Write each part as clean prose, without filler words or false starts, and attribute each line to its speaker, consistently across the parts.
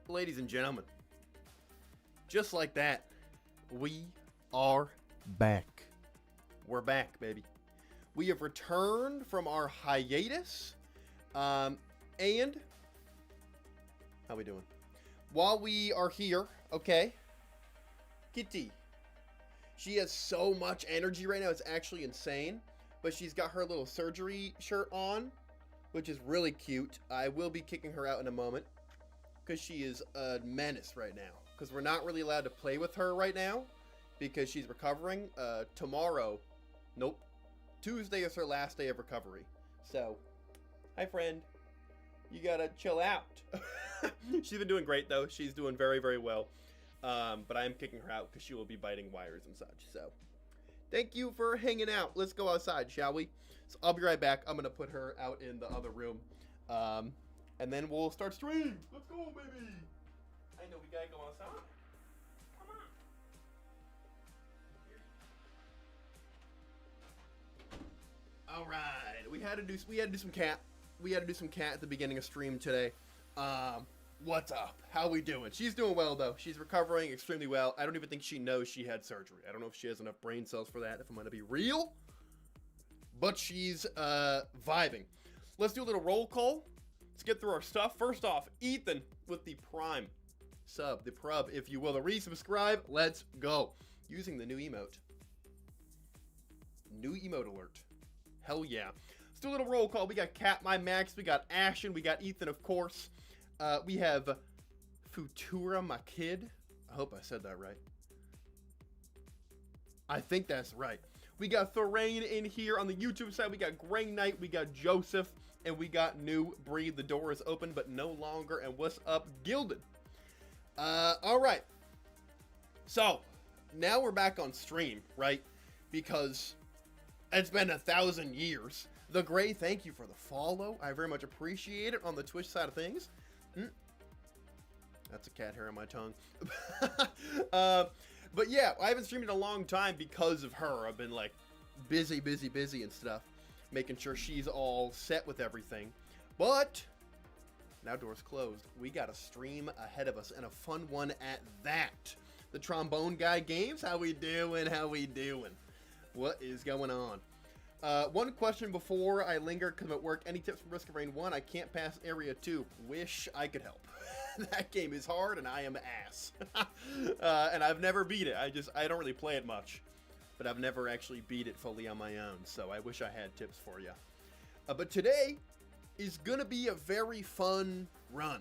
Speaker 1: ladies and gentlemen, just like that, we are back. We're back, baby. We have returned from our hiatus, and how we doing? While we are here, okay, Kitty, she has so much energy right now, it's actually insane, but she's got her little surgery shirt on, which is really cute. I will be kicking her out in a moment, because she is a menace right now, because we're not really allowed to play with her right now, because she's recovering. Tomorrow, nope, Tuesday is her last day of recovery, so, hi friend, you gotta chill out. She's been doing great though, she's doing very, very well, but I am kicking her out because she will be biting wires and such, so, thank you for hanging out. Let's go outside, shall we? So I'll be right back. I'm gonna put her out in the other room, and then we'll start stream. Let's go, baby. I know we gotta go outside. Come on. All right, we had to do some cat. We had to do some cat at the beginning of stream today. What's up? How we doing? She's doing well though. She's recovering extremely well. I don't even think she knows she had surgery. I don't know if she has enough brain cells for that, if I'm gonna be real. But she's vibing. Let's do a little roll call. Let's get through our stuff. First off, Ethan with the Prime sub, the prub, if you will, the resubscribe. Let's go. Using the new emote. New emote alert. Hell yeah. Let's do a little roll call. We got Cat, My Max, we got Ashen, we got Ethan, of course. We have Futura, my kid. I hope I said that right. I think that's right. We got Thorane in here on the YouTube side. We got Grey Knight, we got Joseph, and we got New Breed. The door is open, but no longer. And what's up, Gilded? All right. So, now we're back on stream, right? Because it's been 1,000 years. The Grey, thank you for the follow. I very much appreciate it on the Twitch side of things. That's a cat hair on my tongue. But yeah, I haven't streamed in a long time because of her. I've been like busy and stuff, making sure she's all set with everything. But now doors closed. We got a stream ahead of us, and a fun one at that. The Trombone Guy Games, how we doing? How we doing? What is going on? One question before I linger, because I'm at work. Any tips from Risk of Rain 1? I can't pass Area 2. Wish I could help. That game is hard, and I am ass. And I've never beat it. I don't really play it much. But I've never actually beat it fully on my own, so I wish I had tips for you. But today is going to be a very fun run.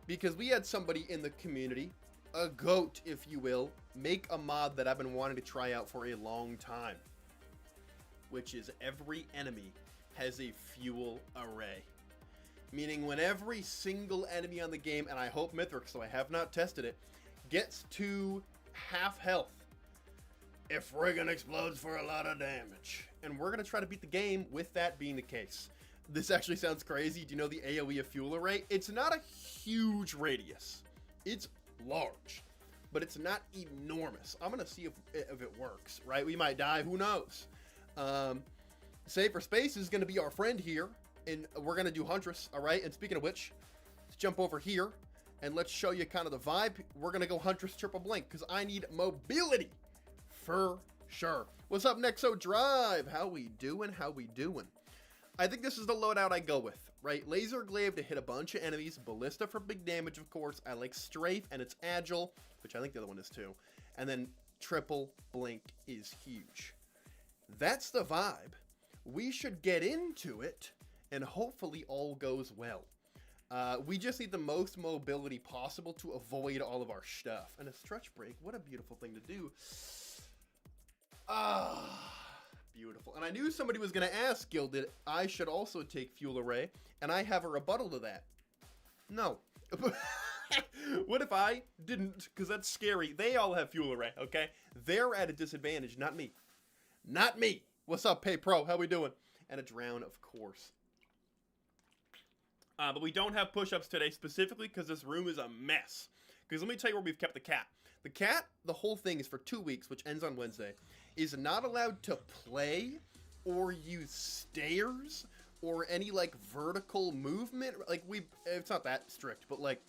Speaker 1: Because we had somebody in the community, a goat, if you will, make a mod that I've been wanting to try out for a long time. Which is every enemy has a fuel array. Meaning when every single enemy on the game, and I hope mithrix, so I have not tested it, gets to half health, it friggin' explodes for a lot of damage. And we're gonna try to beat the game with that being the case. This actually sounds crazy. Do you know the AoE of fuel array? It's not a huge radius. It's large, but it's not enormous. I'm gonna see if it works, right? We might die, who knows? Save for Space is going to be our friend here, and we're going to do Huntress, all right? And speaking of which, let's jump over here, and let's show you kind of the vibe. We're going to go Huntress Triple Blink, because I need mobility, for sure. What's up, Nexo Drive? How we doing? How we doing? I think this is the loadout I go with, right? Laser Glaive to hit a bunch of enemies, Ballista for big damage, of course. I like Strafe, and it's Agile, which I think the other one is too. And then Triple Blink is huge. That's the vibe. We should get into it, and hopefully all goes well. We just need the most mobility possible to avoid all of our stuff. And a stretch break, what a beautiful thing to do. Beautiful. And I knew somebody was going to ask, Gilded, I should also take Fuel Array, and I have a rebuttal to that. No. What if I didn't? Because that's scary. They all have Fuel Array, okay? They're at a disadvantage, not me. Not me. What's up, Pay Pro? How we doing? And a drown, of course. But we don't have push-ups today, specifically because this room is a mess. Because let me tell you where we've kept the cat. The cat, the whole thing is for 2 weeks, which ends on Wednesday, is not allowed to play or use stairs or any, like, vertical movement. Like, it's not that strict, but, like,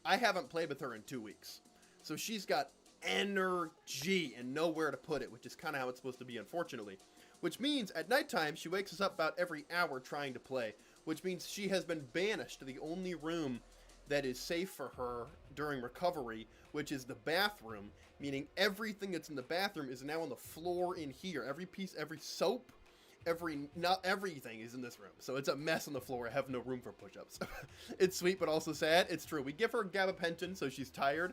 Speaker 1: I haven't played with her in 2 weeks. So she's got energy and nowhere to put it, which is kind of how it's supposed to be, unfortunately. Which means at nighttime, she wakes us up about every hour trying to play, which means she has been banished to the only room that is safe for her during recovery, which is the bathroom, meaning everything that's in the bathroom is now on the floor in here. Every piece, every soap, not everything is in this room. So it's a mess on the floor. I have no room for push-ups. It's sweet, but also sad. It's true. We give her gabapentin, so she's tired,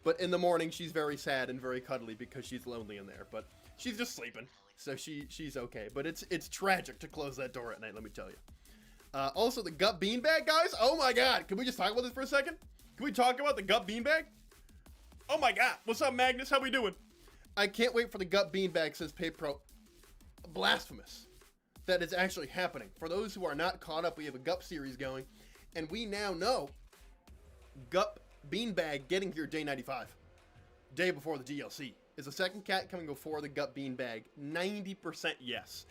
Speaker 1: but in the morning, she's very sad and very cuddly because she's lonely in there, but she's just sleeping. So she's okay, but it's tragic to close that door at night, let me tell you. Also, the gut beanbag, guys. Oh my god, can we just talk about this for a second? Can we talk about the gut beanbag? Oh my god, what's up, Magnus? How we doing? I can't wait for the gut beanbag, says PayPro. Blasphemous. That is actually happening. For those who are not caught up, we have a gut series going, and we now know gut beanbag getting here day 95, day before the DLC. Is the second cat coming before the gut beanbag? 90% yes.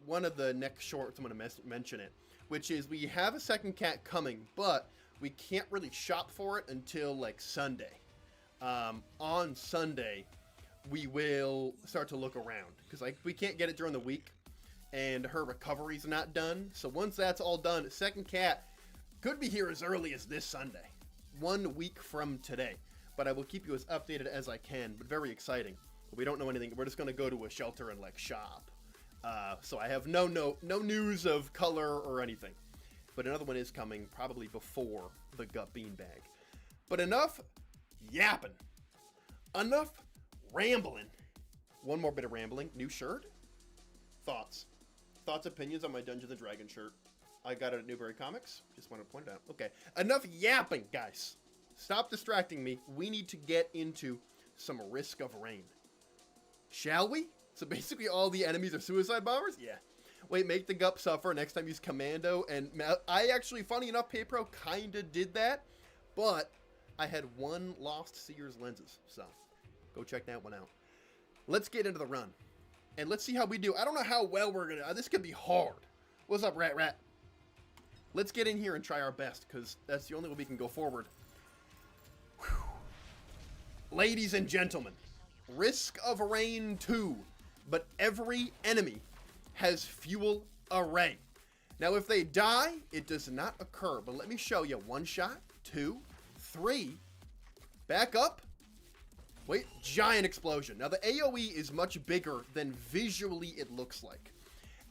Speaker 1: One of the next shorts, I'm going to mention it, which is we have a second cat coming, but we can't really shop for it until like Sunday. On Sunday, we will start to look around because like we can't get it during the week, and her recovery's not done. So once that's all done, second cat could be here as early as this Sunday, 1 week from today. But I will keep you as updated as I can, but very exciting. We don't know anything. We're just going to go to a shelter and, like, shop. So I have no news of color or anything. But another one is coming probably before the gut beanbag. But enough yapping. Enough rambling. One more bit of rambling. New shirt? Thoughts. Thoughts, opinions on my Dungeons & Dragons shirt. I got it at Newberry Comics. Just want to point it out. Okay. Enough yapping, guys. Stop distracting me. We need to get into some Risk of Rain. Shall we? So basically all the enemies are suicide bombers? Yeah. Wait, make the gut suffer. Next time use commando. And I actually, funny enough, PayPro kind of did that. But I had one lost Seer's lenses. So go check that one out. Let's get into the run. And let's see how we do. I don't know how well we're going to... This could be hard. What's up, Rat? Let's get in here and try our best, because that's the only way we can go forward. Whew. Ladies and gentlemen, Risk of Rain 2, but every enemy has fuel array. Now, if they die, it does not occur, but let me show you. 1 shot, 2, 3, back up. Wait, giant explosion. Now, the AoE is much bigger than visually it looks like.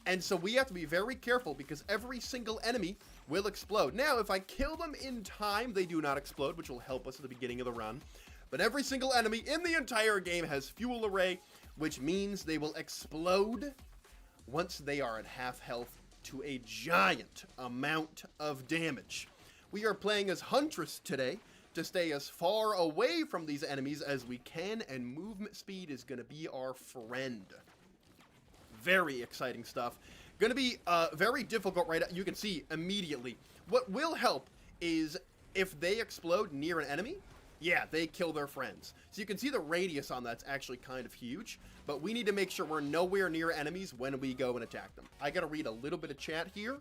Speaker 1: And so we have to be very careful because every single enemy will explode. Now, if I kill them in time, they do not explode, which will help us at the beginning of the run. But every single enemy in the entire game has fuel array, which means they will explode once they are at half health to a giant amount of damage. We are playing as Huntress today to stay as far away from these enemies as we can, and movement speed is going to be our friend. Very exciting stuff. Going to be very difficult right now. You can see immediately. What will help is if they explode near an enemy, yeah, they kill their friends. So you can see the radius on that's actually kind of huge, but we need to make sure we're nowhere near enemies when we go and attack them. I got to read a little bit of chat here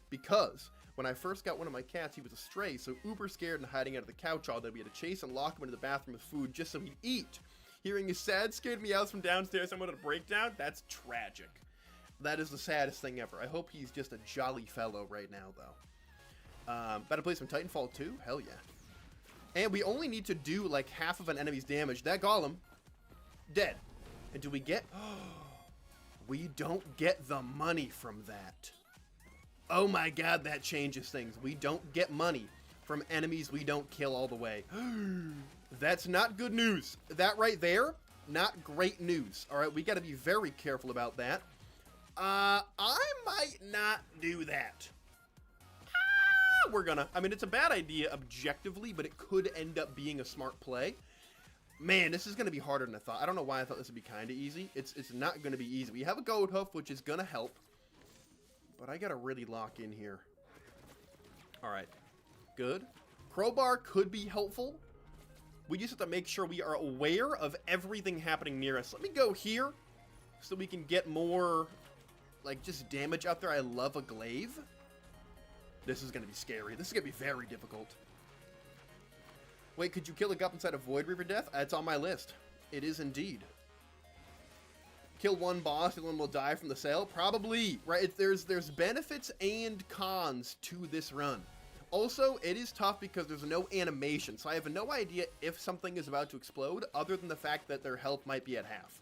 Speaker 1: because when I first got one of my cats, he was a stray, so uber scared and hiding out of the couch all day. We had to chase and lock him into the bathroom with food just so he'd eat. Hearing his sad scared me out from downstairs. I'm going to breakdown. That's tragic. That is the saddest thing ever. I hope he's just a jolly fellow right now, though. Better play some Titanfall 2? Hell yeah. And we only need to do like half of an enemy's damage. That golem, dead. And do we get... we don't get the money from that. Oh my god, that changes things. We don't get money from enemies we don't kill all the way. That's not good news. That right there, not great news. All right, we got to be very careful about that. I might not do that. I mean, it's a bad idea objectively, but it could end up being a smart play. Man, this is going to be harder than I thought. I don't know why I thought this would be kind of easy. It's not going to be easy. We have a goat hoof, which is going to help. But I got to really lock in here. All right. Good. Crowbar could be helpful. We just have to make sure we are aware of everything happening near us. Let me go here so we can get more, like, just damage out there. I love a glaive. This is going to be scary. This is going to be very difficult. Wait, could you kill a gup inside a Void Reaver death? It's on my list. It is indeed. Kill one boss, and one will die from the sale? Probably, right? There's benefits and cons to this run. Also, it is tough because there's no animation, so I have no idea if something is about to explode, other than the fact that their health might be at half.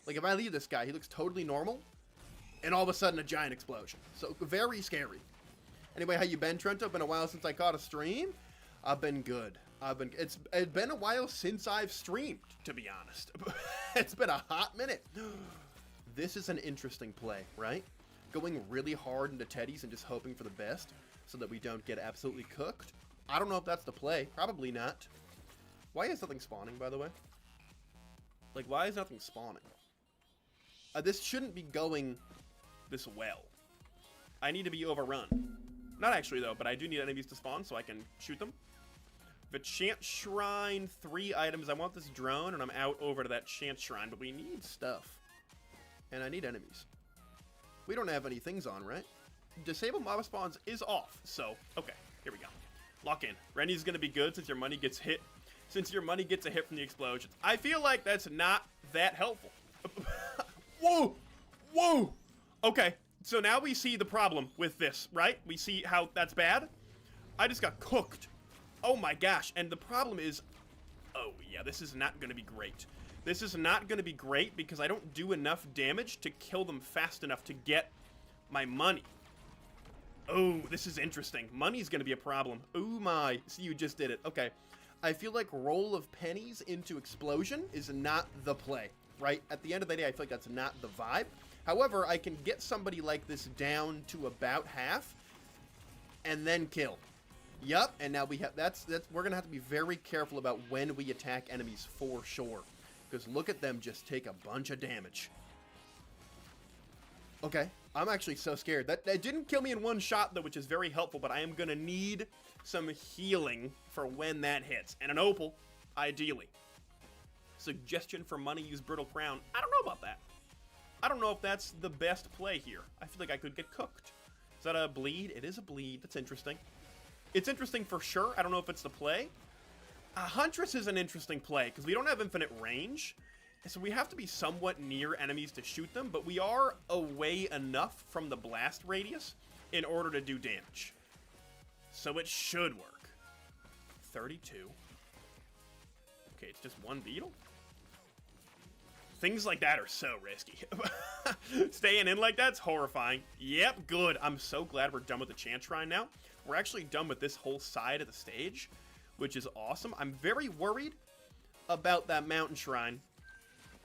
Speaker 1: Like, if I leave this guy, he looks totally normal, and all of a sudden a giant explosion. So, very scary. Anyway, how you been, Trento? Been a while since I caught a stream? I've been good. It's been a while since I've streamed, to be honest. It's been a hot minute. This is an interesting play, right? Going really hard into Teddy's and just hoping for the best so that we don't get absolutely cooked. I don't know if that's the play. Probably not. Why is nothing spawning, by the way? Like, why is nothing spawning? This shouldn't be going this well. I need to be overrun. Not actually, though, but I do need enemies to spawn so I can shoot them. The Chant Shrine, 3 items. I want this drone, and I'm out over to that Chant Shrine, but we need stuff. And I need enemies. We don't have any things on, right? Disable mob spawns is off, so, okay, here we go. Lock in. Rennie's gonna be good since your money gets hit. Since your money gets a hit from the explosions. I feel like that's not that helpful. Whoa! Whoa! Okay, so now we see the problem with this, right? We see how that's bad. I just got cooked. Oh my gosh, and the problem is, oh yeah, this is not going to be great. This is not going to be great because I don't do enough damage to kill them fast enough to get my money. Oh, this is interesting. Money's going to be a problem. Oh my, see, you just did it. Okay, I feel like roll of pennies into explosion is not the play, right? At the end of the day, I feel like that's not the vibe. However, I can get somebody like this down to about half and then kill. Yup, and now we have we're gonna have to be very careful about when we attack enemies for sure. Because look at them just take a bunch of damage. Okay, I'm actually so scared. That didn't kill me in one shot though, which is very helpful, but I am gonna need some healing for when that hits. And an opal, ideally. Suggestion for money, use Brittle Crown. I don't know about that. I don't know if that's the best play here. I feel like I could get cooked. Is that a bleed? It is a bleed. That's interesting. It's interesting for sure. I don't know if it's the play. Huntress is an interesting play because we don't have infinite range. So we have to be somewhat near enemies to shoot them, but we are away enough from the blast radius in order to do damage. So it should work. 32. Okay, it's just one beetle? Things like that are so risky. Staying in like that's horrifying. Yep, good. I'm so glad we're done with the Chant Shrine now. We're actually done with this whole side of the stage, which is awesome. I'm very worried about that Mountain Shrine.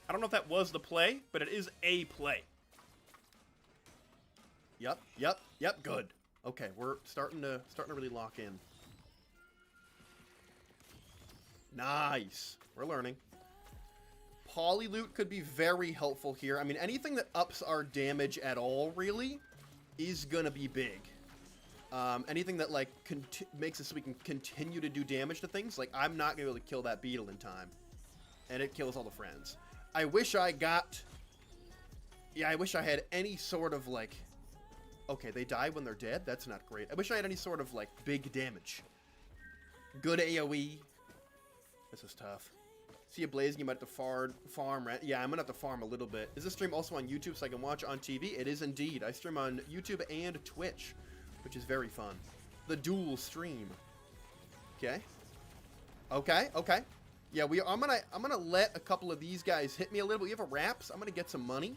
Speaker 1: I don't know if that was the play, but it is a play. Yep, good. Okay, we're starting to really lock in. Nice. We're learning. Poly loot could be very helpful here. I mean, anything that ups our damage at all, really, is gonna be big. Anything that, like, makes it so we can continue to do damage to things, like, I'm not gonna be able to kill that beetle in time. And it kills all the friends. I wish I got... Yeah, I wish I had any sort of, like... Okay, they die when they're dead? That's not great. I wish I had any sort of, like, big damage. Good AoE. This is tough. See a blazing, you might have to farm, right? Yeah, I'm gonna have to farm a little bit. Is this stream also on YouTube so I can watch on TV? It is indeed. I stream on YouTube and Twitch, which is very fun. The dual stream. Okay. Okay. Yeah, I'm gonna let a couple of these guys hit me a little bit. We have a wraps. I'm gonna get some money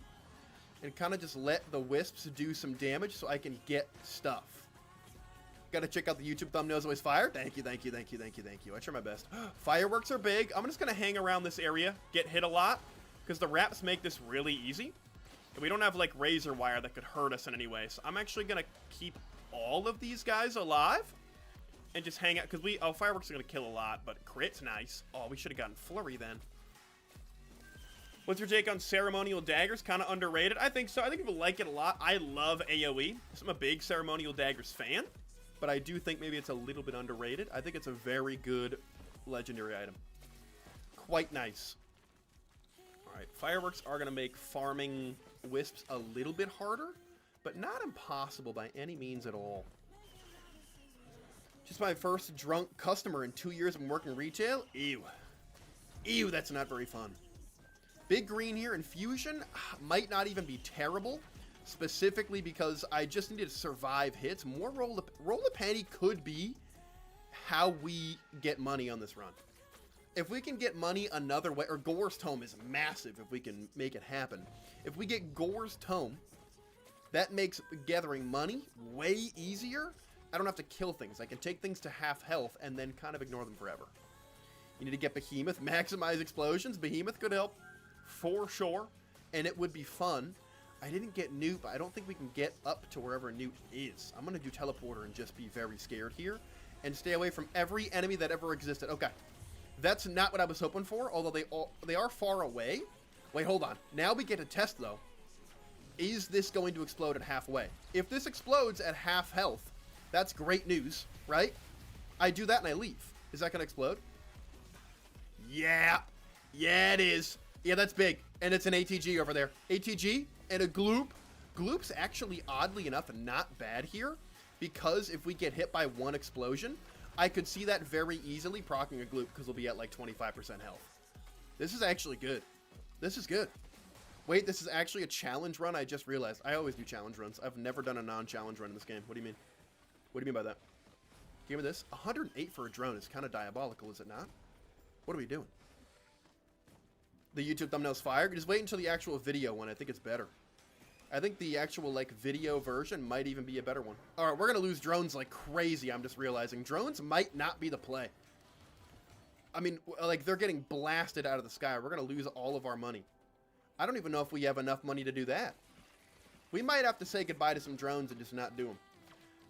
Speaker 1: and kind of just let the wisps do some damage so I can get stuff. Gotta check out the YouTube thumbnails, always fire. Thank you. I try my best. Fireworks are big. I'm just gonna hang around this area, get hit a lot, because the wraps make this really easy. And we don't have, like, razor wire that could hurt us in any way. So I'm actually gonna keep all of these guys alive and just hang out, because fireworks are gonna kill a lot, but crit's nice. Oh, we should have gotten flurry then. What's your take on ceremonial daggers? Kind of underrated. I think so. I think people like it a lot. I love AoE. I'm a big ceremonial daggers fan. But I do think maybe it's a little bit underrated. I think it's a very good legendary item. Quite nice. Alright, fireworks are going to make farming wisps a little bit harder, but not impossible by any means at all. Just my first drunk customer in 2 years of working retail? Ew. Ew, that's not very fun. Big green here, Infusion might not even be terrible, specifically because I just needed to survive hits. More roll the panty could be how we get money on this run. If we can get money another way, or Gore's Tome is massive if we can make it happen. If we get Gore's Tome, that makes gathering money way easier. I don't have to kill things. I can take things to half health and then kind of ignore them forever. You need to get Behemoth, maximize explosions. Behemoth could help for sure, and it would be fun. I didn't get Newt, but I don't think we can get up to wherever Newt is. I'm going to do Teleporter and just be very scared here and stay away from every enemy that ever existed. Okay. That's not what I was hoping for, although they are far away. Wait, hold on. Now we get to test, though. Is this going to explode at halfway? If this explodes at half health, that's great news, right? I do that and I leave. Is that going to explode? Yeah. Yeah, it is. Yeah, that's big. And it's an ATG over there. ATG and a Gloop. Gloop's actually, oddly enough, not bad here, because if we get hit by one explosion, I could see that very easily proccing a Gloop because we'll be at like 25% health. This is actually good. This is good. Wait, this is actually a challenge run? I just realized. I always do challenge runs. I've never done a non-challenge run in this game. What do you mean? What do you mean by that? Give me this. 108 for a drone is kind of diabolical, is it not? What are we doing? The YouTube thumbnail's fire. Just wait until the actual video one. I think it's better. I think the actual, like, video version might even be a better one. All right, we're going to lose drones like crazy, I'm just realizing. Drones might not be the play. I mean, like, they're getting blasted out of the sky. We're going to lose all of our money. I don't even know if we have enough money to do that. We might have to say goodbye to some drones and just not do them.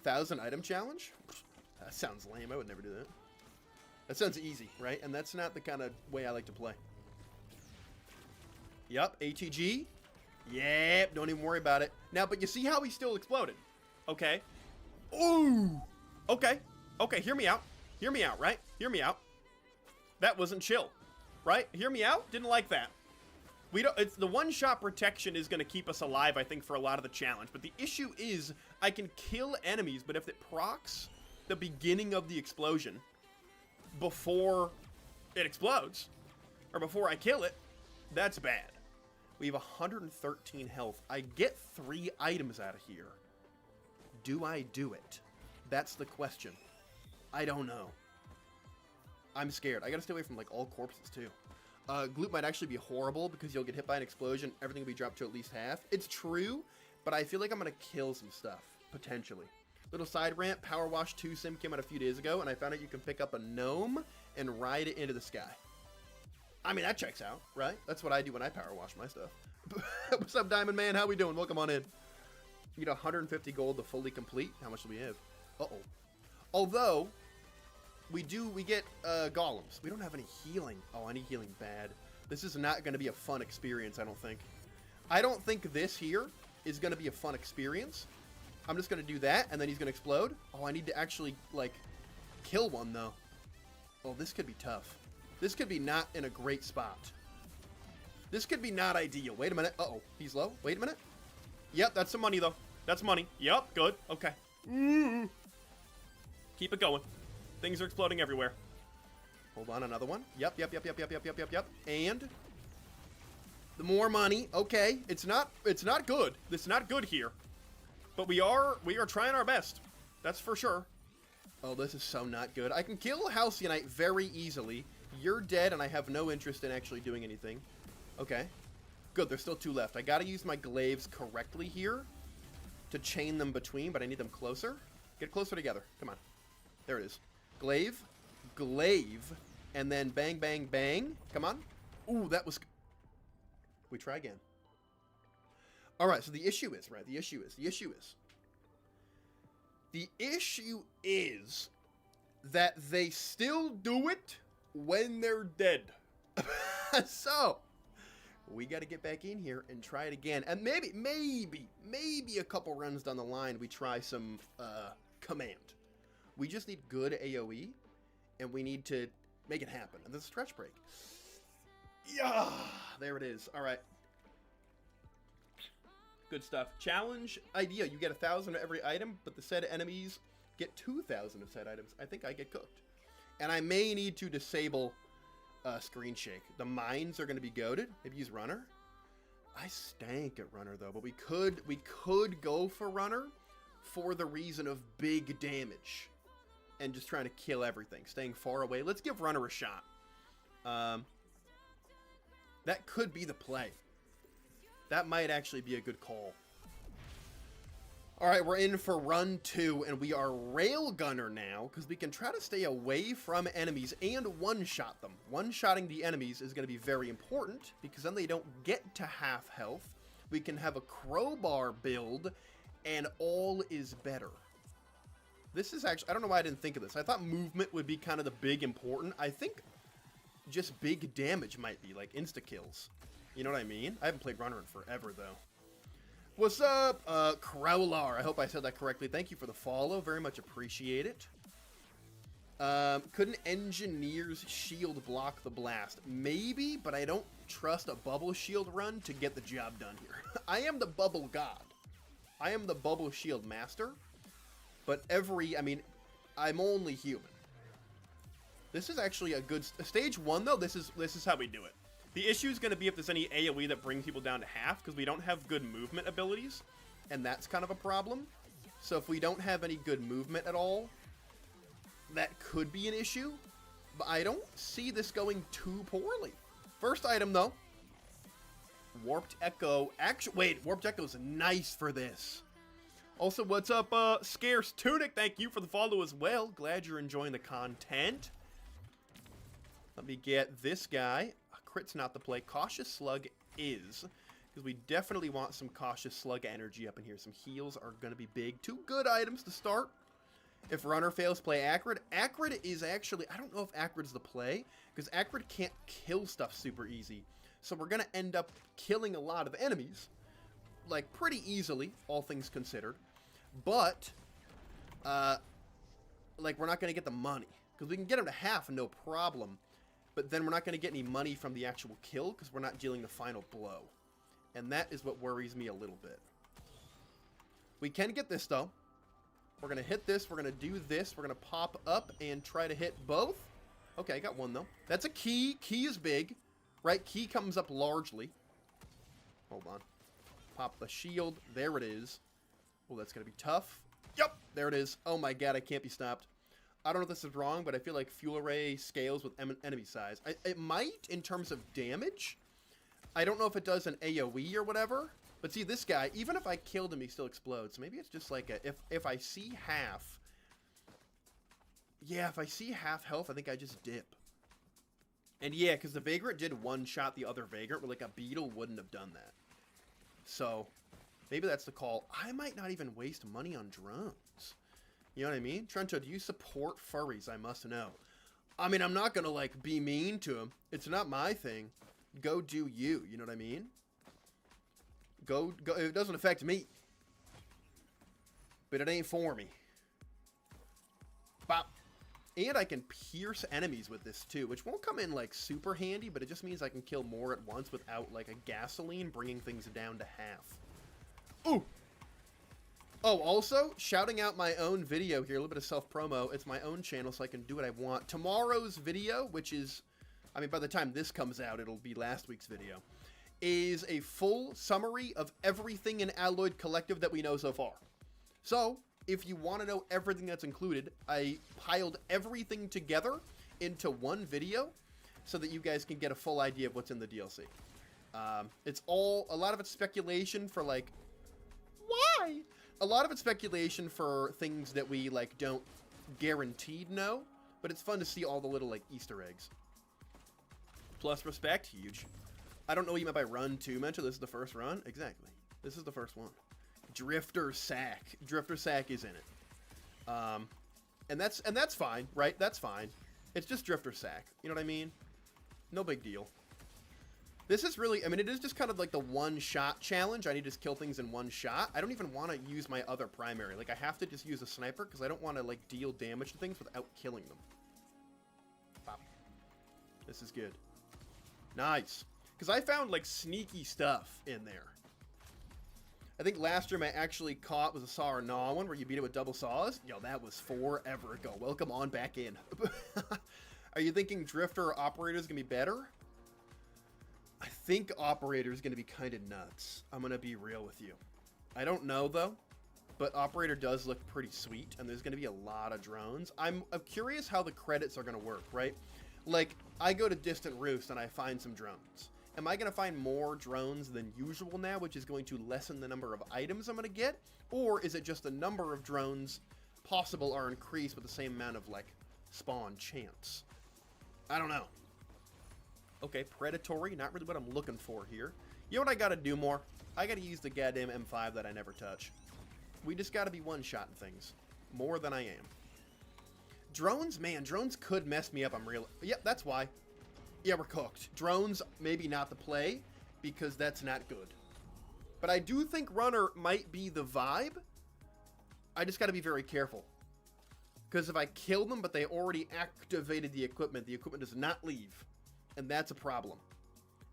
Speaker 1: 1,000 item challenge? That sounds lame. I would never do that. That sounds easy, right? And that's not the kind of way I like to play. Yep, ATG. Yep, don't even worry about it. Now, but you see how he still exploded? Okay. Ooh. Okay. Okay, hear me out. Hear me out, right? Hear me out. That wasn't chill, right? Hear me out? Didn't like that. We don't. It's the one-shot protection is going to keep us alive, I think, for a lot of the challenge. But the issue is I can kill enemies, but if it procs the beginning of the explosion before it explodes, or before I kill it, that's bad. We have 113 health. I get 3 items out of here. Do I do it? That's the question. I don't know. I'm scared. I gotta stay away from, like, all corpses, too. Gloop might actually be horrible because you'll get hit by an explosion. Everything will be dropped to at least half. It's true, but I feel like I'm gonna kill some stuff, potentially. Little side rant, Power Wash 2 sim came out a few days ago, and I found out you can pick up a gnome and ride it into the sky. I mean, that checks out, right? That's what I do when I power wash my stuff. What's up, Diamond Man? How we doing? Welcome on in. You need 150 gold to fully complete. How much do we have? Uh-oh. Although, we get golems. We don't have any healing. Oh, I need healing bad. This is not going to be a fun experience, I don't think. I don't think this here is going to be a fun experience. I'm just going to do that, and then he's going to explode. Oh, I need to actually, like, kill one, though. Oh, this could be tough. This could be not in a great spot. This could be not ideal. Wait a minute. Uh-oh. He's low. Wait a minute. Yep, that's some money, though. That's money. Yep, good. Okay. Keep it going. Things are exploding everywhere. Hold on, another one. Yep. And the more money. Okay. It's not good. It's not good here. But we are trying our best. That's for sure. Oh, this is so not good. I can kill Halcyon very easily. You're dead, and I have no interest in actually doing anything. Okay. Good, there's still 2 left. I gotta use my glaives correctly here to chain them between, but I need them closer. Get closer together. Come on. There it is. Glaive, glaive, and then bang, bang, bang. Come on. Ooh, that was... We try again. All right, so the issue is, right? The issue is that they still do it when they're dead. So, we got to get back in here and try it again. And maybe a couple runs down the line, we try some command. We just need good AoE, and we need to make it happen. And there's a stretch break. Yeah, there it is. All right. Good stuff. Challenge idea. You get 1,000 of every item, but the said enemies get 2,000 of said items, I think I get cooked. And I may need to disable screen shake. The mines are going to be goated. Maybe use runner. I stank at runner though, but we could go for runner for the reason of big damage and just trying to kill everything, staying far away. Let's give runner a shot. That could be the play. That might actually be a good call. All right, we're in for run 2, and we are railgunner now, because we can try to stay away from enemies and one-shot them. One-shotting the enemies is going to be very important, because then they don't get to half health. We can have a crowbar build, and all is better. This is actually, I don't know why I didn't think of this. I thought movement would be kind of the big important. I think just big damage might be, like insta-kills. You know what I mean? I haven't played runner in forever, though. What's up, Crowlar? I hope I said that correctly. Thank you for the follow. Very much appreciate it. Could an engineer's shield block the blast? Maybe, but I don't trust a bubble shield run to get the job done here. I am the bubble god. I am the bubble shield master. But I mean, I'm only human. This is actually a good... Stage 1, though, this is how we do it. The issue is going to be if there's any AoE that brings people down to half, because we don't have good movement abilities, and that's kind of a problem. So if we don't have any good movement at all, that could be an issue, but I don't see this going too poorly. First item, though. Warped Echo. Wait, Warped Echo's nice for this. Also, what's up, Scarce Tunic? Thank you for the follow as well. Glad you're enjoying the content. Let me get this guy. Crit's not the play. Cautious Slug is, because we definitely want some Cautious Slug energy up in here. Some heals are going to be big. 2 good items to start. If runner fails, play Acrid. Acrid is actually, I don't know if Acrid's the play, because Acrid can't kill stuff super easy. So we're going to end up killing a lot of enemies, like pretty easily, all things considered. But, like we're not going to get the money, because we can get them to half, no problem. But then we're not going to get any money from the actual kill because we're not dealing the final blow. And that is what worries me a little bit. We can get this, though. We're going to hit this. We're going to do this. We're going to pop up and try to hit both. Okay, I got one, though. That's a key. Key is big, right? Key comes up largely. Hold on. Pop the shield. There it is. Oh, that's going to be tough. Yep, there it is. Oh, my God, I can't be stopped. I don't know if this is wrong, but I feel like Fuel Array scales with enemy size. It might in terms of damage. I don't know if it does an AoE or whatever. But see, this guy, even if I killed him, he still explodes. So maybe it's just like if I see half. Yeah, if I see half health, I think I just dip. And yeah, because the Vagrant did one-shot the other Vagrant, where like a Beetle wouldn't have done that. So maybe that's the call. I might not even waste money on drones. You know what I mean? Trento, do you support furries? I must know. I mean, I'm not going to, like, be mean to him. It's not my thing. Go do you. You know what I mean? Go. It doesn't affect me. But it ain't for me. Bop. And I can pierce enemies with this, too, which won't come in, like, super handy, but it just means I can kill more at once without, like, a gasoline bringing things down to half. Ooh! Oh, also, shouting out my own video here, a little bit of self-promo. It's my own channel, so I can do what I want. Tomorrow's video, which is, I mean, by the time this comes out, it'll be last week's video, is a full summary of everything in Alloyed Collective that we know so far. So, if you want to know everything that's included, I piled everything together into one video so that you guys can get a full idea of what's in the DLC. It's all, a lot of it's speculation for, like, why? A lot of it's speculation for things that we, like, don't guaranteed know, but it's fun to see all the little, like, Easter eggs. Plus respect, huge. I don't know what you meant by run 2, Mentor. This is the first run? Exactly. This is the first one. Drifter Sack. Drifter Sack is in it. And that's fine, right? That's fine. It's just Drifter Sack. You know what I mean? No big deal. This is really, I mean, it is just kind of like the one-shot challenge. I need to just kill things in one shot. I don't even want to use my other primary. Like, I have to just use a sniper because I don't want to, like, deal damage to things without killing them. Pop. This is good. Nice. Because I found, like, sneaky stuff in there. I think last stream I actually caught was a saw or gnaw one where you beat it with double saws. Yo, that was forever ago. Welcome on back in. Are you thinking Drifter or Operator is going to be better? I think Operator is going to be kind of nuts. I'm going to be real with you. I don't know, though. But Operator does look pretty sweet, and there's going to be a lot of drones. I'm curious how the credits are going to work, right? Like, I go to Distant Roost and I find some drones. Am I going to find more drones than usual now, which is going to lessen the number of items I'm going to get? Or is it just the number of drones possible are increased with the same amount of, like, spawn chance? I don't know. Okay, predatory, not really what I'm looking for here. You know what I got to do more? I got to use the goddamn M5 that I never touch. We just got to be one-shotting things more than I am. Drones, man, drones could mess me up. I'm real. Yep, that's why. Yeah, we're cooked. Drones, maybe not the play, because that's not good. But I do think runner might be the vibe. I just got to be very careful. Because if I kill them, but they already activated the equipment does not leave. And that's a problem.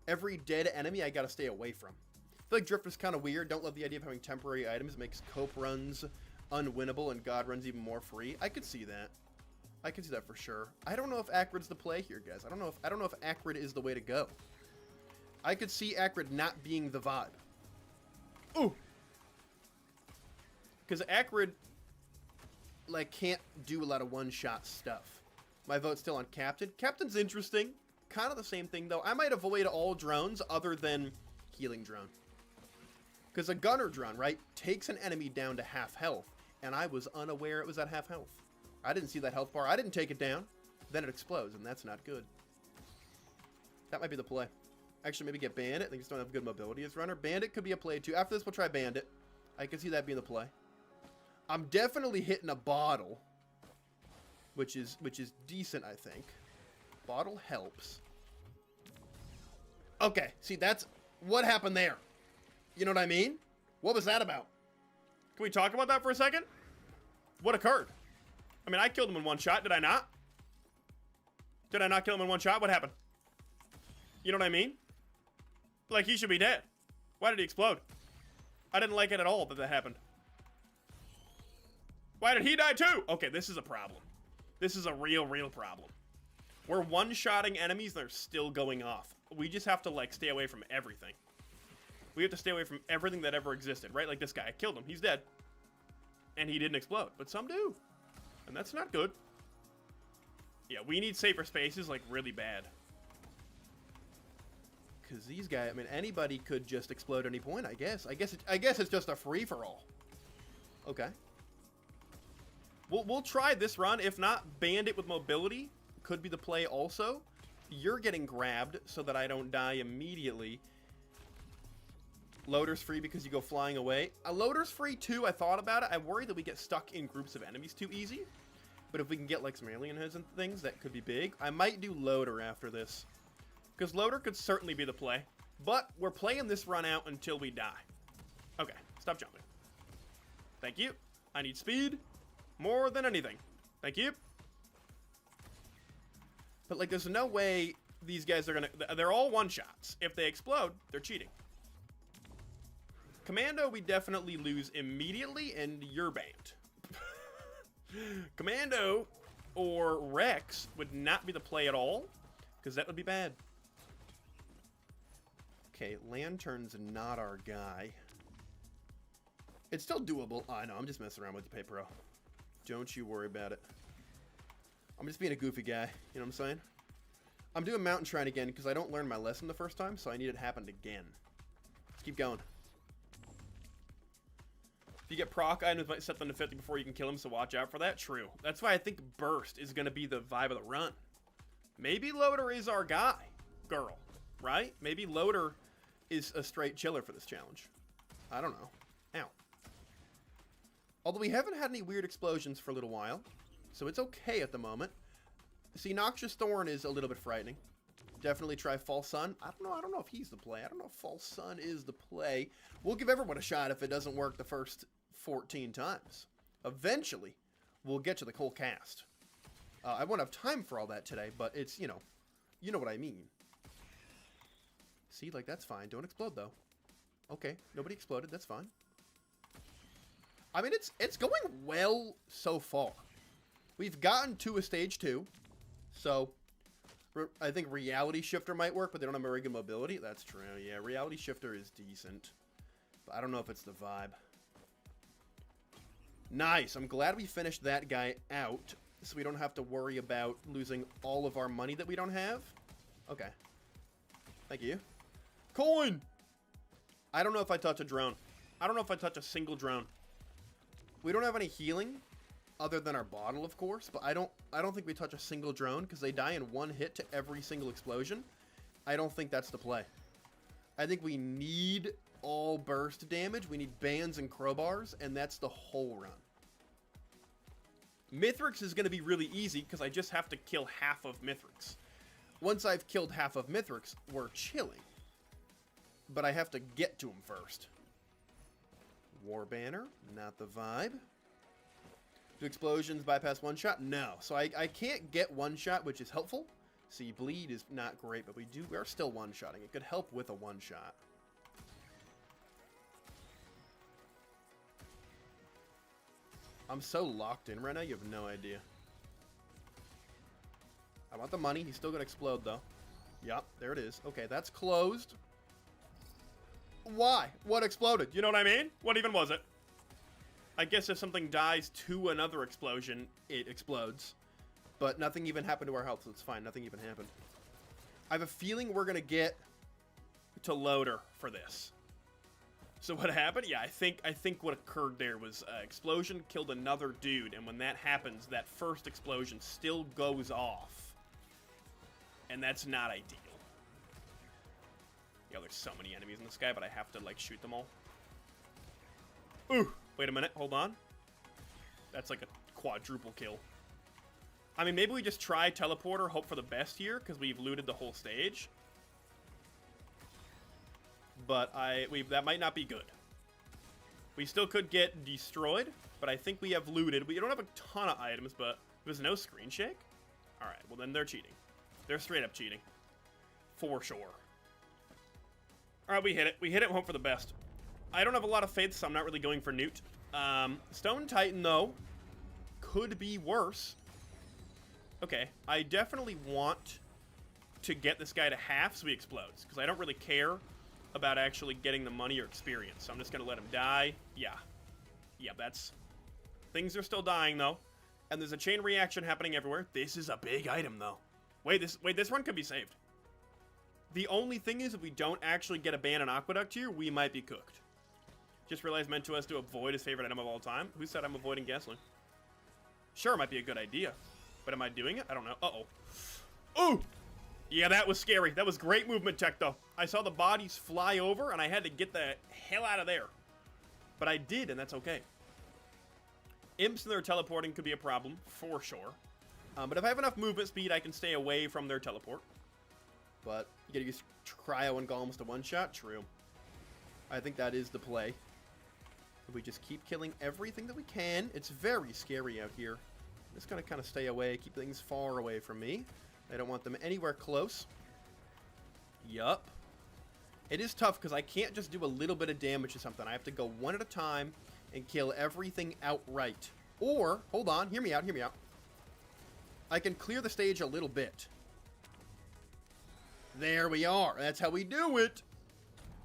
Speaker 1: Every dead enemy I got to stay away from. I feel like Drifter's kind of weird. Don't love the idea of having temporary items. It makes cope runs unwinnable and God runs even more free. I could see that. I can see that for sure. I don't know if Acrid's the play here, guys. I don't know if Acrid is the way to go. I could see Acrid not being the vibe. Ooh. Because Acrid, like, can't do a lot of one-shot stuff. My vote's still on Captain. Captain's interesting. Kind of the same thing, though. I might avoid all drones other than healing drone. Because a gunner drone, right, takes an enemy down to half health. And I was unaware it was at half health. I didn't see that health bar. I didn't take it down. Then it explodes, and that's not good. That might be the play. Actually, maybe get Bandit. They just don't have good mobility as runner. Bandit could be a play, too. After this, we'll try Bandit. I can see that being the play. I'm definitely hitting a bottle, which is decent, I think. Bottle helps. Okay, see, that's... What happened there? You know what I mean? What was that about? Can we talk about that for a second? What occurred? I mean, I killed him in one shot. Did I not? Did I not kill him in one shot? What happened? You know what I mean? Like, he should be dead. Why did he explode? I didn't like it at all that that happened. Why did he die too? Okay, this is a problem. This is a real problem. We're one-shotting enemies, they're still going off. We just have to, like, stay away from everything. We have to stay away from everything that ever existed, right? Like this guy. I killed him. He's dead. And he didn't explode. But some do. And that's not good. Yeah, we need safer spaces, like, really bad. Because these guys, I mean, anybody could just explode at any point, I guess. I guess it's just a free-for-all. Okay. We'll try this run. If not, Bandit with mobility could be the play also. You're getting grabbed so that I don't die immediately. Loader's free because you go flying away. Loader's free too. I thought about it. I worry that we get stuck in groups of enemies too easy. But if we can get like some alien heads and things, that could be big. I might do Loader after this. Because Loader could certainly be the play. But we're playing this run out until we die. Okay, stop jumping. Thank you. I need speed more than anything. Thank you. But like, there's no way these guys are gonna... They're all one-shots. If they explode, they're cheating. Commando, we definitely lose immediately, and you're banned. Commando or Rex would not be the play at all, because that would be bad. Okay, Lantern's not our guy. It's still doable. Oh, I know, I'm just messing around with you, Pro. Don't you worry about it. I'm just being a goofy guy, you know what I'm saying? I'm doing Mountain Shrine again because I don't learn my lesson the first time, so I need it happened again. Let's keep going. If you get proc items, might set them to 50 before you can kill them, so watch out for that. True. That's why I think Burst is going to be the vibe of the run. Maybe Loader is our guy. Girl. Right? Maybe Loader is a straight chiller for this challenge. I don't know. Ow. Although we haven't had any weird explosions for a little while, so it's okay at the moment. See, Noxious Thorn is a little bit frightening. Definitely try False Sun. I don't know if he's the play. I don't know if False Sun is the play. We'll give everyone a shot if it doesn't work the first 14 times. Eventually, we'll get to the whole cast. I won't have time for all that today, but it's, you know what I mean. See, like, that's fine. Don't explode, though. Okay, nobody exploded. That's fine. I mean, it's going well so far. We've gotten to a stage 2. So, I think Reality Shifter might work, but they don't have very good mobility. That's true. Yeah, Reality Shifter is decent. But I don't know if it's the vibe. Nice. I'm glad we finished that guy out, so we don't have to worry about losing all of our money that we don't have. Okay. Thank you. Coin! I don't know if I touch a drone. I don't know if I touch a single drone. We don't have any healing, other than our bottle, of course, but I don't think we touch a single drone, because they die in one hit to every single explosion. I don't think that's the play. I think we need all burst damage. We need bands and crowbars, and that's the whole run. Mithrix is going to be really easy, because I just have to kill half of Mithrix. Once I've killed half of Mithrix, we're chilling. But I have to get to him first. War Banner, not the vibe. Do explosions bypass one shot? No. So I can't get one shot, which is helpful. See, bleed is not great, but we are still one-shotting. It could help with a one-shot. I'm so locked in right now, you have no idea. I want the money. He's still going to explode, though. Yup, there it is. Okay, that's closed. Why? What exploded? You know what I mean? What even was it? I guess if something dies to another explosion, it explodes. But nothing even happened to our health, so it's fine. Nothing even happened. I have a feeling we're going to get to loader for this. So what happened? Yeah, I think what occurred there was explosion killed another dude, and when that happens, that first explosion still goes off. And that's not ideal. Yo, there's so many enemies in this guy, but I have to, like, shoot them all. Ooh, wait a minute, hold on. That's like a quadruple kill. I mean, maybe we just try teleporter, hope for the best here, because we've looted the whole stage. But that might not be good. We still could get destroyed, but I think we have looted. We don't have a ton of items, but there's no screen shake? Alright, well then they're cheating. They're straight up cheating. For sure. Alright, we hit it. We hit it and hope for the best. I don't have a lot of faith, so I'm not really going for Newt. Stone Titan, though, could be worse. Okay, I definitely want to get this guy to half so he explodes, because I don't really care about actually getting the money or experience. So I'm just going to let him die. Yeah. Yeah, that's... Things are still dying, though. And there's a chain reaction happening everywhere. This is a big item, though. Wait, this run could be saved. The only thing is, if we don't actually get a ban on Aqueduct here, we might be cooked. Just realized Mentu has to avoid his favorite item of all time. Who said I'm avoiding gasoline? Sure, it might be a good idea. But am I doing it? I don't know. Uh-oh. Ooh! Yeah, that was scary. That was great movement tech, though. I saw the bodies fly over, and I had to get the hell out of there. But I did, and that's okay. Imps and their teleporting could be a problem, for sure. But if I have enough movement speed, I can stay away from their teleport. But you gotta use cryo and golems to one-shot? True. I think that is the play. If we just keep killing everything that we can. It's very scary out here. I'm just gonna kind of stay away, keep things far away from me. I don't want them anywhere close. Yup. It is tough because I can't just do a little bit of damage to something. I have to go one at a time and kill everything outright. Or, hold on, hear me out, hear me out. I can clear the stage a little bit. There we are. That's how we do it.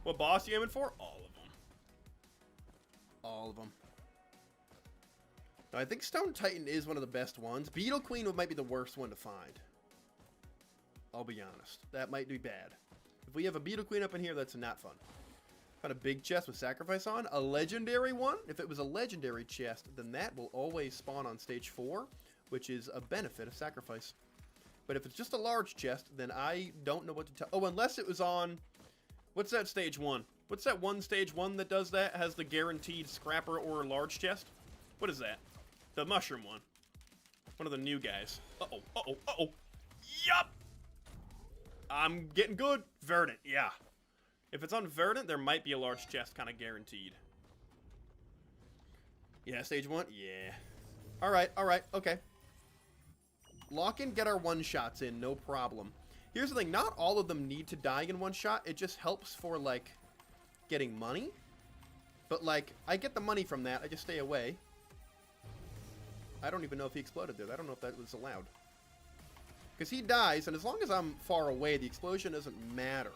Speaker 1: What boss are you aiming for? All of them. All of them. Now, I think Stone Titan is one of the best ones. Beetle Queen might be the worst one to find. I'll be honest. That might be bad. If we have a Beetle Queen up in here, that's not fun. Found a big chest with sacrifice on. A legendary one? If it was a legendary chest, then that will always spawn on stage 4, which is a benefit of sacrifice. But if it's just a large chest, then I don't know what to tell. Oh, unless it was on... What's that stage 1? What's that one stage 1 that does that? Has the guaranteed scrapper or large chest? What is that? The mushroom one. One of the new guys. Uh-oh, uh-oh, uh-oh. Yup! I'm getting good. Verdant, yeah. If it's on Verdant, there might be a large chest, kind of guaranteed. Yeah, stage 1? Yeah. Alright, okay. Lock in, get our one-shots in, no problem. Here's the thing, not all of them need to die in one shot. It just helps for, like, getting money. But, like, I get the money from that. I just stay away. I don't even know if he exploded there. I don't know if that was allowed. Because he dies, and as long as I'm far away, the explosion doesn't matter.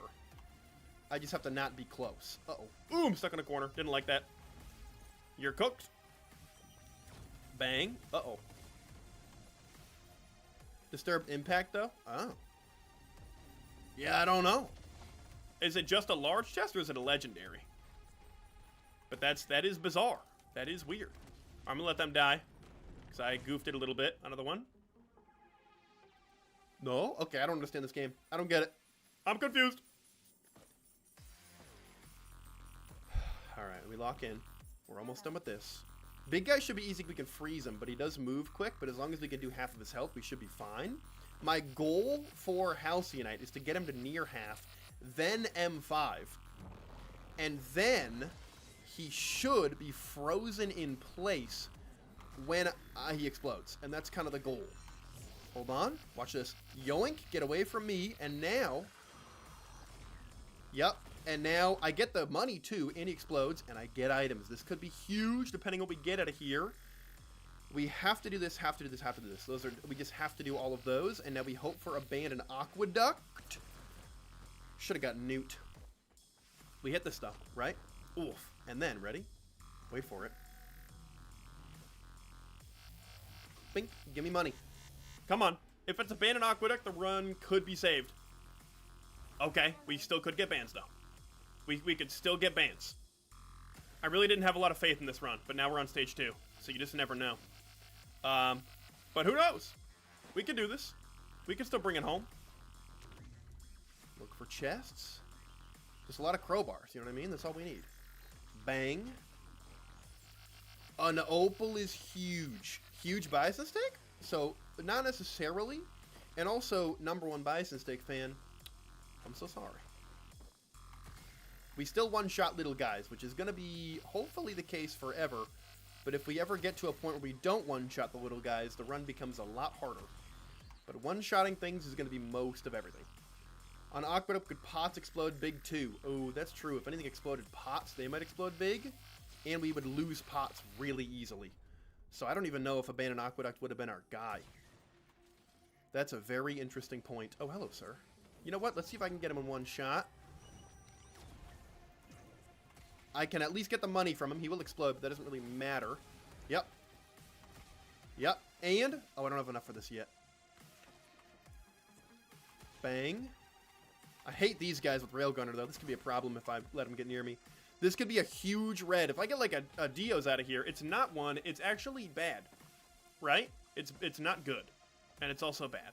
Speaker 1: I just have to not be close. Uh-oh. Ooh, I'm stuck in a corner. Didn't like that. You're cooked. Bang. Uh-oh. Disturbed impact, though? Oh. Yeah, I don't know. Is it just a large chest, or is it a legendary? But that is bizarre. That is weird. I'm gonna let them die. Because I goofed it a little bit. Another one. No? Okay, I don't understand this game. I don't get it. I'm confused. Alright, we lock in. We're almost done with this. Big guy should be easy. We can freeze him, but he does move quick. But as long as we can do half of his health, we should be fine. My goal for Halcyonite is to get him to near half, then M5. And then he should be frozen in place when he explodes. And that's kind of the goal. Hold on. Watch this. Yoink, get away from me. And now... Yep. And now I get the money, too, and he explodes, and I get items. This could be huge, depending on what we get out of here. We have to do this, have to do this, have to do this. We just have to do all of those, and now we hope for Abandoned Aqueduct. Should have got Newt. We hit this stuff, right? Oof. And then, ready? Wait for it. Bink. Give me money. Come on. If it's Abandoned Aqueduct, the run could be saved. Okay. We still could get bans, though. We could still get bans. I really didn't have a lot of faith in this run, but now we're on stage 2, so you just never know. But who knows? We can do this. We can still bring it home. Look for chests. Just a lot of crowbars, you know what I mean? That's all we need. Bang. An opal is huge. Huge bison stick? So, not necessarily. And also, #1 bison stick fan, I'm so sorry. We still one-shot little guys, which is going to be hopefully the case forever. But if we ever get to a point where we don't one-shot the little guys, the run becomes a lot harder. But one-shotting things is going to be most of everything. On Aqueduct, could pots explode big too? Oh, that's true. If anything exploded pots, they might explode big. And we would lose pots really easily. So I don't even know if Abandoned Aqueduct would have been our guy. That's a very interesting point. Oh, hello, sir. You know what? Let's see if I can get him in one shot. I can at least get the money from him. He will explode, but that doesn't really matter. Yep. Yep. And... oh, I don't have enough for this yet. Bang. I hate these guys with Railgunner, though. This could be a problem if I let him get near me. This could be a huge red. If I get, like, a Dios out of here, it's not one. It's actually bad. Right? It's not good. And it's also bad.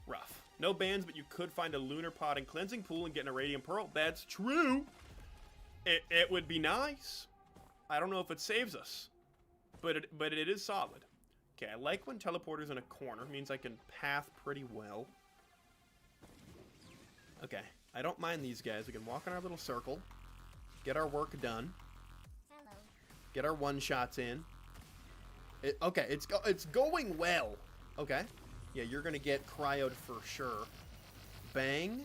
Speaker 1: Rough. No bans, but you could find a Lunar Pod and Cleansing Pool and get an Irradium Pearl. That's true. It would be nice. I don't know if it saves us. But it is solid. Okay, I like when teleporter's in a corner. It means I can path pretty well. Okay, I don't mind these guys. We can walk in our little circle. Get our work done.
Speaker 2: Hello.
Speaker 1: Get our one-shots in. Okay, it's going well. Okay. Yeah, you're going to get cryoed for sure. Bang.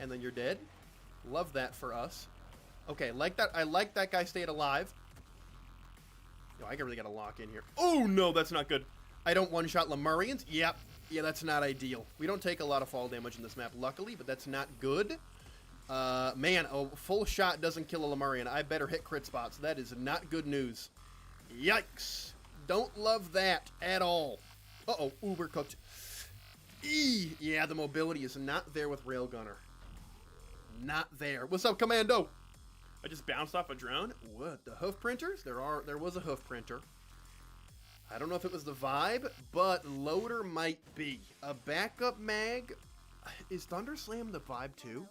Speaker 1: And then you're dead. Love that for us. Okay, like that. I like that guy stayed alive. Yo, I really got to lock in here. Oh, no, that's not good. I don't one-shot Lemurians. Yep. Yeah, that's not ideal. We don't take a lot of fall damage in this map, luckily, but that's not good. Man, a full shot doesn't kill a Lemurian. I better hit crit spots. That is not good news. Yikes. Don't love that at all. Uh-oh, uber cooked. Yeah, the mobility is not there with Railgunner. Not there. What's up, Commando? I just bounced off a drone. What? The hoof printers? There was a hoof printer. I don't know if it was the vibe, but loader might be. A backup mag. Is Thunder Slam the vibe too?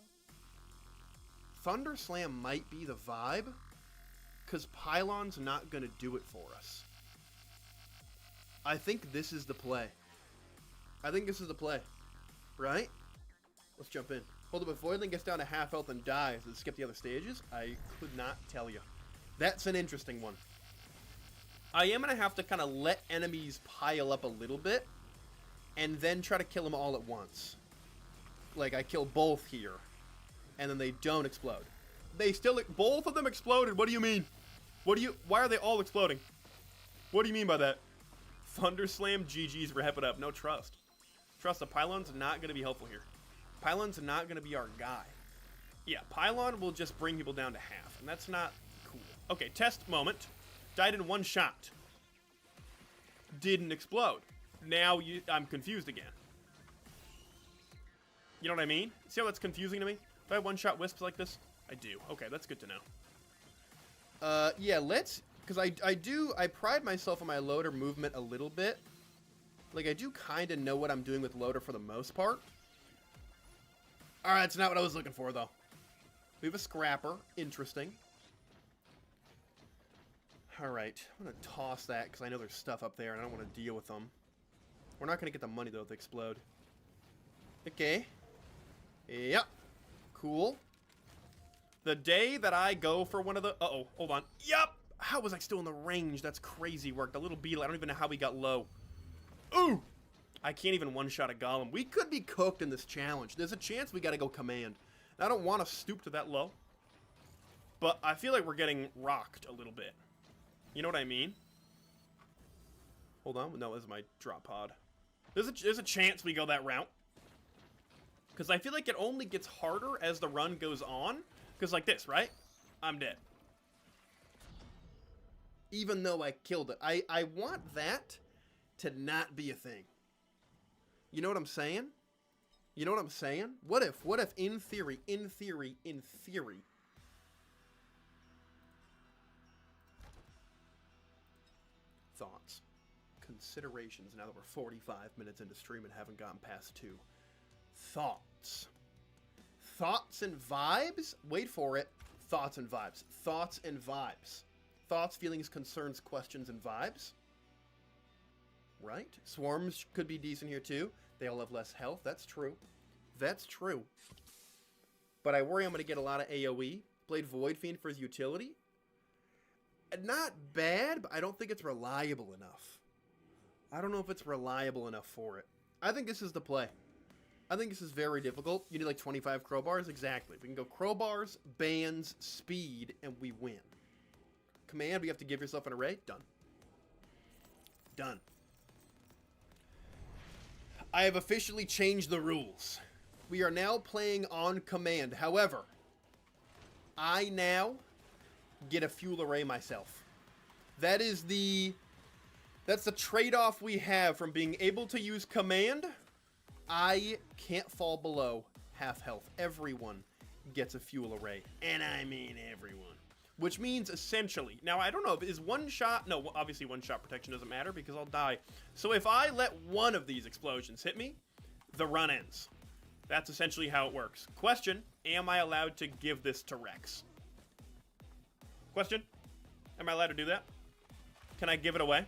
Speaker 1: Thunder Slam might be the vibe, because Pylon's not going to do it for us. I think this is the play. Right? Let's jump in. Hold up, if Voidling gets down to half health and dies, does it skip the other stages? I could not tell you. That's an interesting one. I am going to have to kind of let enemies pile up a little bit, and then try to kill them all at once. Like, I kill both here, and then they don't explode. Both of them exploded, what do you mean? Why are they all exploding? What do you mean by that? Thunder Slam, GG's, wrap it up. No trust. Trust, the Pylon's not going to be helpful here. Pylon's not going to be our guy. Yeah, Pylon will just bring people down to half, and that's not cool. Okay, test moment. Died in one shot. Didn't explode. Now I'm confused again. You know what I mean? See how that's confusing to me? Do I have one-shot wisps like this? I do. Okay, that's good to know. Yeah, let's... Because I pride myself on my loader movement a little bit. Like, I do kind of know what I'm doing with loader for the most part. Alright, that's not what I was looking for, though. We have a scrapper. Interesting. Alright, I'm going to toss that because I know there's stuff up there and I don't want to deal with them. We're not going to get the money, though, if they explode. Okay. Yep. Cool. The day that I go for one of the... Uh-oh, hold on. Yep! How was I still in the range? That's crazy work. The little beetle, I don't even know how we got low. Ooh! I can't even one-shot a golem. We could be cooked in this challenge. There's a chance we gotta go command. And I don't want to stoop to that low. But I feel like we're getting rocked a little bit. You know what I mean? Hold on. No, this is my drop pod. There's a chance we go that route. Because I feel like it only gets harder as the run goes on. Because like this, right? I'm dead. Even though I killed it. I want that to not be a thing. You know what I'm saying? You know what I'm saying? What if in theory, thoughts, considerations, now that we're 45 minutes into stream and haven't gotten past 2. Thoughts. Thoughts and vibes? Wait for it. Thoughts and vibes. Thoughts and vibes. Thoughts, feelings, concerns, questions, and vibes. Right? Swarms could be decent here too. They all have less health. That's true. That's true. But I worry I'm going to get a lot of AoE. Blade Void Fiend for his utility. Not bad, but I don't think it's reliable enough. I don't know if it's reliable enough for it. I think this is the play. I think this is very difficult. You need like 25 crowbars. Exactly. We can go crowbars, bands, speed, and we win. Command, we have to give yourself an array. Done. Done. I have officially changed the rules. We are now playing on command. However, I now get a fuel array myself. That's the trade-off we have from being able to use command. I can't fall below half health. Everyone gets a fuel array. And I mean everyone. Which means essentially, now I don't know, if is one shot, no, obviously one shot protection doesn't matter because I'll die. So if I let one of these explosions hit me, the run ends. That's essentially how it works. Question, am I allowed to give this to Rex? Question, am I allowed to do that? Can I give it away?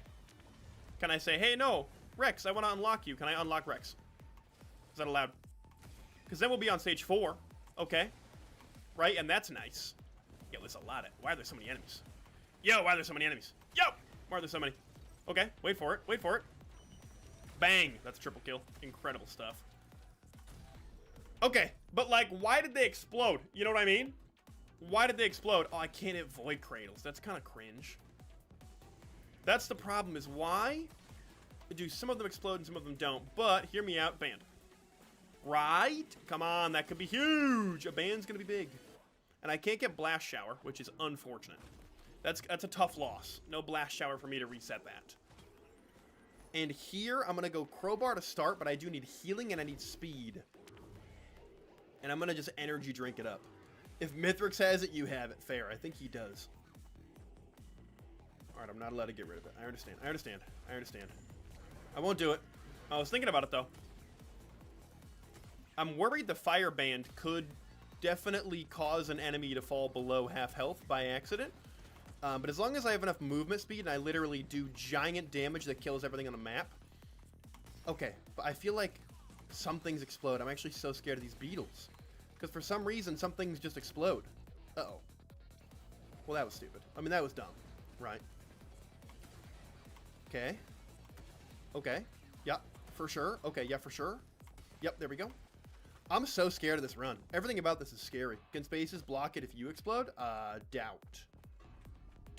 Speaker 1: Can I say, hey, no, Rex, I want to unlock you. Can I unlock Rex? Is that allowed? Because then we'll be on stage 4. Okay. Right, and that's nice. Yo, there's a lot of... Why are there so many enemies? Yo, why are there so many enemies? Yo! Why are there so many? Okay, wait for it. Wait for it. Bang! That's a triple kill. Incredible stuff. Okay, but like, why did they explode? You know what I mean? Why did they explode? Oh, I can't hit void cradles. That's kind of cringe. That's the problem, is why do some of them explode and some of them don't? But, hear me out, band. Right? Come on, that could be huge. A band's gonna be big. And I can't get Blast Shower, which is unfortunate. That's a tough loss. No Blast Shower for me to reset that. And here, I'm going to go Crowbar to start, but I do need healing and I need speed. And I'm going to just energy drink it up. If Mithrix has it, you have it. Fair. I think he does. Alright, I'm not allowed to get rid of it. I understand. I understand. I understand. I won't do it. I was thinking about it, though. I'm worried the Fire Band could definitely cause an enemy to fall below half health by accident. But as long as I have enough movement speed and I literally do giant damage that kills everything on the map. Okay, but I feel like some things explode. I'm actually so scared of these beetles. Because for some reason, some things just explode. Uh-oh. Well, that was stupid. I mean, that was dumb. Right. Okay. Okay. Yep, for sure. Okay, yeah, for sure. Yep, there we go. I'm so scared of this run. Everything about this is scary. Can spaces block it if you explode? Doubt.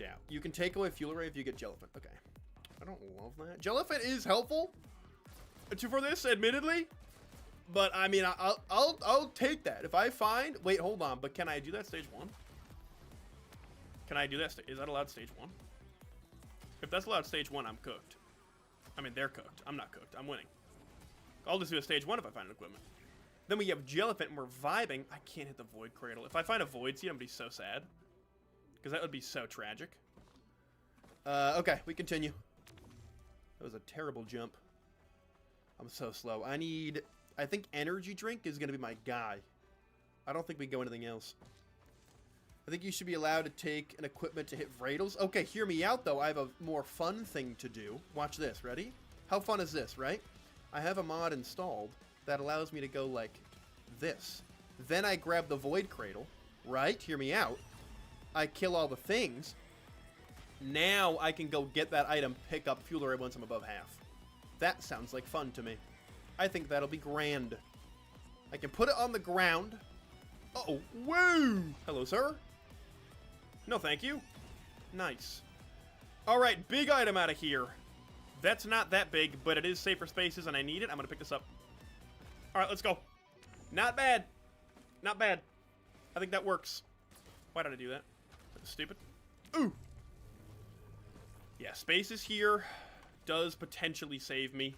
Speaker 1: out. You can take away fuel array if you get Jellyfin. Okay. I don't love that. Jellyfin is helpful for this, admittedly. But, I mean, I'll take that. If I find... Wait, hold on. But can I do that stage 1? Can I do that? Is that allowed stage 1? If that's allowed stage 1, I'm cooked. I mean, they're cooked. I'm not cooked. I'm winning. I'll just do a stage 1 if I find an equipment. Then we have Jellyfin and we're vibing. I can't hit the Void Cradle. If I find a Void Seed, I'm going to be so sad. Because that would be so tragic. Okay, we continue. That was a terrible jump. I'm so slow. I think energy drink is going to be my guy. I don't think we go anything else. I think you should be allowed to take an equipment to hit Vradles. Okay, hear me out, though. I have a more fun thing to do. Watch this. Ready? How fun is this, right? I have a mod installed that allows me to go like this. Then I grab the Void Cradle, right? Hear me out. I kill all the things. Now I can go get that item, pick up fuel array once I'm above half. That sounds like fun to me. I think that'll be grand. I can put it on the ground. Uh-oh. Woo! Hello, sir. No, thank you. Nice. All right, big item out of here. That's not that big, but it is safer spaces, and I need it. I'm going to pick this up. All right, let's go. Not bad. Not bad. I think that works. Why did I do that? That's stupid. Ooh. Yeah, spaces here does potentially save me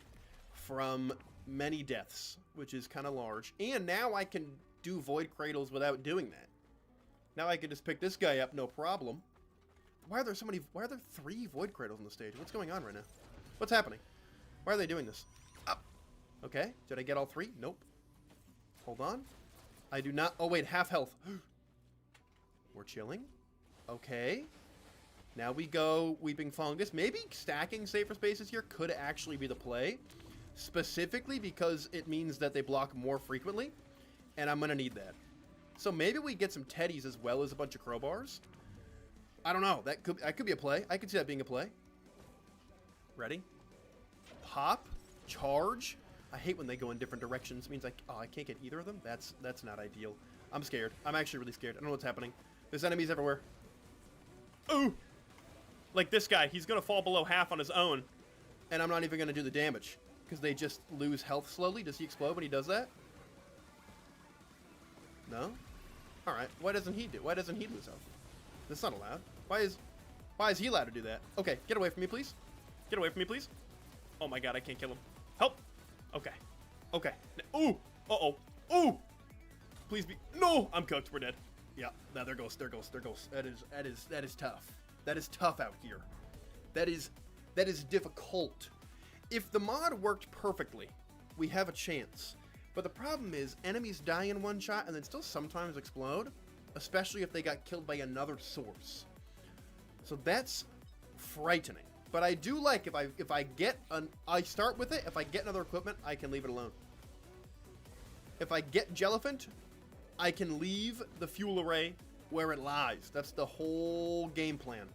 Speaker 1: from many deaths, which is kind of large. And now I can do Void Cradles without doing that. Now I can just pick this guy up, no problem. Why are there 3 Void Cradles on the stage? What's going on right now? What's happening? Why are they doing this? Up. Okay, did I get all 3? Nope. Hold on. I do not... Oh, wait, half health. We're chilling. Okay. Now we go Weeping Fungus. Maybe stacking safer spaces here could actually be the play. Specifically because it means that they block more frequently. And I'm going to need that. So maybe we get some teddies as well as a bunch of crowbars. I don't know. That could be a play. I could see that being a play. Ready? Pop. Charge. I hate when they go in different directions. It means like, oh, I can't get either of them. That's not ideal. I'm scared. I'm actually really scared. I don't know what's happening. There's enemies everywhere. Ooh! Like this guy. He's going to fall below half on his own. And I'm not even going to do the damage. Because they just lose health slowly. Does he explode when he does that? No? Alright. Why doesn't he lose health? That's not allowed. Why is he allowed to do that? Okay, get away from me, please. Get away from me, please. Oh my god, I can't kill him. Help! Okay. Okay. Ooh! Uh-oh. Ooh! Please be... No! I'm cooked. We're dead. Yeah. No, there goes. That is tough. That is tough out here. That is difficult. If the mod worked perfectly, we have a chance. But the problem is, enemies die in one shot and then still sometimes explode, especially if they got killed by another source. So that's frightening. But I do like if I start with it. If I get another equipment, I can leave it alone. If I get Jellyfin, I can leave the fuel array where it lies. That's the whole game plan.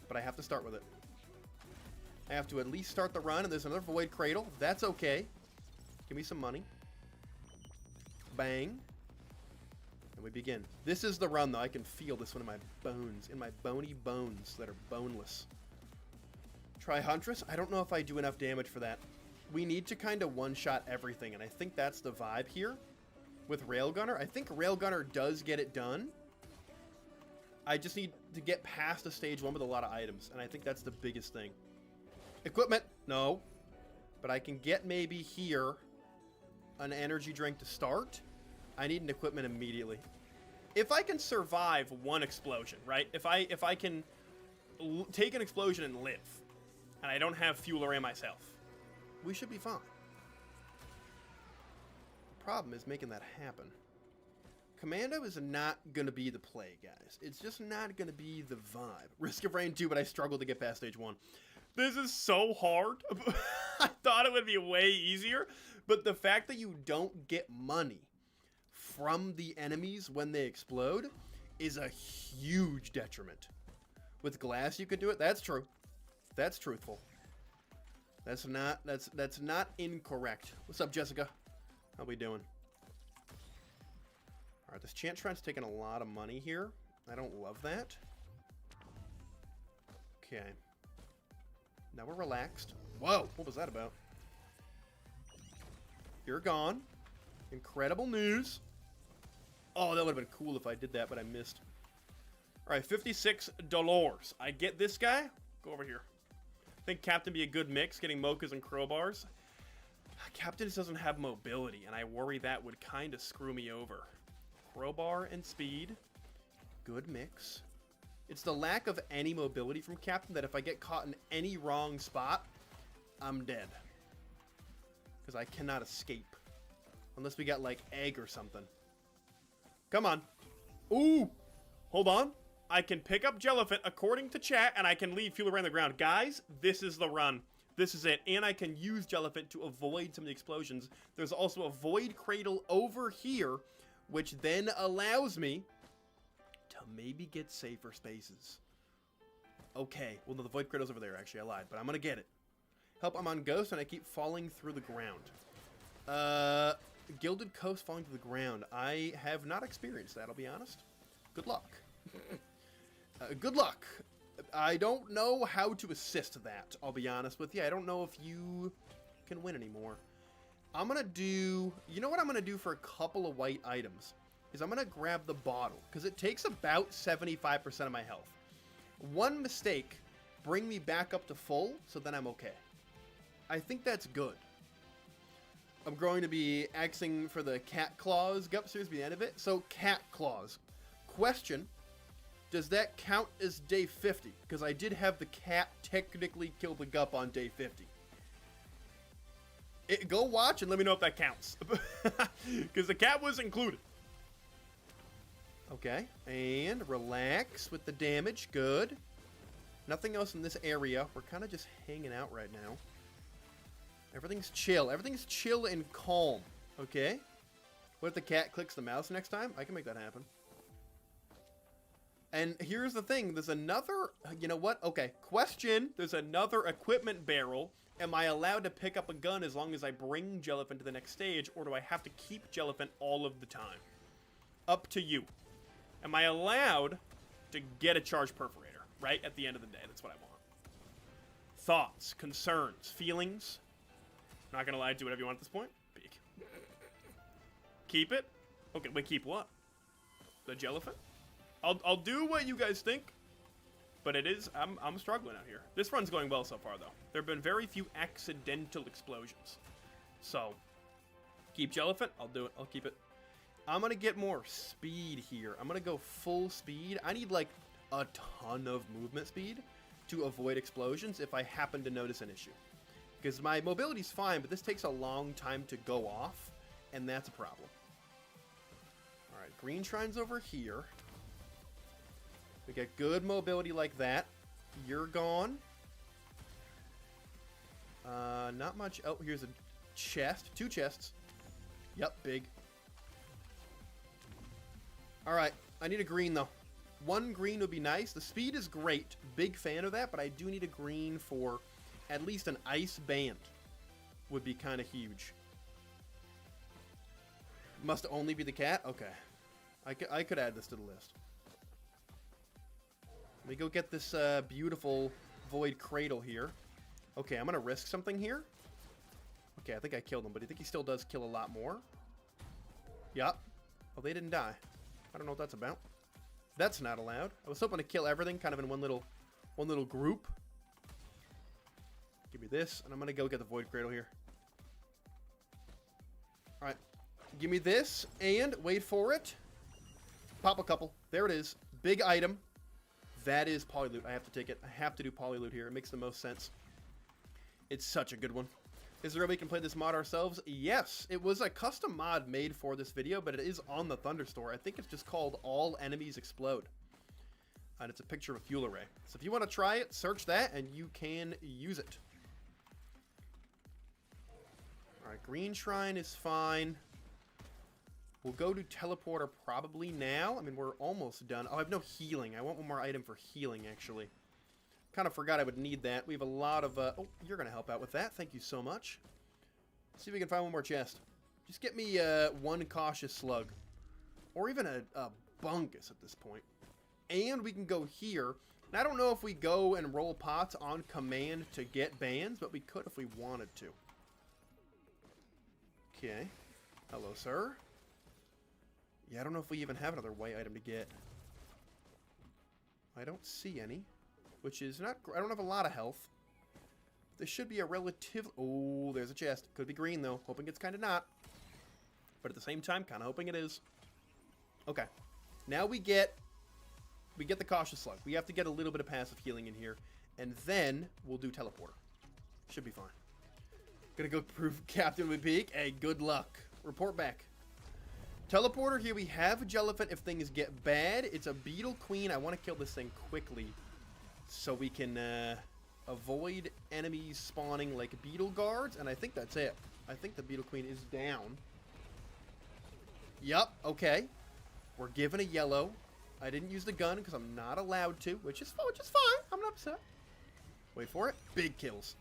Speaker 1: But I have to start with it. I have to at least start the run, and there's another Void Cradle. That's okay. Give me some money. Bang. And we begin. This is the run, though. I can feel this one in my bones. In my bony bones that are boneless. Try Huntress. I don't know if I do enough damage for that. We need to kind of one-shot everything, and I think that's the vibe here with Railgunner. I think Railgunner does get it done. I just need to get past the stage 1 with a lot of items, and I think that's the biggest thing. Equipment. No. But I can get maybe here an energy drink to start. I need an equipment immediately. If I can survive one explosion, right? If I can take an explosion and live, and I don't have fuel array myself, we should be fine. The problem is making that happen. Commando is not going to be the play, guys. It's just not going to be the vibe. Risk of Rain 2, but I struggled to get past stage 1. This is so hard. I thought it would be way easier, but the fact that you don't get money from the enemies when they explode is a huge detriment. With glass you could do it. That's true. That's truthful. That's not incorrect. What's up, Jessica? How we doing? All right, this Chant Shrine's taking a lot of money here. I don't love that. Okay. Now we're relaxed. Whoa, what was that about? You're gone. Incredible news. Oh, that would have been cool if I did that, but I missed. All right, $56. I get this guy. Go over here. I think Captain be a good mix, getting mochas and crowbars. Captain just doesn't have mobility, and I worry that would kind of screw me over. Crowbar and speed. Good mix. It's the lack of any mobility from Captain that if I get caught in any wrong spot, I'm dead. Because I cannot escape. Unless we got, like, egg or something. Come on. Ooh! Hold on. I can pick up Jellyfin according to chat, and I can leave fuel around the ground. Guys, this is the run. This is it. And I can use Jellyfin to avoid some of the explosions. There's also a Void Cradle over here, which then allows me to maybe get safer spaces. Okay. Well, no, the Void Cradle's over there, actually. I lied, but I'm going to get it. Help, I'm on Ghost, and I keep falling through the ground. Gilded Coast falling to the ground. I have not experienced that, I'll be honest. Good luck. Good luck. I don't know how to assist that, I'll be honest with you. I don't know if you can win anymore. I'm going to do... You know what I'm going to do for a couple of white items? Is I'm going to grab the bottle, because it takes about 75% of my health. One mistake, bring me back up to full, so then I'm okay. I think that's good. I'm going to be axing for the cat claws. Gup series be the end of it. So, cat claws. Question. Does that count as day 50? Because I did have the cat technically kill the Gup on day 50. Go watch and let me know if that counts. Because the cat was included. Okay. And relax with the damage. Good. Nothing else in this area. We're kind of just hanging out right now. Everything's chill. Everything's chill and calm. Okay? What if the cat clicks the mouse next time? I can make that happen. And here's the thing. There's another... You know what? Okay. Question. There's another equipment barrel. Am I allowed to pick up a gun as long as I bring Jellyfin to the next stage? Or do I have to keep Jellyfin all of the time? Up to you. Am I allowed to get a charge perforator? Right? At the end of the day. That's what I want. Thoughts. Concerns. Feelings. Not gonna lie, do whatever you want at this point. Peek. Keep it? Okay, wait, keep what? The Jellyfin? I'll do what you guys think. But it is, I'm struggling out here. This run's going well so far, though. There have been very few accidental explosions. So, keep Jellyfin. I'll do it. I'll keep it. I'm gonna get more speed here. I'm gonna go full speed. I need, like, a ton of movement speed to avoid explosions if I happen to notice an issue. Because my mobility's fine, but this takes a long time to go off, and that's a problem. Alright, green shrine's over here. We get good mobility like that. You're gone. Not much. Oh, here's a chest. 2 chests. Yep, big. Alright, I need a green, though. 1 green would be nice. The speed is great. Big fan of that, but I do need a green for at least an ice band. Would be kind of huge. Must only be the cat? Okay. I could add this to the list. Let me go get this beautiful Void Cradle here. Okay, I'm going to risk something here. Okay, I think I killed him, but I think he still does kill a lot more. Yup. Oh, they didn't die. I don't know what that's about. That's not allowed. I was hoping to kill everything kind of in one little group. Give me this, and I'm going to go get the Void Cradle here. Alright. Give me this, and wait for it. Pop a couple. There it is. Big item. That is Polyloot. I have to take it. I have to do Polyloot here. It makes the most sense. It's such a good one. Is there a way we can play this mod ourselves? Yes. It was a custom mod made for this video, but it is on the Thunderstore. I think it's just called All Enemies Explode. And it's a picture of a fuel array. So if you want to try it, search that, and you can use it. Alright, Green Shrine is fine. We'll go to Teleporter probably now. I mean, we're almost done. Oh, I have no healing. I want one more item for healing, actually. Kind of forgot I would need that. We have a lot of... oh, you're going to help out with that. Thank you so much. Let's see if we can find one more chest. Just get me 1 Cautious Slug. Or even a Bungus at this point. And we can go here And I don't know if we go and roll pots on command to get bans, but we could if we wanted to. Okay. Hello, sir. Yeah, I don't know if we even have another white item to get. I don't see any, which is not... I don't have a lot of health. This should be a relative... Oh, there's a chest. Could be green, though. Hoping it's kind of not. But at the same time, kind of hoping it is. Okay. Now we get the cautious slug. We have to get a little bit of passive healing in here. And then we'll do teleporter. Should be fine. Gonna go prove Captain with Peak. Hey, good luck. Report back. Teleporter, here we have a Jellyfin if things get bad. It's a Beetle Queen. I want to kill this thing quickly so we can avoid enemies spawning like Beetle Guards. And I think that's it. I think the Beetle Queen is down. Yup, okay. We're given a yellow. I didn't use the gun because I'm not allowed to, which is fine. I'm not upset. Wait for it. Big kills.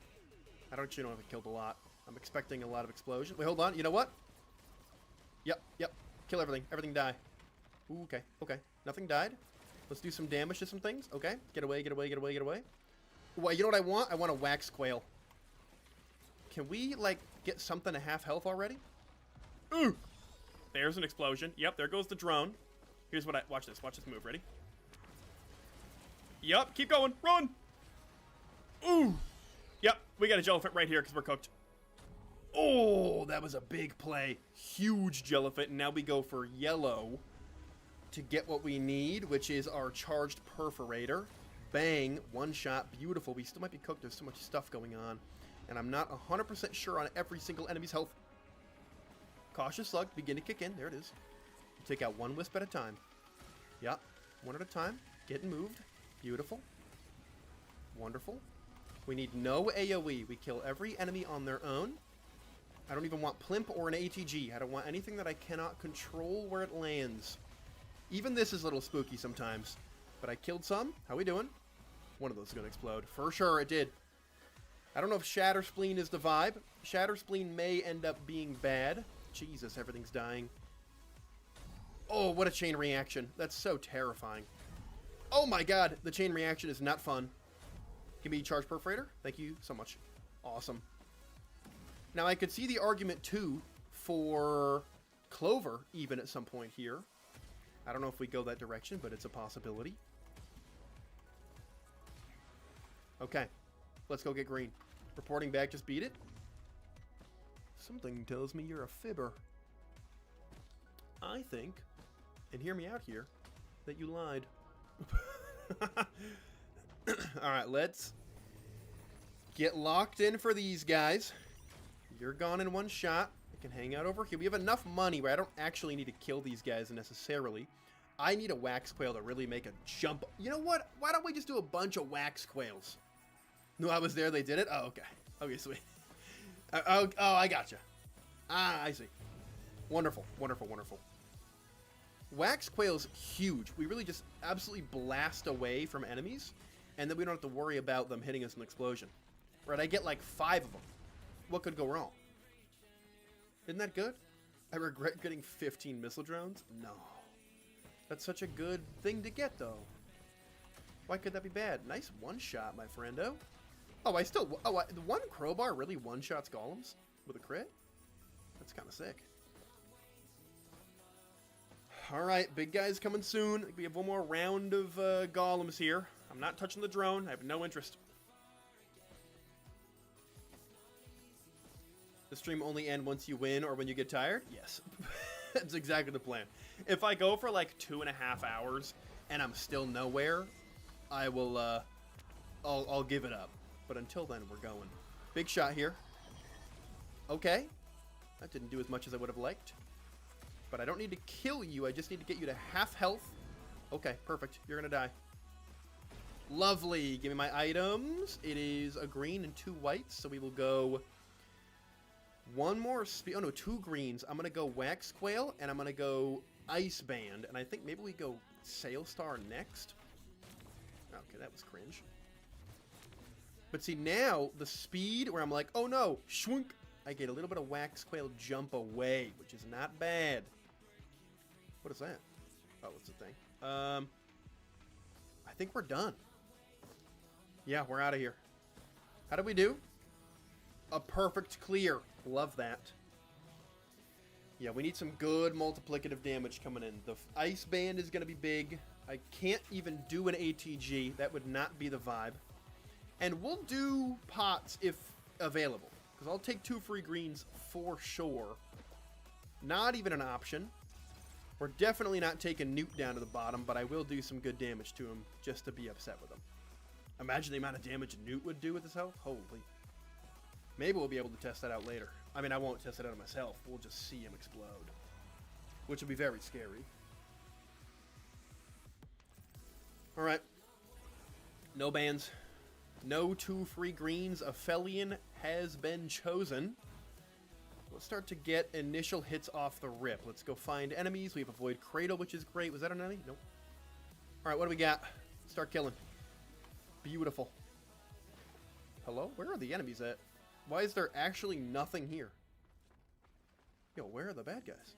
Speaker 1: I don't actually know if I killed a lot. I'm expecting a lot of explosion. Wait, hold on. You know what? Yep. Kill everything. Everything die. Ooh, okay. Nothing died. Let's do some damage to some things. Okay. Get away. Well, you know what I want? I want a wax quail. Can we, like, get something to half health already? Ooh! There's an explosion. Yep, there goes the drone. Here's what I... Watch this move. Ready? Yep, keep going. Run! Ooh! Yep, we got a jellyfin right here because we're cooked. Oh, that was a big play. Huge jellyfin. And now we go for yellow to get what we need, which is our charged perforator. Bang. One shot. Beautiful. We still might be cooked. There's so much stuff going on. And I'm not 100% sure on every single enemy's health. Cautious slug. Begin to kick in. There it is. You take out one wisp at a time. Yep. One at a time. Getting moved. Beautiful. Wonderful. We need no AoE. We kill every enemy on their own. I don't even want Plimp or an ATG. I don't want anything that I cannot control where it lands. Even this is a little spooky sometimes. But I killed some. How we doing? One of those is going to explode. For sure it did. I don't know if Shatter Spleen is the vibe. Shatter Spleen may end up being bad. Jesus, everything's dying. Oh, what a chain reaction. That's so terrifying. Oh my god, the chain reaction is not fun. Give me Charge Perforator. Thank you so much. Awesome. Now, I could see the argument, too, for Clover, even at some point here. I don't know if we go that direction, but it's a possibility. Okay. Let's go get green. Reporting back, just beat it. Something tells me you're a fibber. I think, and hear me out here, that you lied. Alright, let's get locked in for these guys. You're gone in one shot. I can hang out over here. We have enough money where I don't actually need to kill these guys necessarily. I need a wax quail to really make a jump. You know what? Why don't we just do a bunch of wax quails? No, I was there. They did it? Oh, okay. Okay, sweet. Oh, I gotcha. Ah, I see. Wonderful. Wax quail's huge. We really just absolutely blast away from enemies, and then we don't have to worry about them hitting us in an explosion. Right, I get like 5 of them. What could go wrong? Isn't that good? I regret getting 15 missile drones? No. That's such a good thing to get, though. Why could that be bad? Nice one-shot, my friendo. Oh, the one crowbar really one-shots golems with a crit? That's kind of sick. Alright, big guy's coming soon. We have one more round of golems here. I'm not touching the drone. I have no interest. The stream only ends once you win or when you get tired? Yes. That's exactly the plan. If I go for like 2.5 hours and I'm still nowhere, I will, I'll give it up. But until then, we're going. Big shot here. Okay. That didn't do as much as I would have liked. But I don't need to kill you. I just need to get you to half health. Okay, perfect. You're going to die. Lovely. Give me my items. It is a green and 2 whites. So we will go one more speed. Oh, no, 2 greens. I'm going to go Wax Quail, and I'm going to go Ice Band. And I think maybe we go Sail Star next. Okay, that was cringe. But see, now the speed where I'm like, oh no, shwunk. I get a little bit of Wax Quail jump away, which is not bad. What is that? Oh, it's a thing. I think we're done. Yeah, we're out of here. How did we do? A perfect clear. Love that. Yeah, we need some good multiplicative damage coming in. The ice band is going to be big. I can't even do an ATG. That would not be the vibe. And we'll do pots if available. Because I'll take 2 free greens for sure. Not even an option. We're definitely not taking Newt down to the bottom, but I will do some good damage to him just to be upset with him. Imagine the amount of damage Newt would do with his health. Holy. Maybe we'll be able to test that out later. I mean, I won't test it out myself. We'll just see him explode. Which will be very scary. Alright. No bans. No 2 free greens. Aphelion has been chosen. Let's start to get initial hits off the rip. Let's go find enemies. We have a Void Cradle, which is great. Was that an enemy? Nope. Alright, what do we got? Start killing. Beautiful. Hello? Where are the enemies at? Why is there actually nothing here? Yo, where are the bad guys?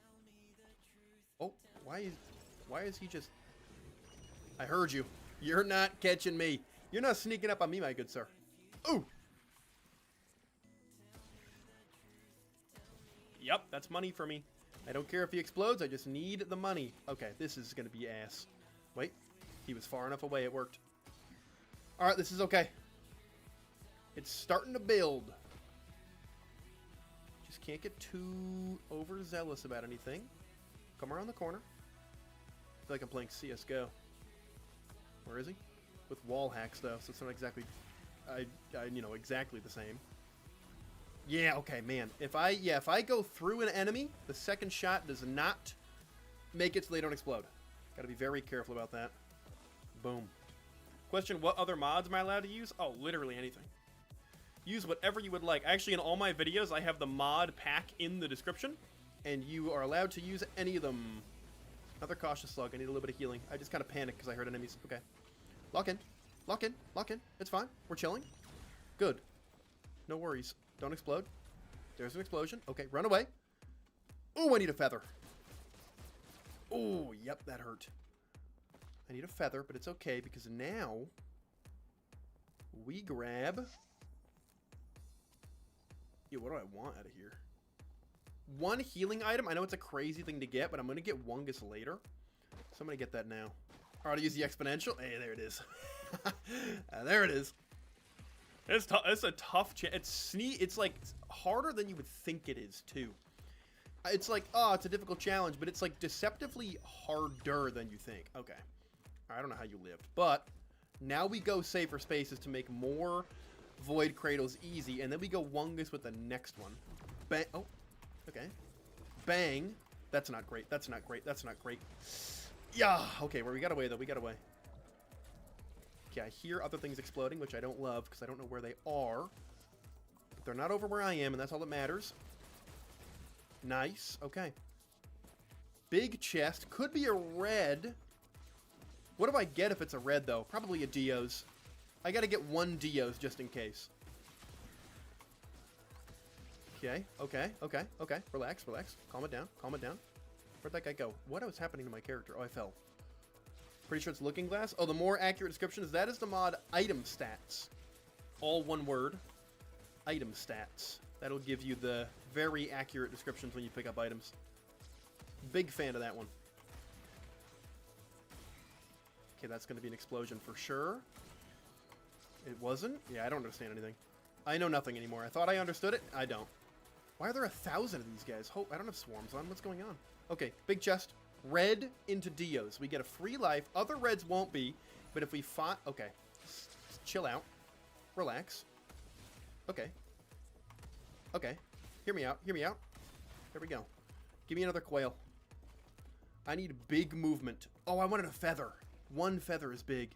Speaker 1: Oh, why is he just... I heard you. You're not catching me. You're not sneaking up on me, my good sir. Ooh! Yep, that's money for me. I don't care if he explodes, I just need the money. Okay, this is gonna be ass. Wait, he was far enough away, it worked. Alright, this is okay. It's starting to build. Just can't get too overzealous about anything. Come around the corner. I feel like I'm playing CSGO. Where is he? With wall hacks, though, so it's not exactly... you know, exactly the same. Yeah, okay, man. If I go through an enemy, the second shot does not make it so they don't explode. Gotta be very careful about that. Boom. Question, what other mods am I allowed to use? Oh, literally anything. Use whatever you would like. Actually, in all my videos, I have the mod pack in the description, and you are allowed to use any of them. Another cautious slug. I need a little bit of healing. I just kind of panicked because I heard enemies. Okay. Lock in. Lock in. Lock in. It's fine. We're chilling. Good. No worries. Don't explode. There's an explosion. Okay, run away. Ooh, I need a feather. Ooh, yep, that hurt. I need a feather, but it's okay because now we grab... Yeah, what do I want out of here? 1 healing item. I know it's a crazy thing to get, but I'm going to get Wungus later. So I'm going to get that now. All right, I'll use the exponential. Hey, there it is. There it is. It's a tough it's like harder than you would think it is too. It's like, oh, it's a difficult challenge, but it's like deceptively harder than you think. Okay. I don't know how you lived, but now we go safer spaces to make more Void Cradles easy, and then we go Wungus with the next one. Bang. Oh, okay. Bang. That's not great. That's not great. That's not great. Yeah. Okay, well, we got away, though. We got away. Okay, I hear other things exploding, which I don't love because I don't know where they are. But they're not over where I am, and that's all that matters. Nice. Okay. Big chest. Could be a red. What do I get if it's a red, though? Probably a Dio's. I gotta get 1 Dio's just in case. Okay, okay, okay, okay. Relax, relax. Calm it down, calm it down. Where'd that guy go? What was happening to my character? Oh, I fell. Pretty sure it's Looking Glass. Oh, the more accurate description is that is the mod item stats. All one word. Item stats. That'll give you the very accurate descriptions when you pick up items. Big fan of that one. Okay, that's going to be an explosion for sure. It wasn't? Yeah, I don't understand anything. I know nothing anymore. I thought I understood it. I don't. Why are there 1,000 of these guys? I don't have swarms on. What's going on? Okay, big chest. Red into Dio's. We get a free life. Other reds won't be, but if we fought... Okay. Just chill out. Relax. Okay. Okay. Hear me out. Hear me out. There we go. Give me another quail. I need big movement. Oh, I wanted a feather. 1 feather is big.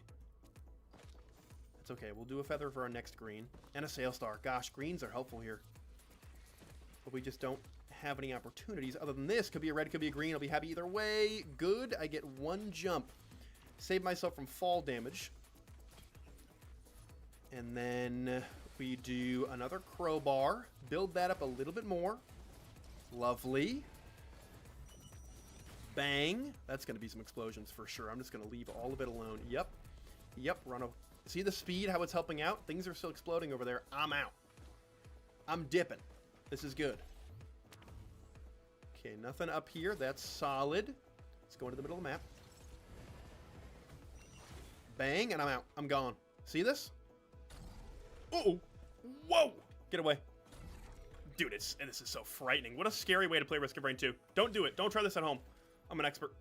Speaker 1: It's okay. We'll do a feather for our next green. And a sail star. Gosh, greens are helpful here. But we just don't have any opportunities other than this. Could be a red, could be a green. I'll be happy either way. Good. I get 1 jump. Save myself from fall damage. And then we do another crowbar. Build that up a little bit more. Lovely. Bang. That's going to be some explosions for sure. I'm just going to leave all of it alone. Yep. Yep. Run See the speed, how it's helping out? Things are still exploding over there. I'm out. I'm dipping. This is good. Okay, nothing up here. That's solid. Let's go into the middle of the map. Bang, and I'm out. I'm gone. See this? Uh-oh. Whoa! Get away. Dude, this is so frightening. What a scary way to play Risk of Rain 2. Don't do it. Don't try this at home. I'm an expert.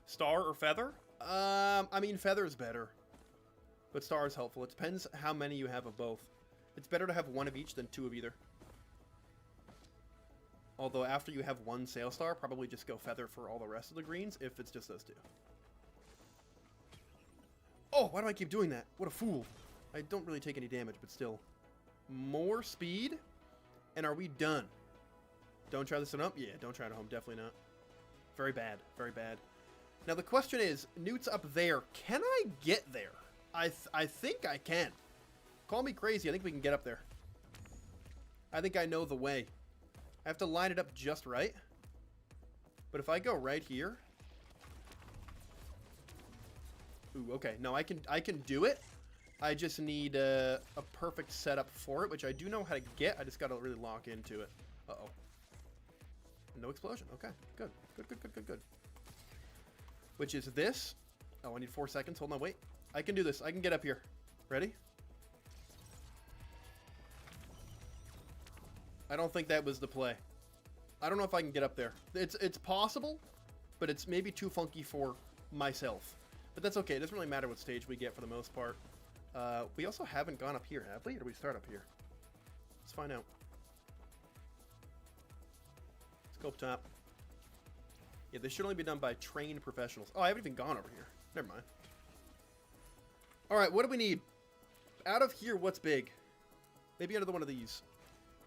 Speaker 1: Star or Feather? I mean, Feather is better. But Star is helpful. It depends how many you have of both. It's better to have one of each than two of either. Although after you have one Sail Star, probably just go Feather for all the rest of the greens if it's just those two. Oh, why do I keep doing that? What a fool. I don't really take any damage, but still. More speed? And are we done? Don't try this at home? Yeah, don't try it at home. Definitely not. Very bad. Very bad. Now the question is, Newt's up there. Can I get there? I think I can. Call me crazy. I think we can get up there. I think I know the way. I have to line it up just right. But if I go right here... Ooh, okay. No, I can do it. I just need a perfect setup for it, which I do know how to get. I just got to really lock into it. Uh-oh. No explosion. Okay, good. Good. Which is this. Oh, I need 4 seconds. Hold on, wait. I can do this. I can get up here. Ready? I don't think that was the play. I don't know if I can get up there. It's possible, but it's maybe too funky for myself. But that's okay. It doesn't really matter what stage we get for the most part. We also haven't gone up here, have we? Or do we start up here? Let's find out. Scope top. Yeah, this should only be done by trained professionals. Oh, I haven't even gone over here. Never mind. Alright, what do we need? Out of here, what's big? Maybe another one of these.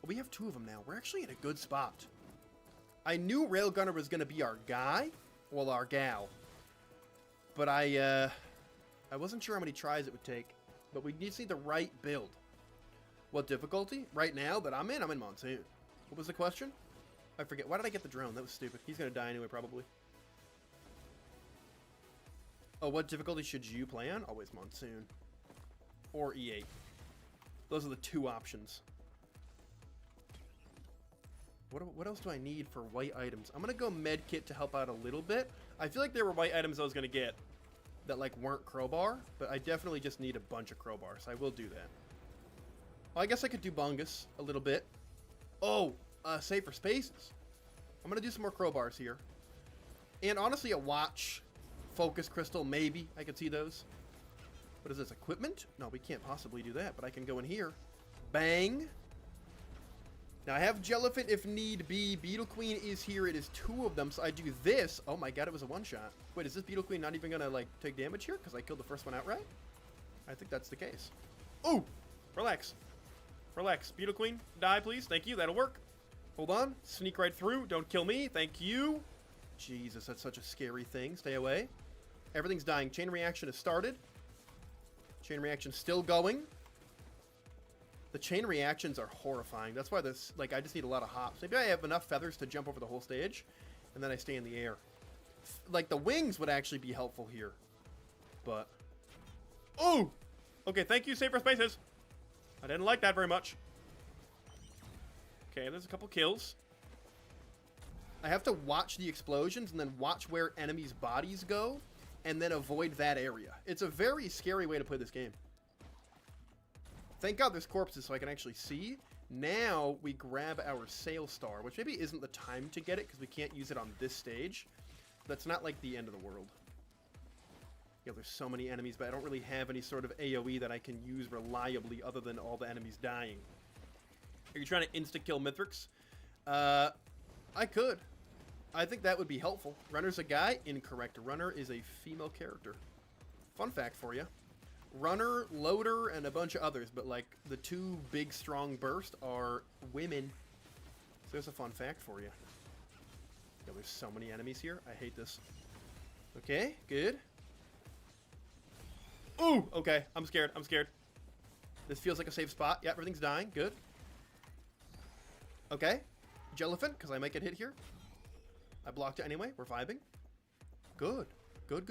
Speaker 1: Well, we have 2 of them now. We're actually in a good spot. I knew Railgunner was going to be our guy. Well, our gal. But I wasn't sure how many tries it would take. But we need to see the right build. What difficulty? Right now that I'm in Monsoon. What was the question? I forget. Why did I get the drone? That was stupid. He's going to die anyway, probably. Oh, what difficulty should you play on? Always Monsoon. Or E8. Those are the 2 options. What else do I need for white items? I'm going to go medkit to help out a little bit. I feel like there were white items I was going to get that like weren't crowbar, but I definitely just need a bunch of crowbars. I will do that. Well, I guess I could do bungus a little bit. Oh, safer spaces. I'm going to do some more crowbars here. And honestly, a watch, focus crystal, maybe. I could see those. What is this, equipment? No, we can't possibly do that, but I can go in here. Bang. Now, I have Jellyfin if need be. Beetle Queen is here. It is 2 of them, so I do this. Oh my god, it was a one-shot. Wait, is this Beetle Queen not even going to, like, take damage here? Because I killed the first one outright? I think that's the case. Oh! Relax. Relax. Beetle Queen, die, please. Thank you. That'll work. Hold on. Sneak right through. Don't kill me. Thank you. Jesus, that's such a scary thing. Stay away. Everything's dying. Chain reaction has started. Chain reaction still going. The chain reactions are horrifying. That's why this, like, I just need a lot of hops. Maybe I have enough feathers to jump over the whole stage, and then I stay in the air. Like, the wings would actually be helpful here. But... Oh! Okay, thank you, Safer Spaces. I didn't like that very much. Okay, there's a couple kills. I have to watch the explosions and then watch where enemies' bodies go, and then avoid that area. It's a very scary way to play this game. Thank God there's corpses so I can actually see. Now we grab our Sail Star, which maybe isn't the time to get it because we can't use it on this stage. That's not like the end of the world. Yeah, there's so many enemies, but I don't really have any sort of AoE that I can use reliably other than all the enemies dying. Are you trying to insta-kill Mithrix? I could. I think that would be helpful. Runner's a guy? Incorrect. Runner is a female character. Fun fact for you. Runner, Loader, and a bunch of others, but like the 2 big strong burst are women. So there's a fun fact for you. Yeah, there's so many enemies here. I hate this. Okay, good. Ooh, okay. I'm scared. I'm scared. This feels like a safe spot. Yeah, everything's dying. Good. Okay. Jellyfin, because I might get hit here. I blocked it anyway. We're vibing. Good. Good.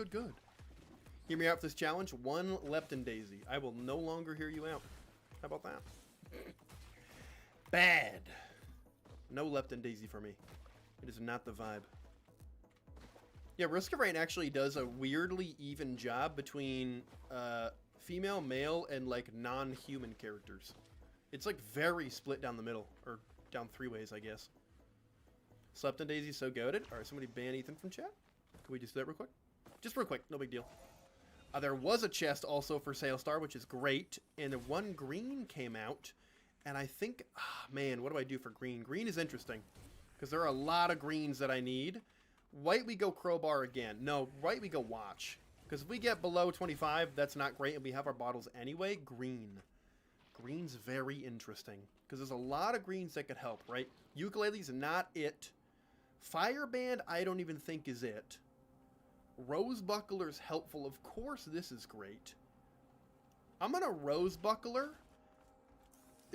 Speaker 1: Hear me out for this challenge. 1 Lepton Daisy. I will no longer hear you out. How about that? Bad. No Lepton Daisy for me. It is not the vibe. Yeah, Risk of Rain actually does a weirdly even job between female, male, and like non-human characters. It's like very split down the middle, or down 3 ways, I guess. Lepton Daisy's so goated. All right, somebody ban Ethan from chat. Can we just do that real quick? Just real quick, no big deal. There was a chest also for Sailstar, which is great, and 1 green came out. And I think, man, what do I do for green? Green is interesting, because there are a lot of greens that I need. White, we go crowbar again. No, white, we go watch. Because if we get below 25, that's not great, and we have our bottles anyway. Green. Green's very interesting, because there's a lot of greens that could help, right? Ukulele's not it. Fireband, I don't even think is it. Rose Buckler's helpful. Of course, this is great. I'm going to Rose Buckler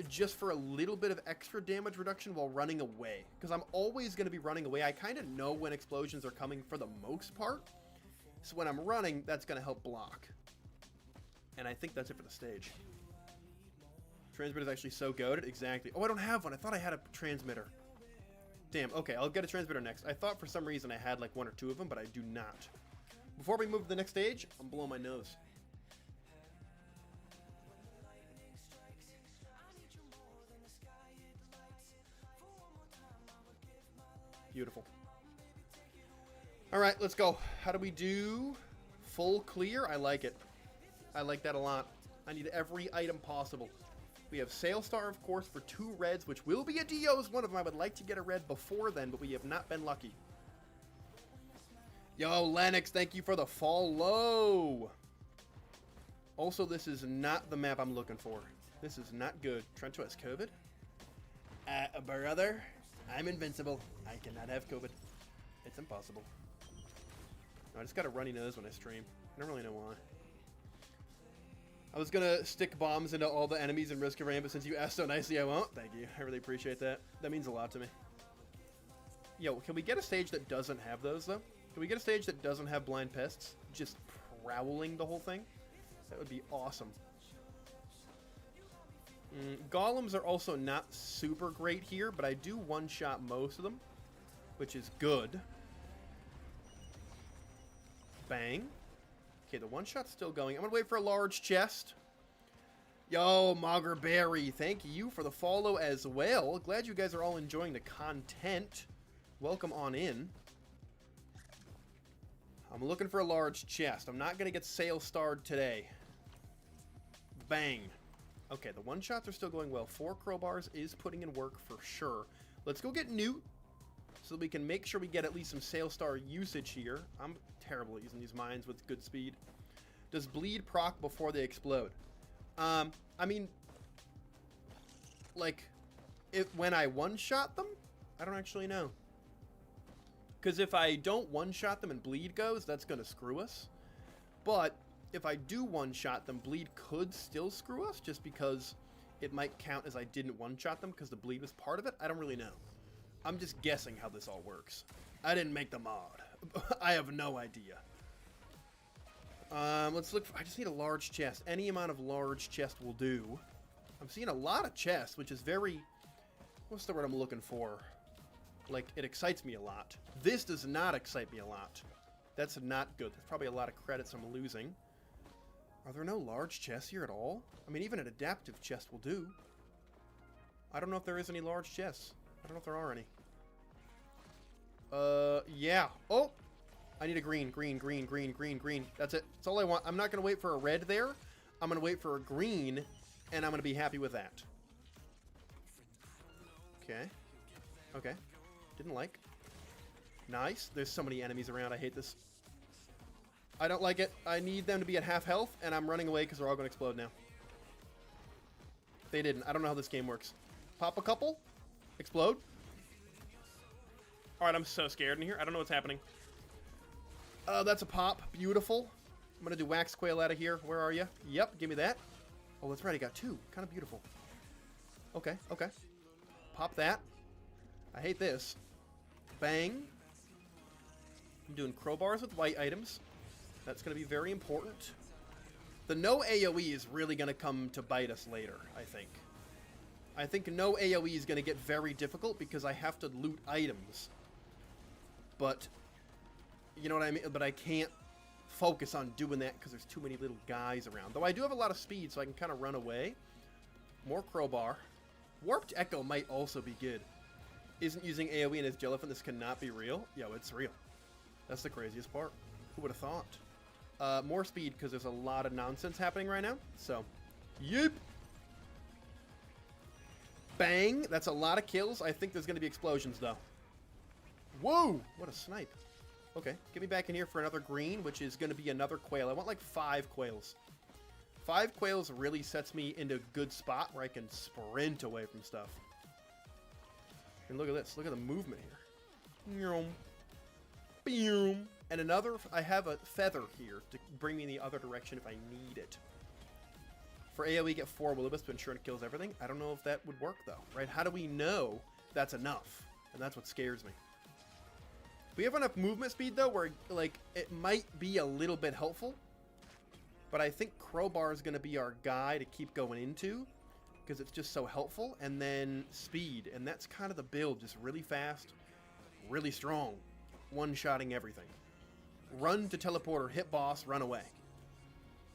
Speaker 1: just for a little bit of extra damage reduction while running away. Because I'm always going to be running away. I kind of know when explosions are coming for the most part. So when I'm running, that's going to help block. And I think that's it for the stage. Transmitter is actually so goated. Exactly. Oh, I don't have one. I thought I had a transmitter. Damn. Okay, I'll get a transmitter next. I thought for some reason I had like 1 or 2 of them, but I do not. Before we move to the next stage, I'm blowing my nose. Beautiful. All right, let's go. How do we do? Full clear? I like it. I like that a lot. I need every item possible. We have Sailstar, of course, for 2 reds, which will be a Dio's one of them. I would like to get a red before then, but we have not been lucky. Yo, Lennox, thank you for the follow. Also, this is not the map I'm looking for. This is not good. Trencho has COVID? Brother, I'm invincible. I cannot have COVID. It's impossible. No, I just got a runny nose when I stream. I don't really know why. I was gonna stick bombs into all the enemies in Risk of Rain, but since you asked so nicely, I won't. Thank you. I really appreciate that. That means a lot to me. Yo, can we get a stage that doesn't have those, though? Can we get a stage that doesn't have blind pests? Just prowling the whole thing? That would be awesome. Golems are also not super great here, but I do one-shot most of them, which is good. Bang. Okay, the one-shot's still going. I'm going to wait for a large chest. Yo, Moggerberry, thank you for the follow as well. Glad you guys are all enjoying the content. Welcome on in. I'm looking for a large chest. I'm not going to get Sailstarred today. Bang. Okay, the one-shots are still going well. 4 crowbars is putting in work for sure. Let's go get Newt so that we can make sure we get at least some Sailstar usage here. I'm terrible at using these mines with good speed. Does bleed proc before they explode? I mean, like, when I one-shot them, I don't actually know. Because if I don't one-shot them and bleed goes, that's going to screw us. But if I do one-shot them, bleed could still screw us, just because it might count as I didn't one-shot them because the bleed was part of it. I don't really know. I'm just guessing how this all works. I didn't make the mod. I have no idea. Let's look for, I just need a large chest. Any amount of large chest will do. I'm seeing a lot of chests, which is very... What's the word I'm looking for? Like, it excites me a lot. This does not excite me a lot. That's not good. That's probably a lot of credits I'm losing. Are there no large chests here at all? I mean, even an adaptive chest will do. I don't know if there is any large chests. I don't know if there are any. Yeah. Oh! I need a green, green, green, green, green, green. That's it. That's all I want. I'm not going to wait for a red there. I'm going to wait for a green, and I'm going to be happy with that. Okay. Okay. Didn't like. Nice. There's so many enemies around. I hate this. I don't like it. I need them to be at half health, and I'm running away because they're all going to explode now. They didn't. I don't know how this game works. Pop a couple. Explode. Alright, I'm so scared in here. I don't know what's happening. That's a pop. Beautiful. I'm going to do Wax Quail out of here. Where are you? Yep, give me that. Oh, that's right. I got 2. Kind of beautiful. Okay, okay. Pop that. I hate this. Bang. I'm doing crowbars with white items. That's going to be very important. The no AoE is really going to come to bite us later, I think. I think no AoE is going to get very difficult because I have to loot items. But, you know what I mean? But I can't focus on doing that because there's too many little guys around. Though I do have a lot of speed, so I can kind of run away. More crowbar. Warped Echo might also be good. Isn't using AoE in his Jellyfin. This cannot be real. Yo, it's real. That's the craziest part. Who would have thought? More speed because there's a lot of nonsense happening right now. So, yeep. Bang. That's a lot of kills. I think there's going to be explosions, though. Whoa! What a snipe. Okay, get me back in here for another green, which is going to be another quail. I want like 5 quails. 5 quails really sets me into a good spot where I can sprint away from stuff. And look at this. Look at the movement here. And another, I have a feather here to bring me in the other direction if I need it. For AoE, get 4 Will-O-Wisps to ensure it kills everything. I don't know if that would work, though, right? How do we know that's enough? And that's what scares me. We have enough movement speed, though, where, like, it might be a little bit helpful. But I think Crowbar is going to be our guy to keep going into, because it's just so helpful. And then speed, and that's kind of the build. Just really fast, really strong. One-shotting everything. Run to teleporter, hit boss, run away.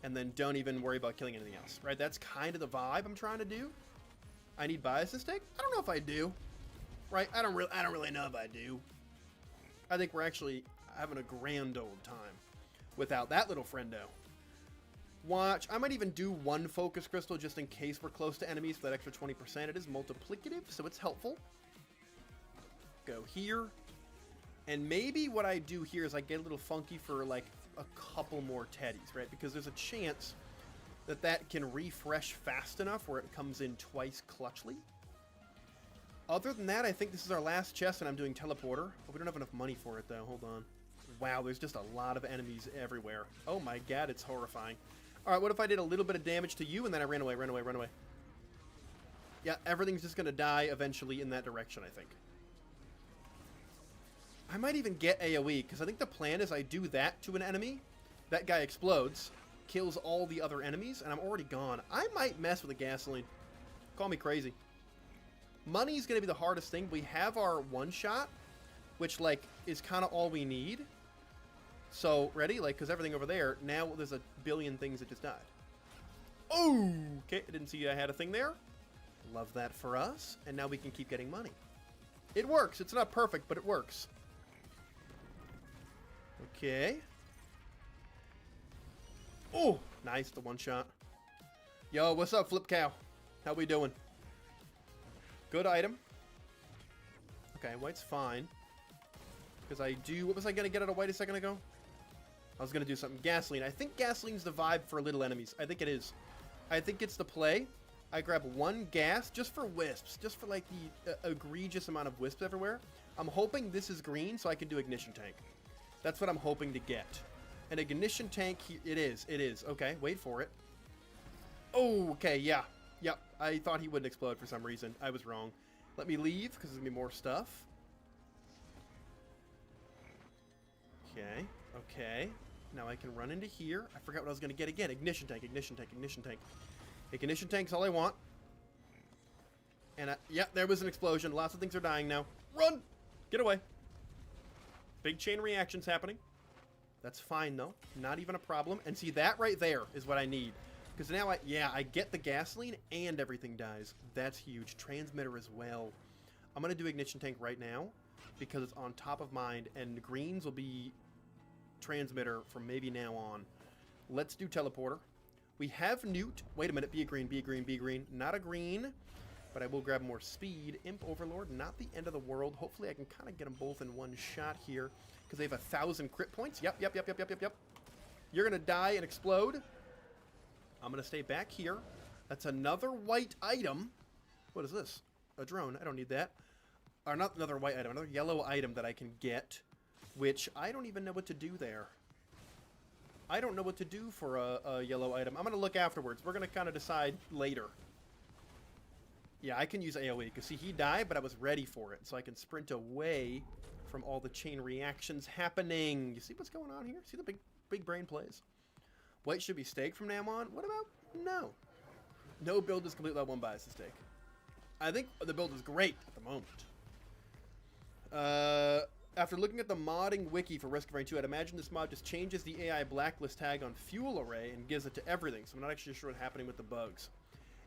Speaker 1: And then don't even worry about killing anything else, right? That's kind of the vibe I'm trying to do. I need bias stick? I don't know if I do. Right? I don't really know if I do. I think we're actually having a grand old time without that little friendo. Watch. I might even do 1 focus crystal just in case we're close to enemies for that extra 20%. It is multiplicative, so it's helpful. Go here. And maybe what I do here is I get a little funky for like a couple more teddies, right? Because there's a chance that that can refresh fast enough where it comes in twice clutchly. Other than that, I think this is our last chest and I'm doing teleporter. But we don't have enough money for it though. Hold on. Wow, there's just a lot of enemies everywhere. Oh my god, it's horrifying. Alright, what if I did a little bit of damage to you and then I ran away, run away, run away? Yeah, everything's just going to die eventually in that direction, I think. I might even get AoE, because I think the plan is I do that to an enemy, that guy explodes, kills all the other enemies, and I'm already gone. I might mess with the gasoline. Call me crazy. Money's going to be the hardest thing. We have our one-shot, which, like, is kind of all we need. So, ready? Like, because everything over there, now there's a billion things that just died. Oh! Okay, I didn't see I had a thing there. Love that for us. And now we can keep getting money. It works. It's not perfect, but it works. Okay. Oh, nice, the one shot. Yo, what's up, Flip Cow? How we doing? Good item. Okay, white's fine. Because I do... What was I going to get out of white a second ago? I was going to do something. Gasoline. I think gasoline's the vibe for little enemies. I think it is. I think it's the play. I grab 1 gas just for wisps. Just for, like, the egregious amount of wisps everywhere. I'm hoping this is green so I can do ignition tank. That's what I'm hoping to get. An ignition tank, it is. It is. Okay, wait for it. Oh, okay, yeah. Yep, I thought he wouldn't explode for some reason. I was wrong. Let me leave, because there's going to be more stuff. Okay, okay. Now I can run into here. I forgot what I was going to get again. Ignition tank, ignition tank, ignition tank. Ignition tank's all I want. And, yeah, there was an explosion. Lots of things are dying now. Run! Get away. Big chain reactions happening. That's fine, though. Not even a problem. And see, that right there is what I need. Because now, I get the gasoline and everything dies. That's huge. Transmitter as well. I'm going to do ignition tank right now because it's on top of mind. And greens will be transmitter from maybe now on. Let's do teleporter. We have Newt. Wait a minute. Be a green, be a green, be a green. Not a green. But I will grab more speed. Imp Overlord, not the end of the world. Hopefully I can kind of get them both in one shot here. Because they have 1,000 crit points. Yep. You're going to die and explode. I'm going to stay back here. That's another white item. What is this? A drone. I don't need that. Or not another white item. Another yellow item that I can get. Which I don't even know what to do there. I don't know what to do for a yellow item. I'm going to look afterwards. We're going to kind of decide later. Yeah, I can use AoE, because see, he died, but I was ready for it, so I can sprint away from all the chain reactions happening. You see what's going on here? See the big big brain plays. White should be steak from now on. What about no? No build is complete without one bias to steak. I think the build is great at the moment. After looking at the modding wiki for Risk of Rain 2, I'd imagine this mod just changes the AI blacklist tag on fuel array and gives it to everything, so I'm not actually sure what's happening with the bugs.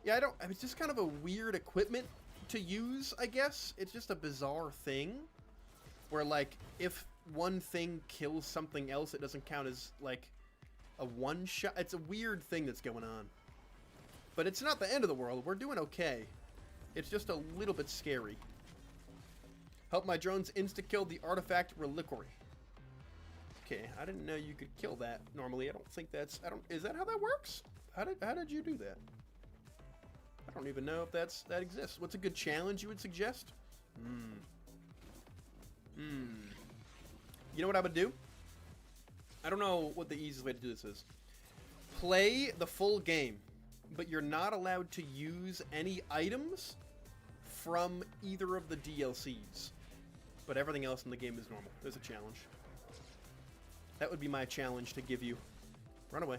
Speaker 1: Yeah, it's just kind of a weird equipment to use, I guess. It's just a bizarre thing where, like, if one thing kills something else, it doesn't count as, like, a one-shot. It's a weird thing that's going on. But it's not the end of the world. We're doing okay. It's just a little bit scary. Help my drones insta-kill the artifact reliquary. Okay, I didn't know you could kill that normally. I don't think that's... Is that how that works? How did you do that? I don't even know if that exists. What's a good challenge you would suggest? You know what I would do? I don't know what the easiest way to do this is. Play the full game, but you're not allowed to use any items from either of the DLCs. But everything else in the game is normal. There's a challenge. That would be my challenge to give you. Run away.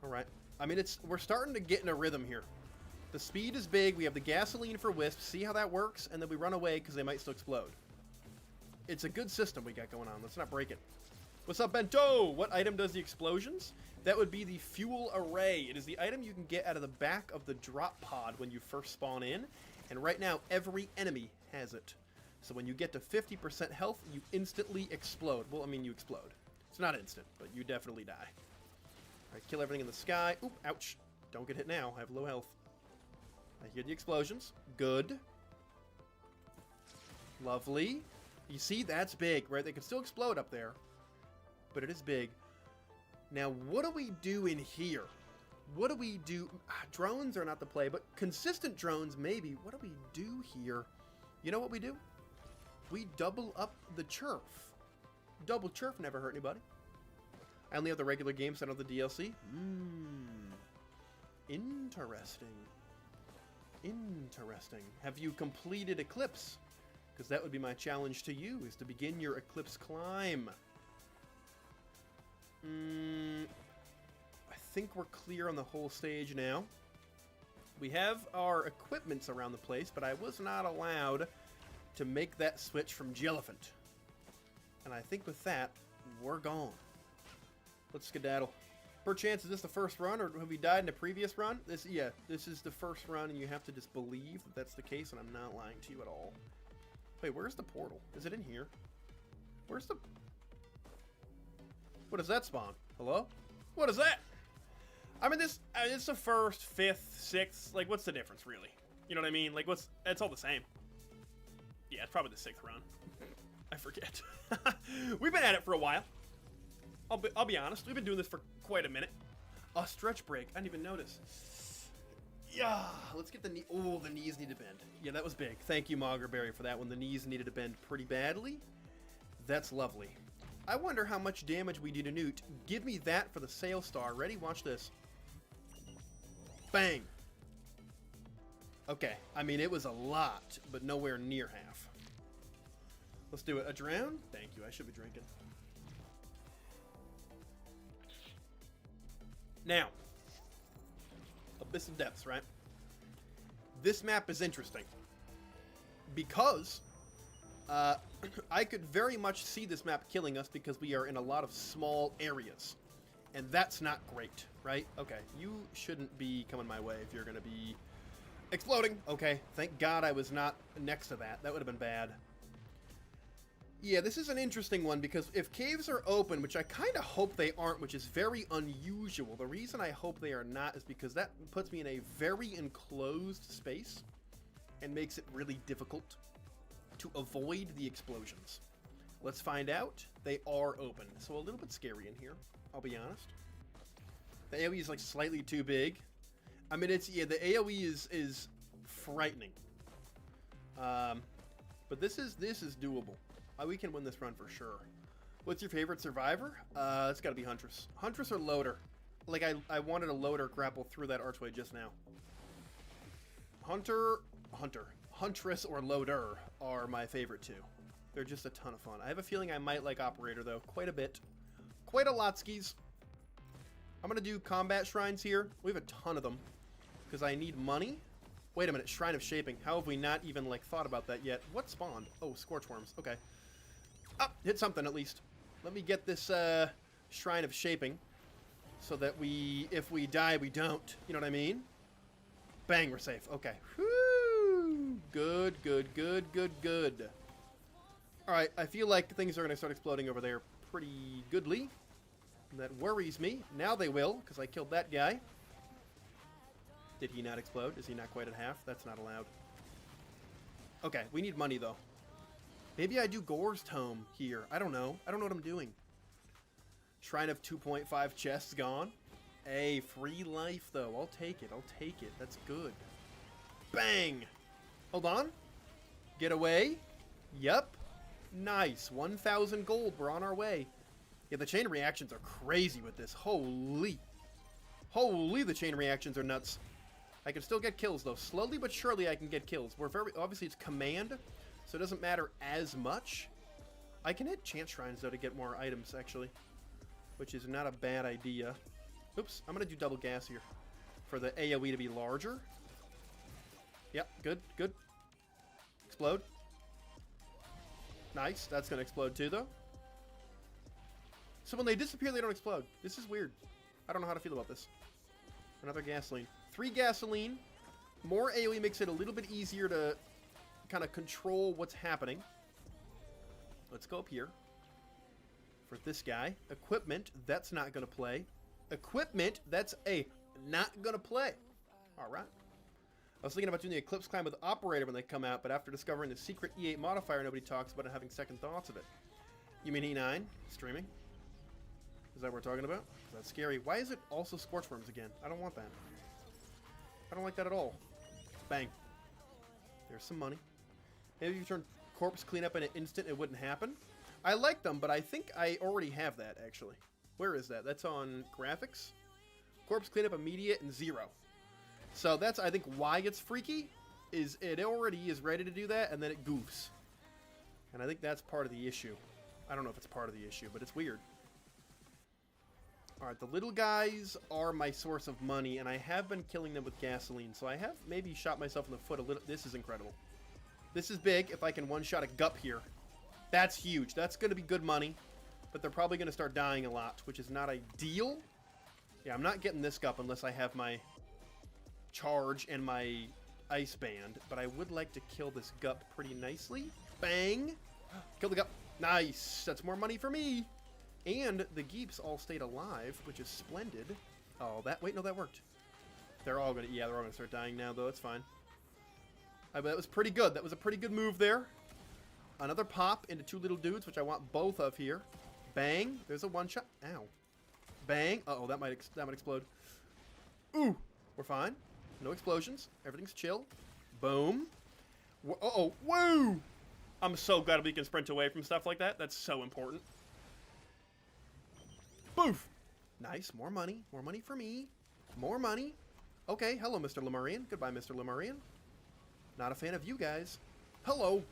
Speaker 1: Alright. I mean, we're starting to get in a rhythm here. The speed is big. We have the gasoline for wisps. See how that works? And then we run away because they might still explode. It's a good system we got going on. Let's not break it. What's up, Bento? What item does the explosions? That would be the fuel array. It is the item you can get out of the back of the drop pod when you first spawn in. And right now, every enemy has it. So when you get to 50% health, you instantly explode. Well, I mean, you explode. It's not instant, but you definitely die. All right, kill everything in the sky. Oop, ouch. Don't get hit now. I have low health. I hear the explosions. Good. Lovely. You see, that's big, right? They can still explode up there, but it is big. Now, what do we do in here? What do we do? Drones are not the play, but consistent drones, maybe. What do we do here? You know what we do? We double up the churf. Double churf never hurt anybody. I only have the regular game, so I don't have the DLC. Interesting. Interesting. Have you completed Eclipse? Because that would be my challenge to you, is to begin your Eclipse climb. I think we're clear on the whole stage now. We have our equipments around the place, but I was not allowed to make that switch from Jelliphant. And I think with that, we're gone. Let's skedaddle. Perchance, is this the first run, or have we died in a previous run? This is the first run, and you have to just believe that that's the case, and I'm not lying to you at all. Wait, where's the portal? Is it in here? Where's the... What does that spawn? Hello? What is that? I mean, it's the first, fifth, sixth. Like, what's the difference, really? You know what I mean? Like, it's all the same. Yeah, it's probably the sixth run. I forget. We've been at it for a while. I'll be honest. We've been doing this for quite a minute. A stretch break. I didn't even notice. Yeah, let's get the knee. Oh, the knees need to bend. Yeah, that was big. Thank you, Moggerberry, for that one. The knees needed to bend pretty badly. That's lovely. I wonder how much damage we do to Newt. Give me that for the Sail Star. Ready? Watch this. Bang. Okay. I mean, it was a lot, but nowhere near half. Let's do it. A drown? Thank you. I should be drinking. Now, Abyss of Depths, right? This map is interesting because I could very much see this map killing us because we are in a lot of small areas, and that's not great, right? Okay, you shouldn't be coming my way if you're going to be exploding. Okay, thank God I was not next to that. That would have been bad. Yeah, this is an interesting one because if caves are open, which I kind of hope they aren't, which is very unusual. The reason I hope they are not is because that puts me in a very enclosed space and makes it really difficult to avoid the explosions. Let's find out. They are open, so a little bit scary in here, I'll be honest. The AoE is like slightly too big. I mean, yeah, the AoE is frightening. But this is doable. We can win this run for sure. What's your favorite survivor? It's got to be Huntress. Huntress or Loader. Like, I wanted a Loader grapple through that archway just now. Huntress or Loader are my favorite two. They're just a ton of fun. I have a feeling I might like Operator, though, quite a bit. Quite a lot, skis. I'm going to do combat shrines here. We have a ton of them because I need money. Wait a minute. Shrine of Shaping. How have we not even, like, thought about that yet? What spawned? Oh, Scorchworms. Okay. Ah, hit something at least. Let me get this Shrine of Shaping so that if we die, we don't. You know what I mean? Bang, we're safe. Okay. Whoo! Good, good, good, good, good. All right, I feel like things are going to start exploding over there pretty goodly. That worries me. Now they will, because I killed that guy. Did he not explode? Is he not quite at half? That's not allowed. Okay, we need money, though. Maybe I do Gore's Tome here. I don't know. I don't know what I'm doing. Shrine of 2.5 chests gone. Hey, free life, though. I'll take it. I'll take it. That's good. Bang! Hold on. Get away. Yep. Nice. 1,000 gold. We're on our way. Yeah, the chain reactions are crazy with this. Holy. Holy, the chain reactions are nuts. I can still get kills, though. Slowly but surely I can get kills. Obviously, it's command, so it doesn't matter as much. I can hit chance shrines, though, to get more items, actually, which is not a bad idea. Oops, I'm going to do double gas here for the AoE to be larger. Yep, good, good. Explode. Nice, that's going to explode too, though. So when they disappear, they don't explode. This is weird. I don't know how to feel about this. Another gasoline. 3 gasoline. More AoE makes it a little bit easier to kind of control what's happening. Let's go up here. For this guy. Equipment, that's not going to play. Equipment, that's not going to play. Alright. I was thinking about doing the Eclipse Climb with Operator when they come out, but after discovering the secret E8 modifier, nobody talks about it, having second thoughts of it. You mean E9? Streaming? Is that what we're talking about? That's scary. Why is it also Scorchworms again? I don't want that. I don't like that at all. Bang. There's some money. Maybe if you turn Corpse Cleanup in an instant, it wouldn't happen. I like them, but I think I already have that, actually. Where is that? That's on graphics. Corpse Cleanup immediate and 0. So that's, I think, why it's freaky, is it already is ready to do that, and then it goofs. And I think that's part of the issue. I don't know if it's part of the issue, but it's weird. Alright, the little guys are my source of money, and I have been killing them with gasoline, so I have maybe shot myself in the foot a little. This is incredible. This is big if I can one-shot a gup here. That's huge. That's going to be good money, but they're probably going to start dying a lot, which is not ideal. Yeah, I'm not getting this gup unless I have my charge and my ice band, but I would like to kill this gup pretty nicely. Bang! Kill the gup. Nice! That's more money for me! And the geeps all stayed alive, which is splendid. Oh, wait, no, that worked. They're all gonna start dying now, though. It's fine. That was pretty good. That was a pretty good move there. Another pop into 2 little dudes, which I want both of here. Bang! There's a one-shot. Ow. Bang! Uh-oh, that might explode. Ooh! We're fine. No explosions. Everything's chill. Boom. Uh-oh. Woo! I'm so glad we can sprint away from stuff like that. That's so important. Boof! Nice. More money. More money for me. More money. Okay. Hello, Mr. Lemurian. Goodbye, Mr. Lemurian. Not a fan of you guys. Hello.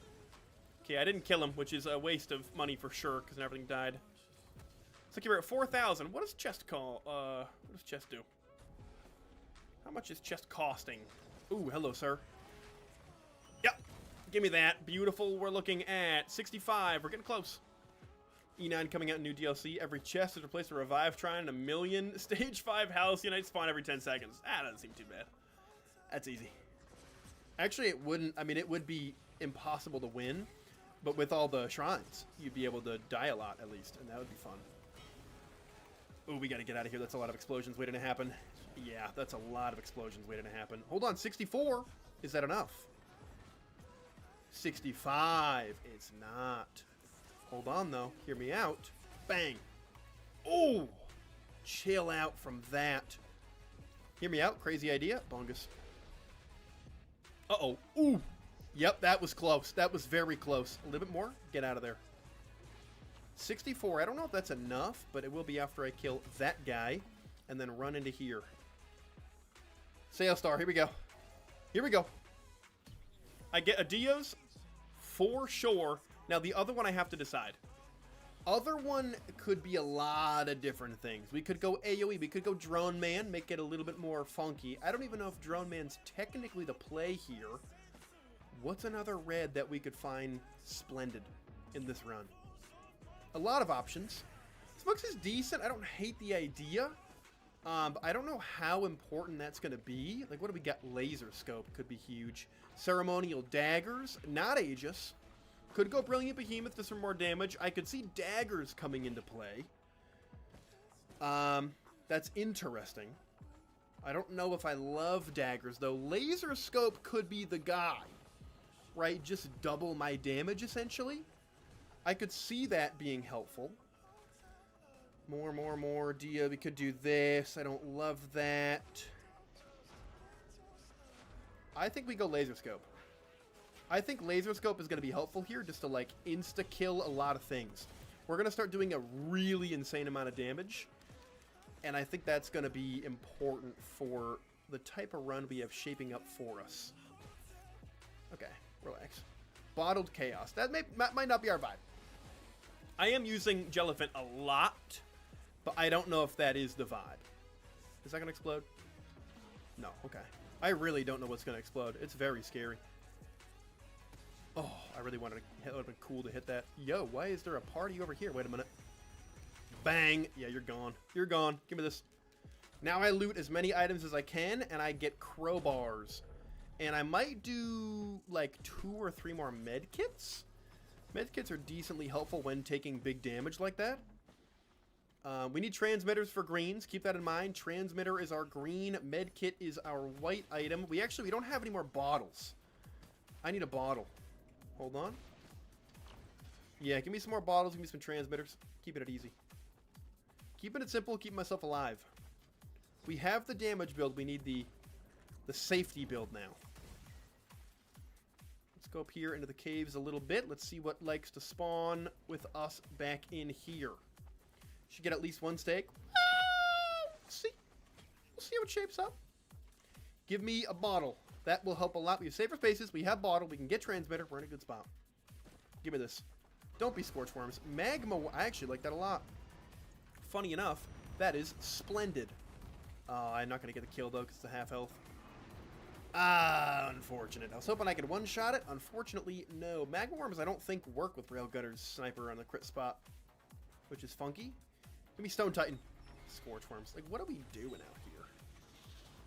Speaker 1: Okay, I didn't kill him, which is a waste of money for sure, because everything died. Looks like you're at 4,000. What does chest call? What does chest do? How much is chest costing? Ooh, hello, sir. Yep. Give me that. Beautiful. We're looking at 65. We're getting close. E9 coming out in new DLC. Every chest is replaced with a revive shrine and a million stage 5 halcyon spawn every 10 seconds. Ah, doesn't seem too bad. That's easy. Actually, it wouldn't. I mean, it would be impossible to win, but with all the shrines, you'd be able to die a lot at least, and that would be fun. Ooh, we gotta get out of here. That's a lot of explosions waiting to happen. Yeah, that's a lot of explosions waiting to happen. Hold on, 64. Is that enough? 65. It's not. Hold on, though. Hear me out. Bang. Oh! Chill out from that. Hear me out. Crazy idea. Bungus. Uh-oh. Ooh! Yep, that was close. That was very close. A little bit more. Get out of there. 64. I don't know if that's enough, but it will be after I kill that guy and then run into here. Sail Star. Here we go. Here we go. I get a Dios for sure. Now, the other one I have to decide. Other one could be a lot of different things. We could go AoE, we could go Drone Man, make it a little bit more funky. I don't even know if Drone Man's technically the play here. What's another red that we could find splendid in this run? A lot of options. Smokes is decent. I don't hate the idea. But I don't know how important that's going to be. Like, what do we got? Laser Scope could be huge. Ceremonial Daggers, not Aegis. Could go Brilliant Behemoth just for more damage. I could see Daggers coming into play. That's interesting. I don't know if I love Daggers, though. Laser Scope could be the guy. Right? Just double my damage, essentially. I could see that being helpful. More. Dia, we could do this. I don't love that. I think we go Laser Scope. I think Laser Scope is going to be helpful here just to, like, insta-kill a lot of things. We're going to start doing a really insane amount of damage. And I think that's going to be important for the type of run we have shaping up for us. Okay, relax. Bottled Chaos. That might not be our vibe. I am using Jellyfin a lot, but I don't know if that is the vibe. Is that going to explode? No, okay. I really don't know what's going to explode. It's very scary. Oh, I really wanted to... It would have been cool to hit that. Yo, why is there a party over here? Wait a minute. Bang! Yeah, you're gone. You're gone. Give me this. Now I loot as many items as I can, and I get crowbars. And I might do, like, 2 or 3 more medkits. Medkits are decently helpful when taking big damage like that. We need transmitters for greens. Keep that in mind. Transmitter is our green. Medkit is our white item. We don't have any more bottles. I need a bottle. Hold on. Yeah, give me some more bottles. Give me some transmitters. Keeping it easy. Keeping it simple. Keep myself alive. We have the damage build. We need the safety build now. Let's go up here into the caves a little bit. Let's see what likes to spawn with us back in here. Should get at least 1 steak. We'll see how it shapes up. Give me a bottle. That will help a lot. We have safer spaces. We have bottle. We can get transmitter. We're in a good spot. Give me this. Don't be scorch worms. Magma. I actually like that a lot. Funny enough, that is splendid. I'm not going to get the kill, though, because it's a half health. Unfortunate. I was hoping I could one-shot it. Unfortunately, no. Magma worms, I don't think, work with Railgunner's sniper on the crit spot, which is funky. Give me Stone Titan. Scorch worms. Like, what are we doing out here?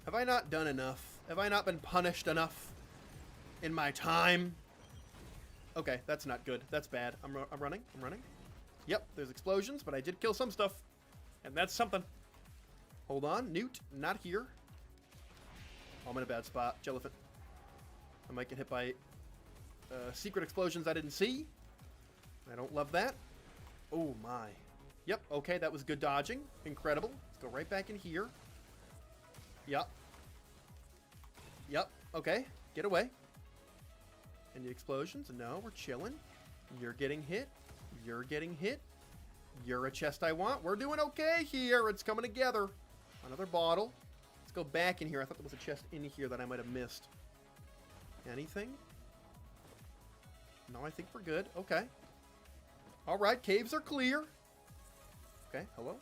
Speaker 1: Have I not done enough? Have I not been punished enough in my time? Okay, that's not good. That's bad. I'm running. I'm running. Yep, there's explosions, but I did kill some stuff. And that's something. Hold on. Newt, not here. Oh, I'm in a bad spot. Jellyfin. I might get hit by secret explosions I didn't see. I don't love that. Oh, my. Yep, okay, that was good dodging. Incredible. Let's go right back in here. Yep. Yep, okay. Get away. Any explosions? No, we're chilling. You're getting hit. You're getting hit. You're a chest I want. We're doing okay here. It's coming together. Another bottle. Let's go back in here. I thought there was a chest in here that I might have missed. Anything? No, I think we're good. Okay. All right, caves are clear. Okay, hello.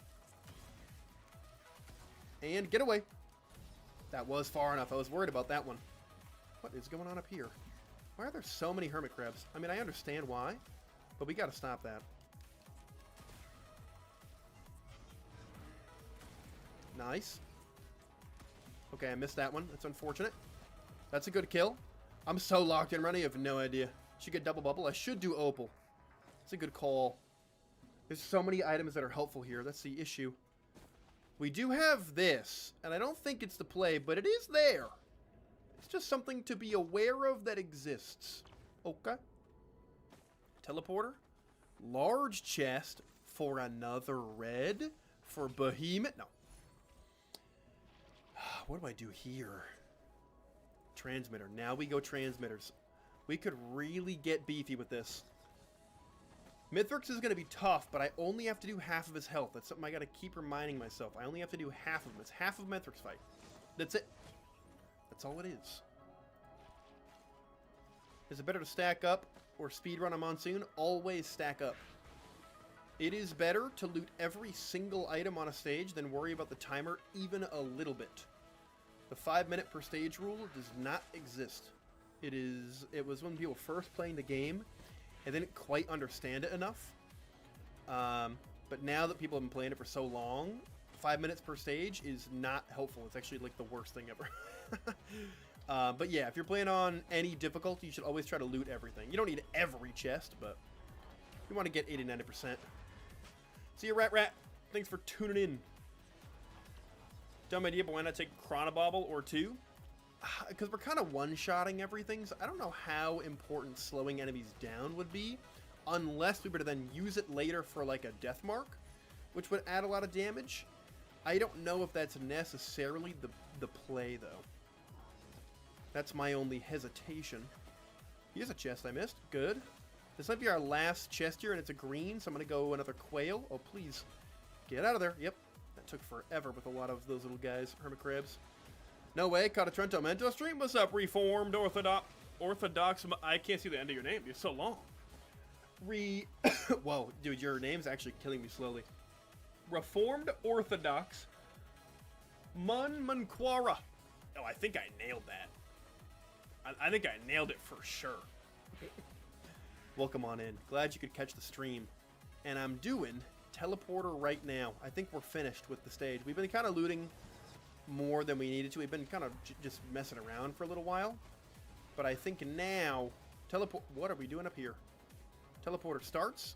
Speaker 1: And get away. That was far enough. I was worried about that one. What is going on up here? Why are there so many hermit crabs? I mean, I understand why, but we got to stop that. Nice. Okay, I missed that one. That's unfortunate. That's a good kill. I'm so locked in running, I have no idea. Should get double bubble. I should do opal. It's a good call. There's so many items that are helpful here. That's the issue. We do have this, and I don't think it's the play, but it is there. It's just something to be aware of that exists. Okay. Teleporter. Large chest for another red for Behemoth. No. What do I do here? Transmitter. Now we go transmitters. We could really get beefy with this. Mithrix is going to be tough, but I only have to do half of his health. That's something I got to keep reminding myself. I only have to do half of him. It's half of Mithrix fight. That's it. That's all it is. Is it better to stack up or speedrun a monsoon? Always stack up. It is better to loot every single item on a stage than worry about the timer even a little bit. The 5-minute per stage rule does not exist. It was when people first playing the game and didn't quite understand it enough. But now that people have been playing it for so long, 5 minutes per stage is not helpful. It's actually like the worst thing ever. But yeah, if you're playing on any difficulty, you should always try to loot everything. You don't need every chest, but you want to get 80-90%. See you, Rat. Thanks for tuning in. Dumb idea, but why not take Chronobobble or 2? Because we're kind of one-shotting everything, so I don't know how important slowing enemies down would be, unless we were to then use it later for like a death mark, which would add a lot of damage. I don't know if that's necessarily the play, though. That's my only hesitation. Here's a chest I missed. Good. This might be our last chest here, and it's a green, so I'm going to go another quail. Oh, please. Get out of there. Yep. That took forever with a lot of those little guys. Hermit crabs. No way. Caught a Trento Mento stream. What's up, Reformed Orthodox? I can't see the end of your name. You're so long. Whoa, dude, your name's actually killing me slowly. Reformed Orthodox Munquara. Oh, I think I nailed that. I think I nailed it for sure. Welcome on in. Glad you could catch the stream. And I'm doing teleporter right now. I think we're finished with the stage. We've been kind of looting more than we needed to. We've been kind of just messing around for a little while. But I think now, what are we doing up here? Teleporter starts,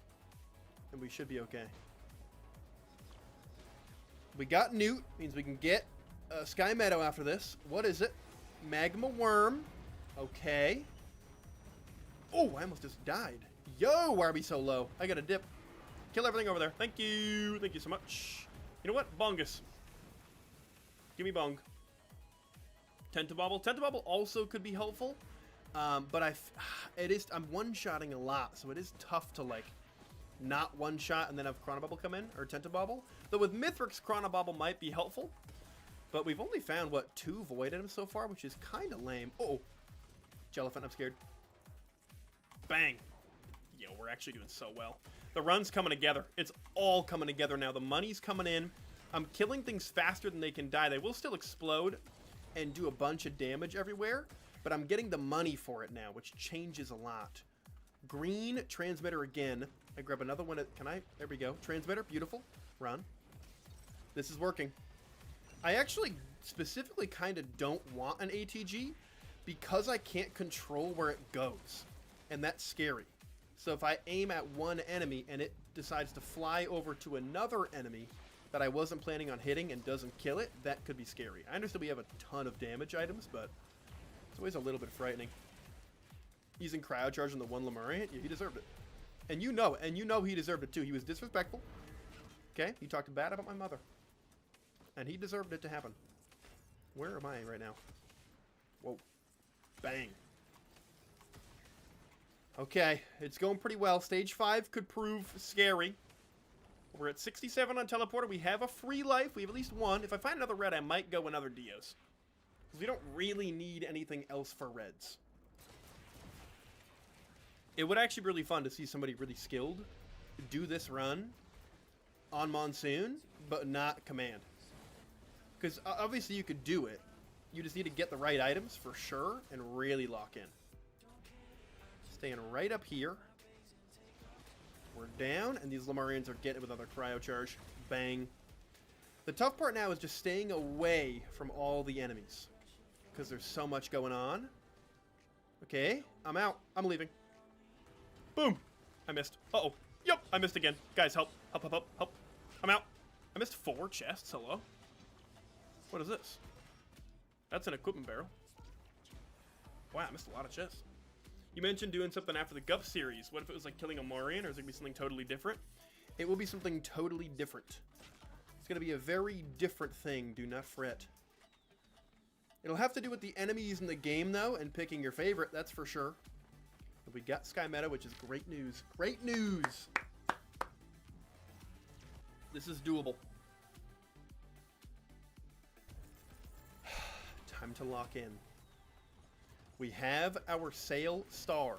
Speaker 1: and we should be okay. We got Newt, means we can get Sky Meadow after this. What is it? Magma Worm. Okay. Oh, I almost just died. Yo, why are we so low? I got a dip. Kill everything over there. Thank you. Thank you so much. You know what? Bongus. Give me bong. Tentabobble. Tentabobble also could be helpful. But I'm one-shotting a lot, so it is tough to, like, not one-shot and then have Chronobobble come in, or Tentabobble. Though with Mithrix, Chronobobble might be helpful. But we've only found, what, 2 void items so far, which is kind of lame. Uh-oh. Jellyphant, I'm scared. Bang. Yo, we're actually doing so well. The run's coming together. It's all coming together now. The money's coming in. I'm killing things faster than they can die. They will still explode and do a bunch of damage everywhere, but I'm getting the money for it now, which changes a lot. Green transmitter again. I grab another one. Can I? There we go. Transmitter. Beautiful. Run. This is working. I actually specifically kind of don't want an ATG because I can't control where it goes. And that's scary. So if I aim at one enemy and it decides to fly over to another enemy that I wasn't planning on hitting and doesn't kill it, that could be scary. I understand we have a ton of damage items, but it's always a little bit frightening. Using cryo charge on the one Lemurian, yeah, he deserved it. And you know he deserved it too. He was disrespectful. Okay, he talked bad about my mother. And he deserved it to happen. Where am I right now? Whoa. Bang. Okay, it's going pretty well. Stage 5 could prove scary. We're at 67 on teleporter. We have a free life. We have at least one. If I find another red, I might go another Dios. Because we don't really need anything else for reds. It would actually be really fun to see somebody really skilled do this run on Monsoon, but not command. Because obviously you could do it. You just need to get the right items for sure and really lock in. Staying right up here. We're down, and these Lemurians are getting it with another cryo charge. Bang. The tough part now is just staying away from all the enemies. Because there's so much going on. Okay, I'm out. I'm leaving. Boom. I missed. Uh-oh. Yep, I missed again. Guys, help. Help, help, help, help. I'm out. I missed 4 chests. Hello? What is this? That's an equipment barrel. Wow, I missed a lot of chests. You mentioned doing something after the Gup series. What if it was like killing a Morian, or is it going to be something totally different? It will be something totally different. It's going to be a very different thing, do not fret. It'll have to do with the enemies in the game, though, and picking your favorite, that's for sure. But we got Sky Meadow, which is great news. Great news! This is doable. Time to lock in. We have our sail star.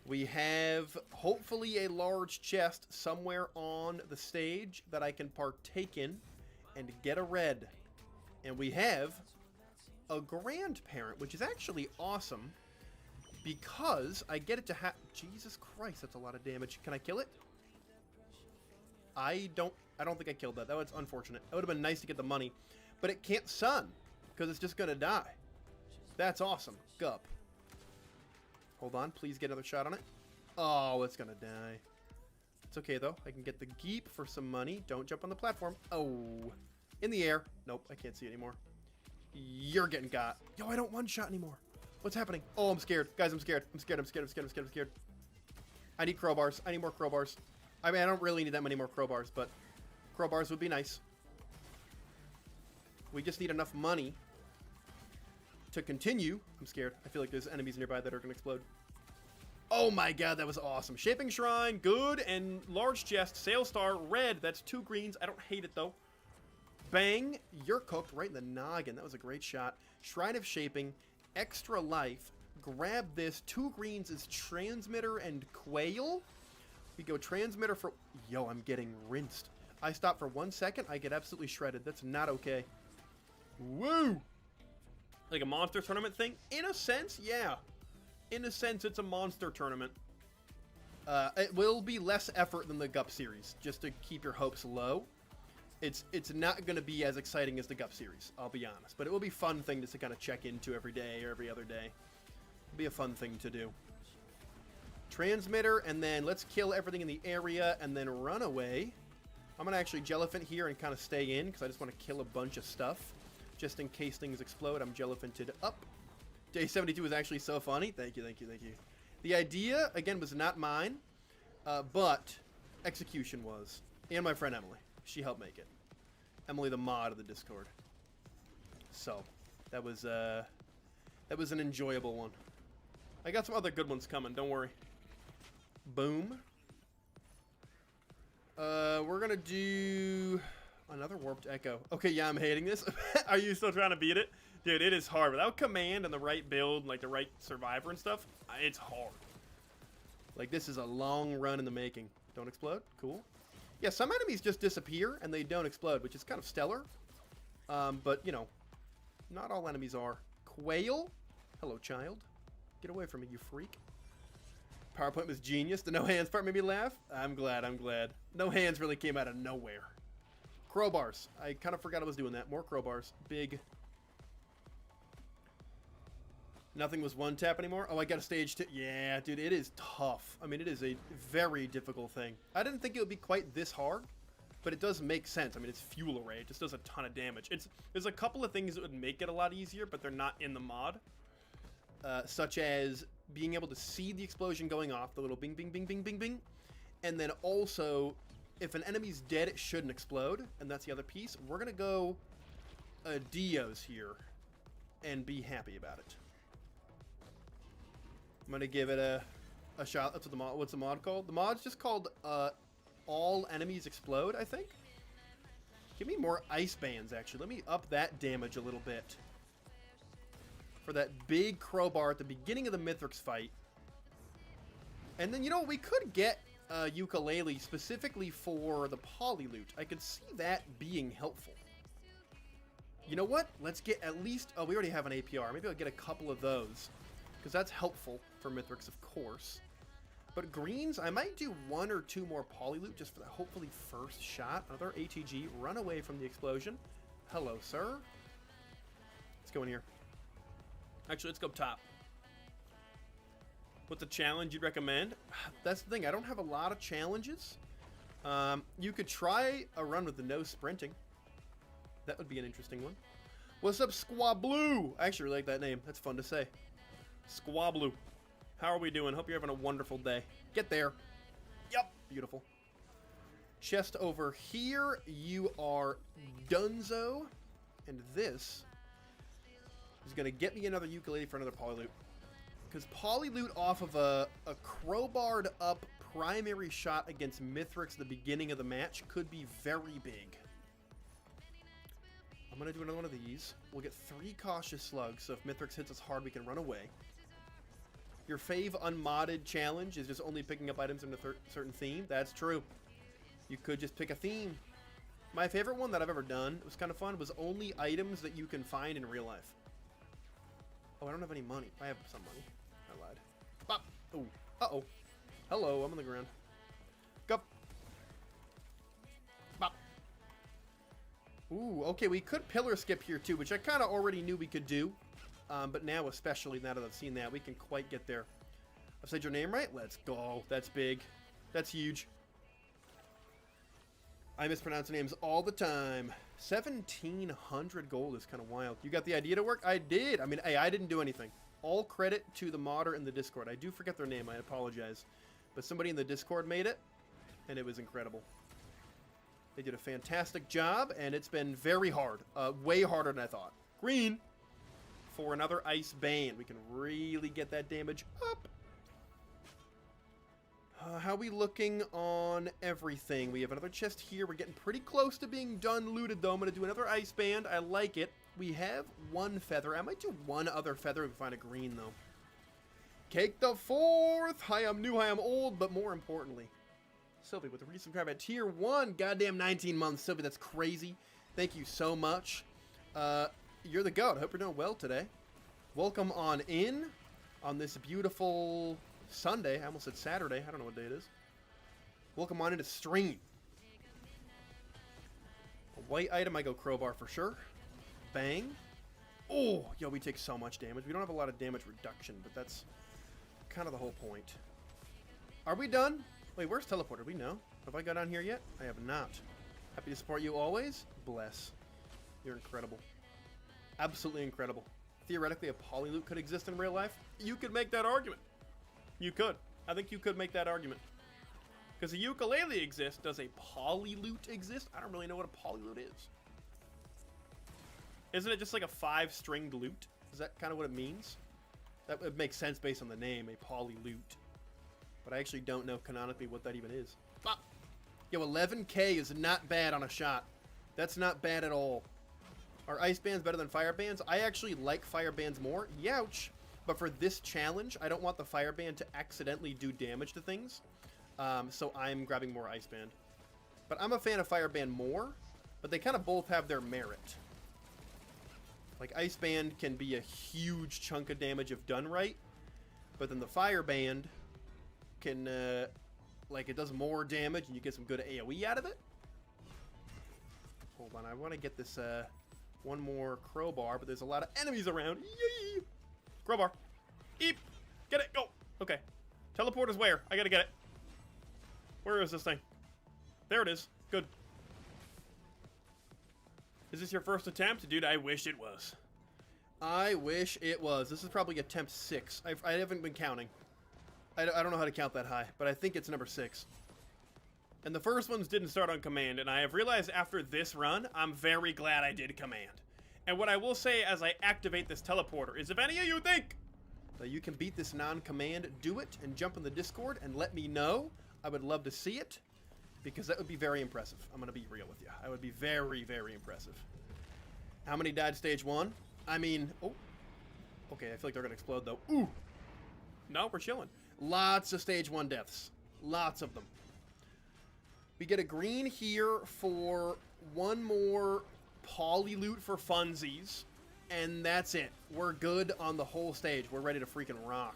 Speaker 1: We have, hopefully, a large chest somewhere on the stage that I can partake in and get a red. And we have a grandparent, which is actually awesome because I get it to have... Jesus Christ, that's a lot of damage. Can I kill it? I don't think I killed that. That was unfortunate. It would have been nice to get the money. But it can't sun because it's just going to die. That's awesome. Gup. Hold on, please get another shot on it. Oh, it's gonna die. It's okay though. I can get the geep for some money. Don't jump on the platform. Oh, in the air. Nope, I can't see it anymore. You're getting got. Yo, I don't one-shot anymore. What's happening? Oh, I'm scared. Guys, I'm scared. I'm scared. I need crowbars. I need more crowbars. I mean, I don't really need that many more crowbars, but crowbars would be nice. We just need enough money to continue. I'm scared. I feel like there's enemies nearby that are going to explode. Oh my god, that was awesome. Shaping Shrine, good, and large chest, Sail Star, red. That's 2 greens. I don't hate it, though. Bang, you're cooked right in the noggin. That was a great shot. Shrine of Shaping, extra life. Grab this. 2 greens is Transmitter and Quail. We go Transmitter for... Yo, I'm getting rinsed. I stop for 1 second. I get absolutely shredded. That's not okay. Woo! Like a monster tournament thing? In a sense, yeah. In a sense, it's a monster tournament. It will be less effort than the GUP series, just to keep your hopes low. It's not going to be as exciting as the GUP series, I'll be honest. But it will be a fun thing just to kind of check into every day or every other day. It'll be a fun thing to do. Transmitter, and then let's kill everything in the area, and then run away. I'm going to actually Jellyfin here and kind of stay in, because I just want to kill a bunch of stuff. Just in case things explode, I'm Jellyfinted up. Day 72 was actually so funny. Thank you, thank you, thank you. The idea, again, was not mine, but execution was. And my friend Emily. She helped make it. Emily, the mod of the Discord. So, that was an enjoyable one. I got some other good ones coming, don't worry. Boom. We're gonna do another Warped Echo. Okay, yeah, I'm hating this. Are you still trying to beat it? Dude, it is hard. Without command and the right build, like the right survivor and stuff, it's hard. Like, this is a long run in the making. Don't explode? Cool. Yeah, some enemies just disappear and they don't explode, which is kind of stellar. But, you know, not all enemies are. Quail? Hello, child. Get away from me, you freak. PowerPoint was genius. The no hands part made me laugh. I'm glad, I'm glad. No hands really came out of nowhere. Crowbars. I kind of forgot I was doing that. More crowbars. Big. Nothing was one tap anymore. Oh, I got a stage 2. Yeah, dude, it is tough. I mean, it is a very difficult thing. I didn't think it would be quite this hard, but it does make sense. I mean, it's fuel array. It just does a ton of damage. There's a couple of things that would make it a lot easier, but they're not in the mod. Such as being able to see the explosion going off, the little bing, bing, bing, bing, bing, bing. And then also, if an enemy's dead, it shouldn't explode. And that's the other piece. We're going to go Dios here and be happy about it. I'm going to give it a shot. That's what the mod, what's the mod called? The mod's just called All Enemies Explode, I think. Give me more ice bands, actually. Let me up that damage a little bit. For that big crowbar at the beginning of the Mithrix fight. And then, you know, we could get ukulele specifically for the poly loot. I could see that being helpful. You know what? Let's get at least... Oh, we already have an APR. Maybe I'll get a couple of those. Because that's helpful for Mithrix, of course. But greens, I might do 1 or 2 more poly loot just for the hopefully first shot. Another ATG. Run away from the explosion. Hello, sir. Let's go in here. Actually, let's go top. What's a challenge you'd recommend? That's the thing. I don't have a lot of challenges. You could try a run with the no sprinting. That would be an interesting one. What's up, Squabblue? I actually really like that name. That's fun to say. Squabblue. How are we doing? Hope you're having a wonderful day. Get there. Yep. Beautiful. Chest over here. You are Dunzo. And this is going to get me another ukulele for another polyloot. Because polyloot off of a crowbarred up primary shot against Mithrix at the beginning of the match could be very big. I'm going to do another one of these. We'll get 3 cautious slugs, so if Mithrix hits us hard, we can run away. Your fave unmodded challenge is just only picking up items in a certain theme. That's true. You could just pick a theme. My favorite one that I've ever done, it was kind of fun, was only items that you can find in real life. Oh, I don't have any money. I have some money. I lied. Bop. Oh. Uh-oh. Hello, I'm on the ground. Go. Bop. Ooh, okay, we could pillar skip here too, which I kind of already knew we could do. But now, especially now that I've seen that, we can quite get there. I've said your name right? Let's go. That's big. That's huge. I mispronounce names all the time. 1,700 gold is kind of wild. You got the idea to work? I did. I mean, hey, I didn't do anything. All credit to the modder in the Discord. I do forget their name. I apologize. But somebody in the Discord made it, and it was incredible. They did a fantastic job, and it's been very hard. Way harder than I thought. Green. For another ice band. We can really get that damage up. How are we looking on everything? We have another chest here. We're getting pretty close to being done looted, though. I'm going to do another ice band. I like it. We have one feather. I might do one other feather if we find a green, though. Cake the 4th. Hi, I'm new. Hi, I'm old. But more importantly, Sylvie with the recent crab at tier 1. Goddamn 19 months. Sylvie, that's crazy. Thank you so much. You're the goat. I hope you're doing well today. Welcome on in on this beautiful Sunday. I almost said Saturday. I don't know what day it is. Welcome on into stream. A white item, I go crowbar for sure. Bang. Oh, yo, we take so much damage. We don't have a lot of damage reduction, but that's kind of the whole point. Are we done? Wait, where's teleporter? We know. Have I got on here yet? I have not. Happy to support you always. Bless. You're incredible. Absolutely incredible. Theoretically, a polyloot could exist in real life. You could make that argument. You could. I think you could make that argument. Because a ukulele exists. Does a polyloot exist? I don't really know what a polyloot is. Isn't it just like a 5-stringed lute? Is that kind of what it means? That would make sense based on the name, a polyloot. But I actually don't know canonically what that even is. Ah. Yo, 11k is not bad on a shot. That's not bad at all. Are ice bands better than fire bands? I actually like fire bands more. Youch. But for this challenge, I don't want the fire band to accidentally do damage to things. So I'm grabbing more ice band. But I'm a fan of fire band more. But they kind of both have their merit. Like ice band can be a huge chunk of damage if done right. But then the fire band can, like it does more damage and you get some good AoE out of it. Hold on, I want to get this, one more crowbar, but there's a lot of enemies around. Yee! Crowbar. Eep! Get it! Go! Okay. Teleporter's where? I gotta get it. Where is this thing? There it is. Good. Is this your first attempt? Dude, I wish it was. I wish it was. This is probably attempt 6. I haven't been counting. I don't know how to count that high, but I think it's number 6. And the first ones didn't start on command, and I have realized after this run, I'm very glad I did command. And what I will say as I activate this teleporter is if any of you think that you can beat this non-command, do it and jump in the Discord and let me know. I would love to see it because that would be very impressive. I'm going to be real with you. I would be very, very impressive. How many died stage 1? I mean, oh. Okay, I feel like they're going to explode though. Ooh. No, we're chilling. Lots of stage 1 deaths. Lots of them. We get a green here for one more polyloot for funsies, and that's it. We're good on the whole stage. We're ready to freaking rock.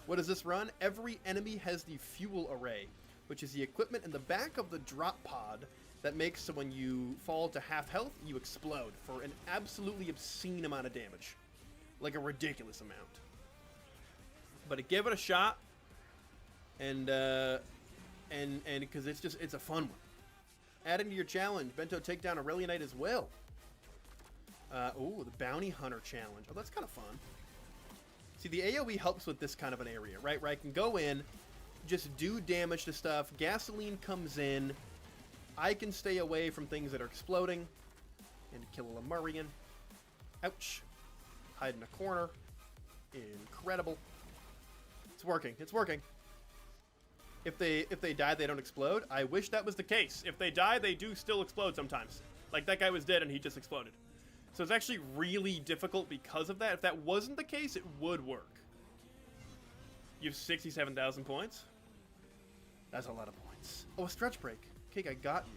Speaker 1: What does this run? Every enemy has the fuel array, which is the equipment in the back of the drop pod that makes so when you fall to half health, you explode for an absolutely obscene amount of damage. Like a ridiculous amount. But give it a shot, and because it's a fun one. Add into your challenge, Bento take down Aurelionite as well. Oh, the Bounty Hunter challenge. Oh, that's kind of fun. See, the AoE helps with this kind of an area, right? Where I can go in, just do damage to stuff. Gasoline comes in. I can stay away from things that are exploding. And kill a Lemurian. Ouch. Hide in a corner. Incredible. It's working. It's working. If they die, they don't explode. I wish that was the case. If they die, they do still explode sometimes. Like that guy was dead and he just exploded. So it's actually really difficult because of that. If that wasn't the case, it would work. You have 67,000 points? That's a lot of points. Oh, a stretch break. Cake, I got you.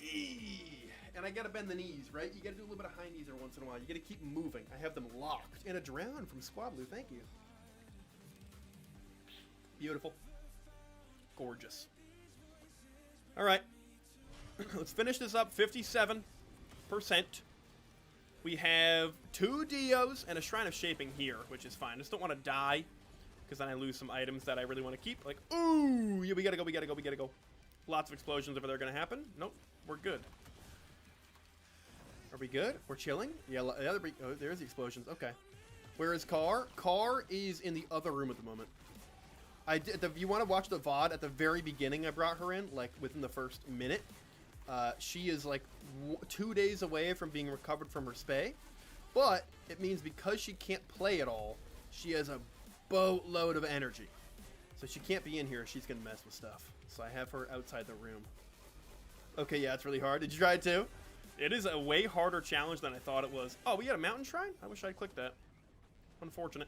Speaker 1: Eee. And I gotta bend the knees, right? You gotta do a little bit of high knees every once in a while. You gotta keep moving. I have them locked. And a drown from Squablu, thank you. Beautiful. Gorgeous. Alright. Let's finish this up. 57%. We have 2 Dios and a Shrine of Shaping here, which is fine. I just don't want to die, because then I lose some items that I really want to keep. Like, ooh, yeah, we gotta go, we gotta go, we gotta go. Lots of explosions over there gonna happen. Nope, we're good. Are we good? We're chilling? Yeah, oh, there's the explosions. Okay. Where is Car? Car is in the other room at the moment. If you want to watch the VOD, at the very beginning I brought her in, like within the first minute. She is like 2 days away from being recovered from her spay. But it means because she can't play at all, she has a boatload of energy. So she can't be in here. She's going to mess with stuff. So I have her outside the room. Okay, yeah, it's really hard. Did you try it too? It is a way harder challenge than I thought it was. Oh, we got a mountain shrine? I wish I'd clicked that. Unfortunate.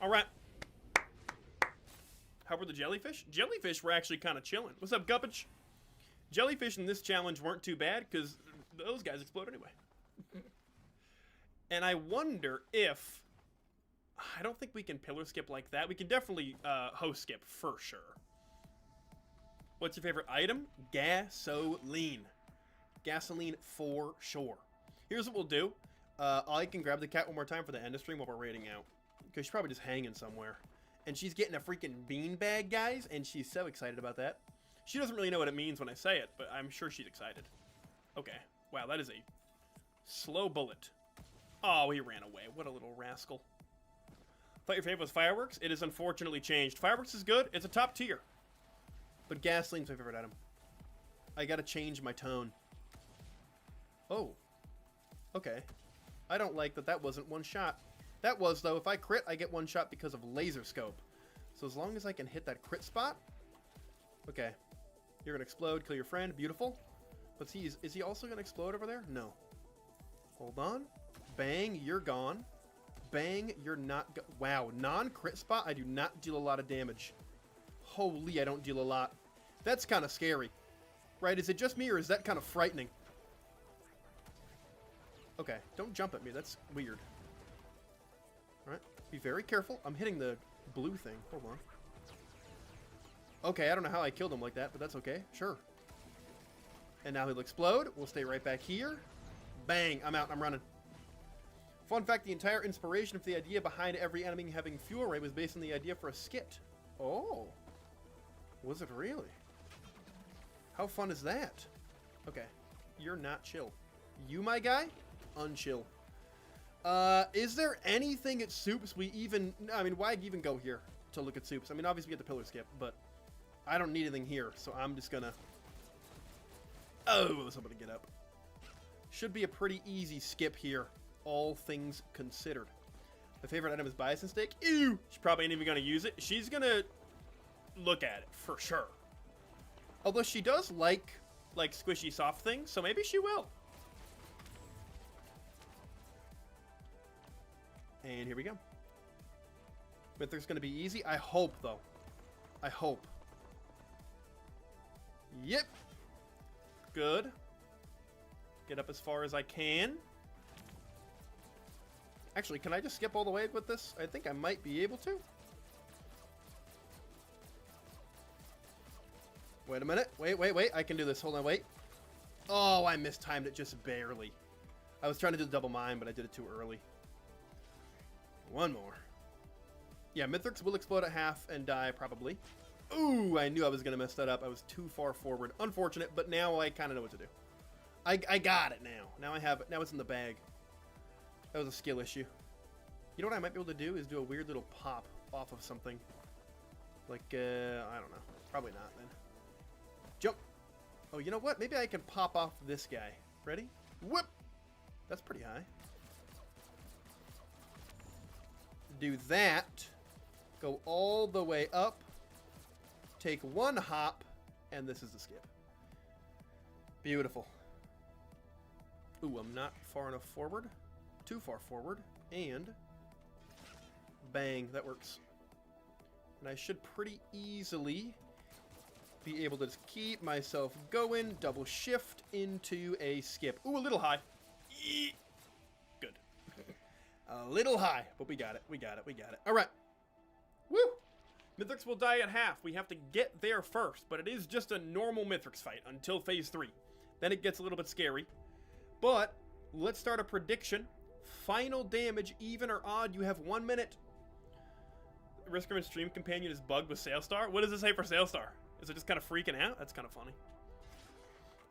Speaker 1: All right. How were the jellyfish? Jellyfish were actually kind of chilling. What's up, Guppage? Jellyfish in this challenge weren't too bad because those guys explode anyway. And I wonder if... I don't think we can pillar skip like that. We can definitely host skip for sure. What's your favorite item? Gasoline. Gasoline for sure. Here's what we'll do. I can grab the cat one more time for the end of stream while we're raiding out. Because she's probably just hanging somewhere. And she's getting a freaking beanbag, guys. And she's so excited about that. She doesn't really know what it means when I say it, but I'm sure she's excited. Okay. Wow, that is a slow bullet. Oh, he ran away. What a little rascal. Thought your favorite was fireworks? It is unfortunately changed. Fireworks is good. It's a top tier. But gasoline's my favorite item. I gotta change my tone. Oh. Okay. I don't like that that wasn't one shot. That was, though. If I crit, I get one shot because of laser scope. So as long as I can hit that crit spot. Okay. You're gonna explode, kill your friend. Beautiful. Let's see. Is he also gonna explode over there? No. Hold on. Bang, you're gone. Bang, you're not wow, non-crit spot, I do not deal a lot of damage. Holy, I don't deal a lot. That's kind of scary. Right, is it just me or is that kind of frightening? Okay, don't jump at me, that's weird. Alright, be very careful. I'm hitting the blue thing. Hold on. Okay, I don't know how I killed him like that, but that's okay. Sure. And now he'll explode. We'll stay right back here. Bang, I'm out, I'm running. Fun fact, the entire inspiration for the idea behind every enemy having fuel ray was based on the idea for a skit. Oh. Was it really? How fun is that? Okay. You're not chill. You, my guy? Unchill. Is there anything at Soups we even... I mean, why even go here to look at Soups? I mean, obviously we get the pillar skip, but I don't need anything here, so I'm just gonna... Oh, I was hoping to get up. Should be a pretty easy skip here. All things considered. My favorite item is bison steak. Ew! She probably ain't even gonna use it. She's gonna look at it for sure. Although she does like squishy soft things, so maybe she will. And here we go. Mithrix gonna be easy. I hope, though. I hope. Yep. Good. Get up as far as I can. Actually, can I just skip all the way with this? I think I might be able to. Wait a minute. Wait. I can do this. Hold on, wait. Oh, I mistimed it just barely. I was trying to do the double mine, but I did it too early. One more. Yeah, Mithrix will explode at half and die, probably. Ooh, I knew I was going to mess that up. I was too far forward. Unfortunate, but now I kind of know what to do. I got it now. Now I have it. Now it's in the bag. That was a skill issue. You know what I might be able to do is do a weird little pop off of something. Like, I don't know. Probably not, then. Jump. Oh, you know what? Maybe I can pop off this guy. Ready? Whoop! That's pretty high. Do that. Go all the way up. Take one hop. And this is the skip. Beautiful. Ooh, I'm not far enough forward. Too far forward. And Bang, that works. And I should pretty easily be able to just keep myself going. Double shift into a skip. Ooh, a little high. Eee. Good. A little high, but we got it. We got it. We got it. All right. Woo! Mithrix will die at half. We have to get there first, but it is just a normal Mithrix fight until phase 3. Then it gets a little bit scary. But let's start a prediction. Final damage, even or odd, you have 1 minute. Riskerman's stream companion is bugged with Sailstar. What does it say for Sailstar? Is it just kind of freaking out? That's kind of funny.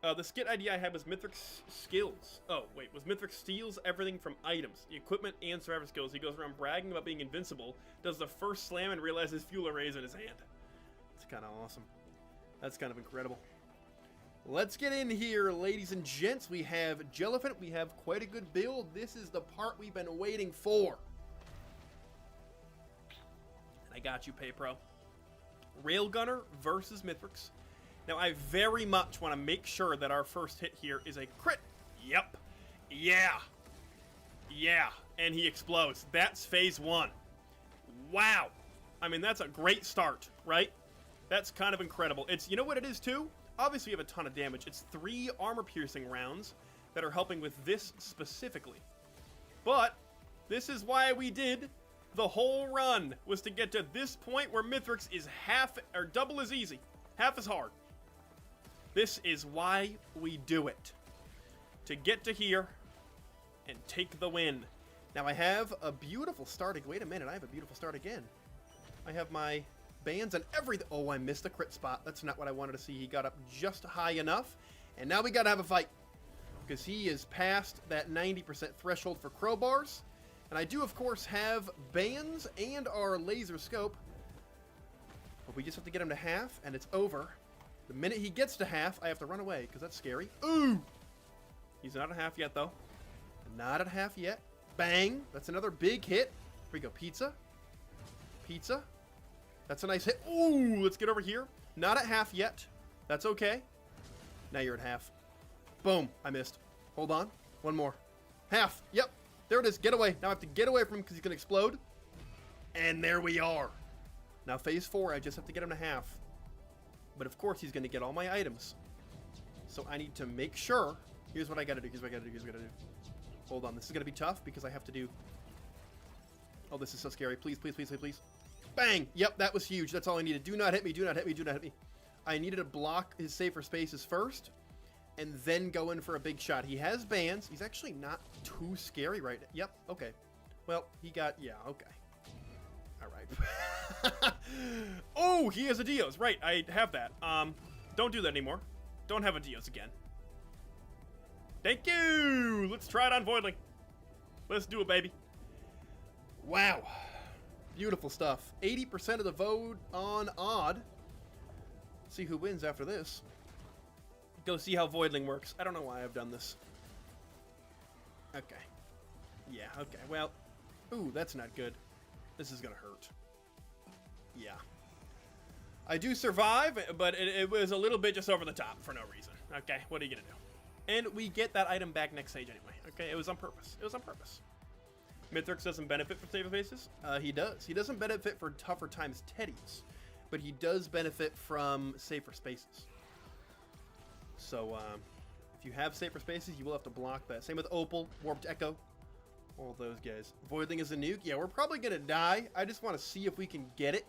Speaker 1: The skit idea I had was Mithrix skills. Oh, wait. Was Mithrix steals everything from items, equipment, and survivor skills. He goes around bragging about being invincible, does the first slam, and realizes fuel arrays in his hand. It's kind of awesome. That's kind of incredible. Let's get in here, ladies and gents. We have Jelliphant. We have quite a good build. This is the part we've been waiting for. And I got you, PayPro. Railgunner versus Mithrix. Now, I very much want to make sure that our first hit here is a crit. Yep. Yeah. Yeah. And he explodes. That's phase 1. Wow. I mean, that's a great start, right? That's kind of incredible. It's, you know what it is, too? Obviously, we have a ton of damage. It's 3 armor-piercing rounds that are helping with this specifically. But this is why we did the whole run, was to get to this point where Mithrix is half or double as easy, half as hard. This is why we do it. To get to here and take the win. Now, I have a beautiful start. Wait a minute, I have a beautiful start again. I have my bands and everything. Oh, I missed the crit spot. That's not what I wanted to see. He got up just high enough. And now we got to have a fight. Because he is past that 90% threshold for crowbars. And I do, of course, have bands and our laser scope. But we just have to get him to half, and it's over. The minute he gets to half, I have to run away, because that's scary. Ooh! He's not at half yet, though. Not at half yet. Bang! That's another big hit. Here we go. Pizza. Pizza. That's a nice hit. Ooh! Let's get over here. Not at half yet. That's okay. Now you're at half. Boom. I missed. Hold on. One more. Half. Yep. There it is. Get away. Now I have to get away from him because he's going to explode. And there we are. Now phase 4, I just have to get him to half. But of course he's going to get all my items. So I need to make sure. Here's what I got to do. Here's what I got to do. Here's what I got to do. Hold on. This is going to be tough because I have to do. Oh, this is so scary. Please, please, please, please, please. Bang. Yep, that was huge. That's all I needed. Do not hit me. Do not hit me. Do not hit me. I needed to block his safer spaces first. And then go in for a big shot. He has bands. He's actually not too scary right now. Yep, okay. Well, he got, yeah, okay. All right. Oh, he has a Dios. Right, I have that. Don't do that anymore. Don't have a Dios again. Thank you. Let's try it on Voidling. Let's do it, baby. Wow. Beautiful stuff. 80% of the vote on odd. Let's see who wins after this. Go see how Voidling works. I don't know why I've done this. Okay. Yeah, okay. Well, ooh, that's not good. This is gonna hurt. Yeah. I do survive, but it was a little bit just over the top for no reason. Okay, what are you gonna do? And we get that item back next stage anyway. Okay, it was on purpose. It was on purpose. Mithrix doesn't benefit from safer spaces. He does. He doesn't benefit for tougher times teddies, but he does benefit from safer spaces. So, if you have safer spaces, you will have to block that. Same with Opal, Warped Echo, all those guys. Voidling is a nuke. Yeah, we're probably going to die. I just want to see if we can get it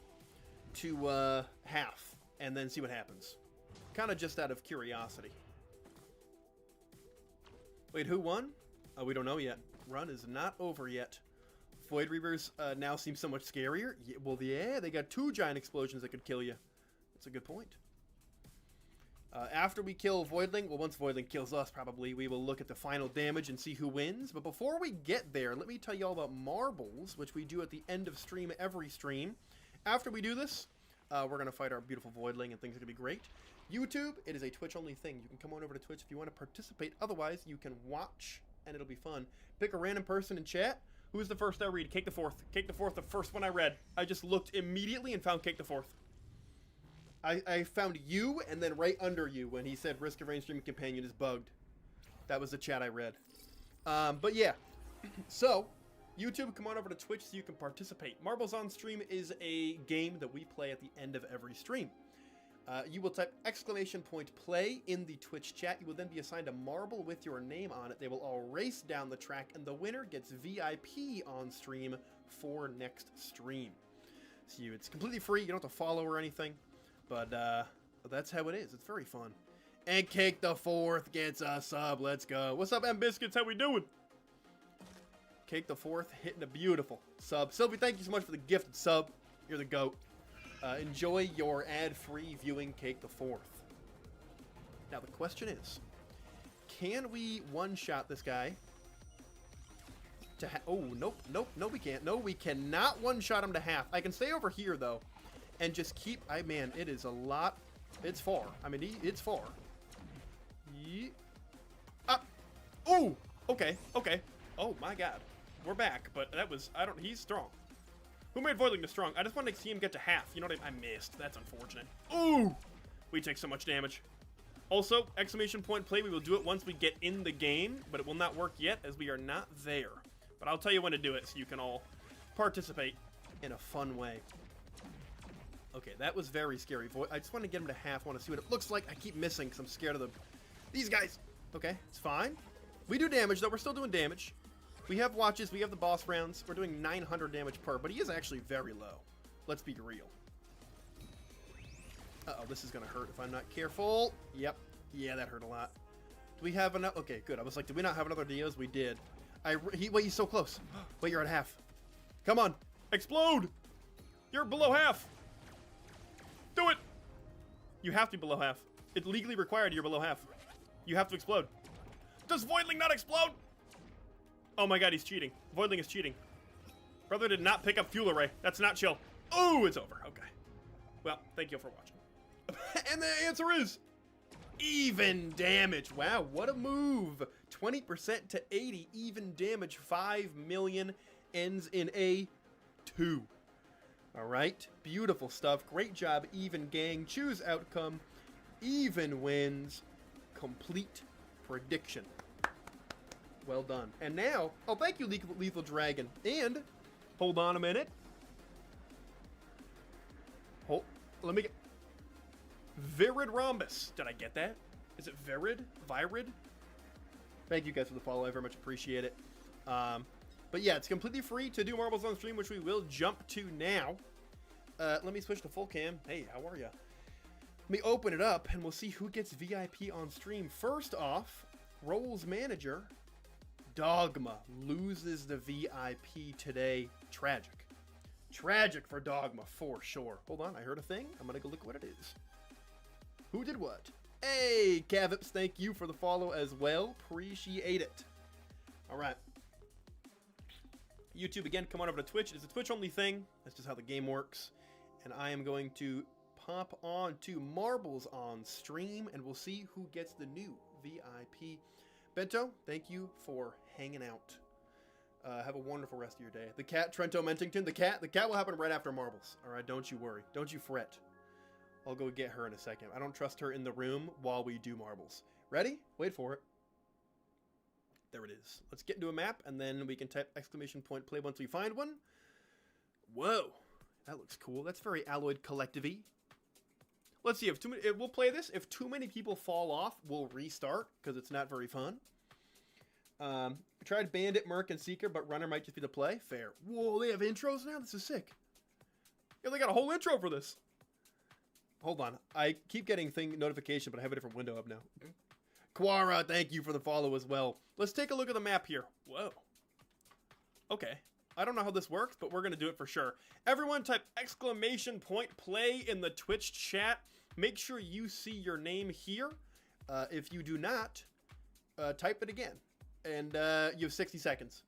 Speaker 1: to half and then see what happens. Kind of just out of curiosity. Wait, who won? Oh, we don't know yet. Run is not over yet. Void Reavers now seem so much scarier. Yeah, well, yeah, they got 2 giant explosions that could kill you. That's a good point. After we kill Voidling, well, once Voidling kills us, probably, we will look at the final damage and see who wins. But before we get there, let me tell you all about marbles, which we do at the end of stream every stream. After we do this, we're going to fight our beautiful Voidling, and things are going to be great. YouTube, it is a Twitch-only thing. You can come on over to Twitch if you want to participate. Otherwise, you can watch, and it'll be fun. Pick a random person in chat. Who was the first I read? Cake the Fourth. Cake the Fourth, the first one I read. I just looked immediately and found Cake the Fourth. I found you, and then right under you when he said Risk of Rain Streaming Companion is bugged. That was the chat I read. But yeah. So, YouTube, come on over to Twitch so you can participate. Marbles on Stream is a game that we play at the end of every stream. You will type !play in the Twitch chat. You will then be assigned a marble with your name on it. They will all race down the track, and the winner gets VIP on stream for next stream. So it's completely free. You don't have to follow or anything, but that's how it is. It's very fun. And Cake the Fourth gets a sub. Let's go. What's up, M Biscuits? How we doing? Cake the Fourth hitting a beautiful sub. Sylvie, thank you so much for the gifted sub. You're the GOAT. Enjoy your ad-free viewing, Cake the Fourth. Now the question is, can we one-shot this guy? Oh, nope, no we can't. No, we cannot one-shot him to half. I can stay over here though, and just keep. Man, it is a lot. It's far. I mean, it's far. Oh, okay. Oh my God, we're back. But that was he's strong. Who made Voidling strong? I just wanted to see him get to half. You know what I missed. That's unfortunate. Ooh! We take so much damage. Also, ! Play. We will do it once we get in the game, but it will not work yet as we are not there. But I'll tell you when to do it so you can all participate in a fun way. Okay, that was very scary. I just want to get him to half. I want to see what it looks like. I keep missing because I'm scared of these guys. Okay, it's fine. We do damage, though. We're still doing damage. We have watches, we have the boss rounds. We're doing 900 damage per, but he is actually very low. Let's be real. Uh-oh, this is going to hurt if I'm not careful. Yep. Yeah, that hurt a lot. Do we have enough? Okay, good. I was like, did we not have another Dios? We did. Wait, he's so close. Wait, you're at half. Come on. Explode! You're below half. Do it! You have to be below half. It's legally required you're below half. You have to explode. Does Voidling not explode? Oh my God, he's cheating. Voidling is cheating. Brother did not pick up Fuel Array. That's not chill. Oh, it's over. Okay. Well, thank you for watching. And the answer is even damage. Wow, what a move. 20% to 80. Even damage. 5 million. Ends in a 2. All right. Beautiful stuff. Great job, Even Gang. Choose outcome. Even wins. Complete prediction. Well done. And now, oh, thank you, Lethal Dragon. And, hold on a minute. Let me get... Virid Rhombus. Did I get that? Is it Virid? Virid? Thank you guys for the follow. I very much appreciate it. But yeah, it's completely free to do Marbles on Stream, which we will jump to now. Let me switch to full cam. Hey, how are ya? Let me open it up, and we'll see who gets VIP on stream. First off, Roles Manager... Dogma loses the VIP today. Tragic. Tragic for Dogma, for sure. Hold on, I heard a thing. I'm gonna go look what it is. Who did what? Hey, Cavips, thank you for the follow as well. Appreciate it. All right. YouTube, again, come on over to Twitch. It's a Twitch-only thing. That's just how the game works. And I am going to pop on to Marbles on Stream, and we'll see who gets the new VIP. Bento, thank you for hanging out. Have a wonderful rest of your day. The cat, Trento Mentington, the cat will happen right after Marbles. All right, don't you worry. Don't you fret. I'll go get her in a second. I don't trust her in the room while we do Marbles. Ready? Wait for it. There it is. Let's get into a map, and then we can type ! Play once we find one. Whoa, that looks cool. That's very Alloyed Collective-y. Let's see, if we'll play this. If too many people fall off, we'll restart, because it's not very fun. I tried Bandit, Merc, and Seeker, but Runner might just be the play. Fair. Whoa, they have intros now? This is sick. Yeah, they got a whole intro for this. Hold on. I keep getting notification, but I have a different window up now. Quara, thank you for the follow as well. Let's take a look at the map here. Whoa. Okay. I don't know how this works, but we're going to do it for sure. Everyone type ! Play in the Twitch chat. Make sure you see your name here. If you do not, type it again. And you have 60 seconds.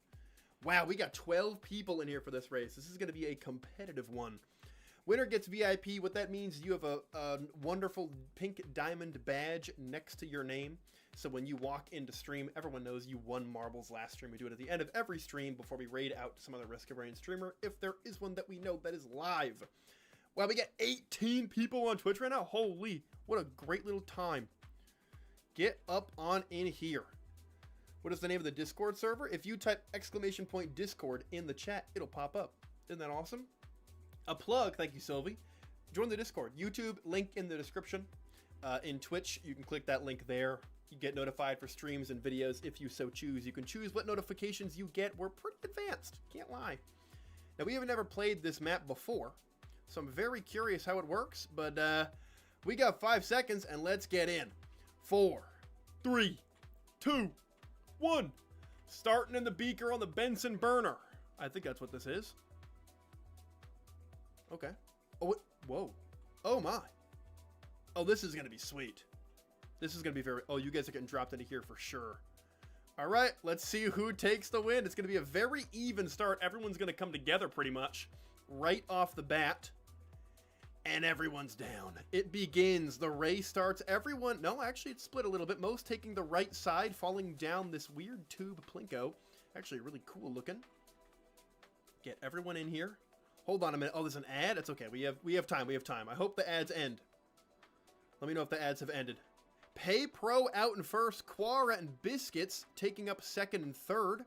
Speaker 1: Wow, we got 12 people in here for this race. This is going to be a competitive one. Winner gets VIP. What that means, you have a wonderful pink diamond badge next to your name. So when you walk into stream, everyone knows you won Marbles last stream. We do it at the end of every stream before we raid out some other Risk of Rain streamer, if there is one that we know that is live. Wow, we got 18 people on Twitch right now. Holy, what a great little time. Get up on in here. What is the name of the Discord server? If you type !Discord in the chat, it'll pop up. Isn't that awesome? A plug, thank you, Sylvie. Join the Discord. YouTube, link in the description. In Twitch, you can click that link there. You get notified for streams and videos if you so choose. You can choose what notifications you get. We're pretty advanced, can't lie. Now, we have never played this map before, so I'm very curious how it works, but we got 5 seconds, and let's get in. 4, 3, 2, 1. Starting in the beaker on the Benson burner. I think that's what this is. Okay. Oh, whoa. Oh, my. Oh, this is going to be sweet. This is going to be very... Oh, you guys are getting dropped into here for sure. All right, let's see who takes the win. It's going to be a very even start. Everyone's going to come together pretty much right off the bat. And everyone's down. It begins. The race starts. Everyone... No, actually, it's split a little bit. Most taking the right side, falling down this weird tube plinko. Actually, really cool looking. Get everyone in here. Hold on a minute. Oh, there's an ad? It's okay. We have time. We have time. I hope the ads end. Let me know if the ads have ended. Pay Pro out in first. Quara and Biscuits taking up second and third.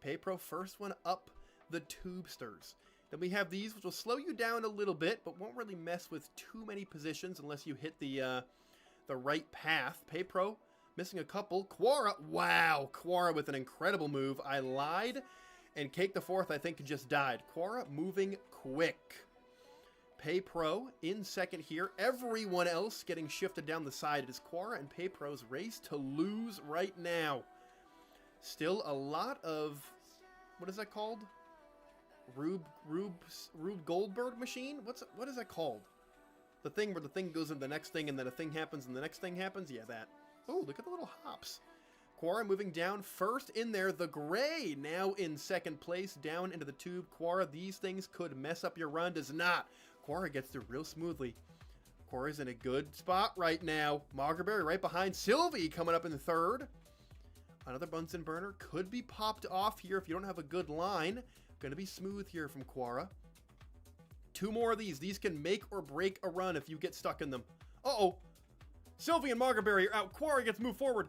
Speaker 1: Pay Pro first one up the tubesters. Then we have these, which will slow you down a little bit, but won't really mess with too many positions unless you hit the right path. Pay Pro missing a couple. Quara, wow, Quara with an incredible move. I lied, and Cake the Fourth I think just died. Quara moving quick. Pay Pro in second here. Everyone else getting shifted down the side. It is Quara and Pay Pro's race to lose right now. Still a lot of, what is that called? Rube Goldberg machine? What is that called? The thing where the thing goes into the next thing and then a thing happens and the next thing happens? Yeah, that. Oh, look at the little hops. Quara moving down first in there. The Gray now in second place down into the tube. Quara, these things could mess up your run. Does not. Quara gets through real smoothly. Quara's in a good spot right now. Margaberry right behind. Sylvie coming up in the third. Another Bunsen burner could be popped off here if you don't have a good line. Gonna be smooth here from Quara. 2 more of these. These can make or break a run if you get stuck in them. Uh-oh. Sylvie and Margaberry are out. Quara gets moved forward.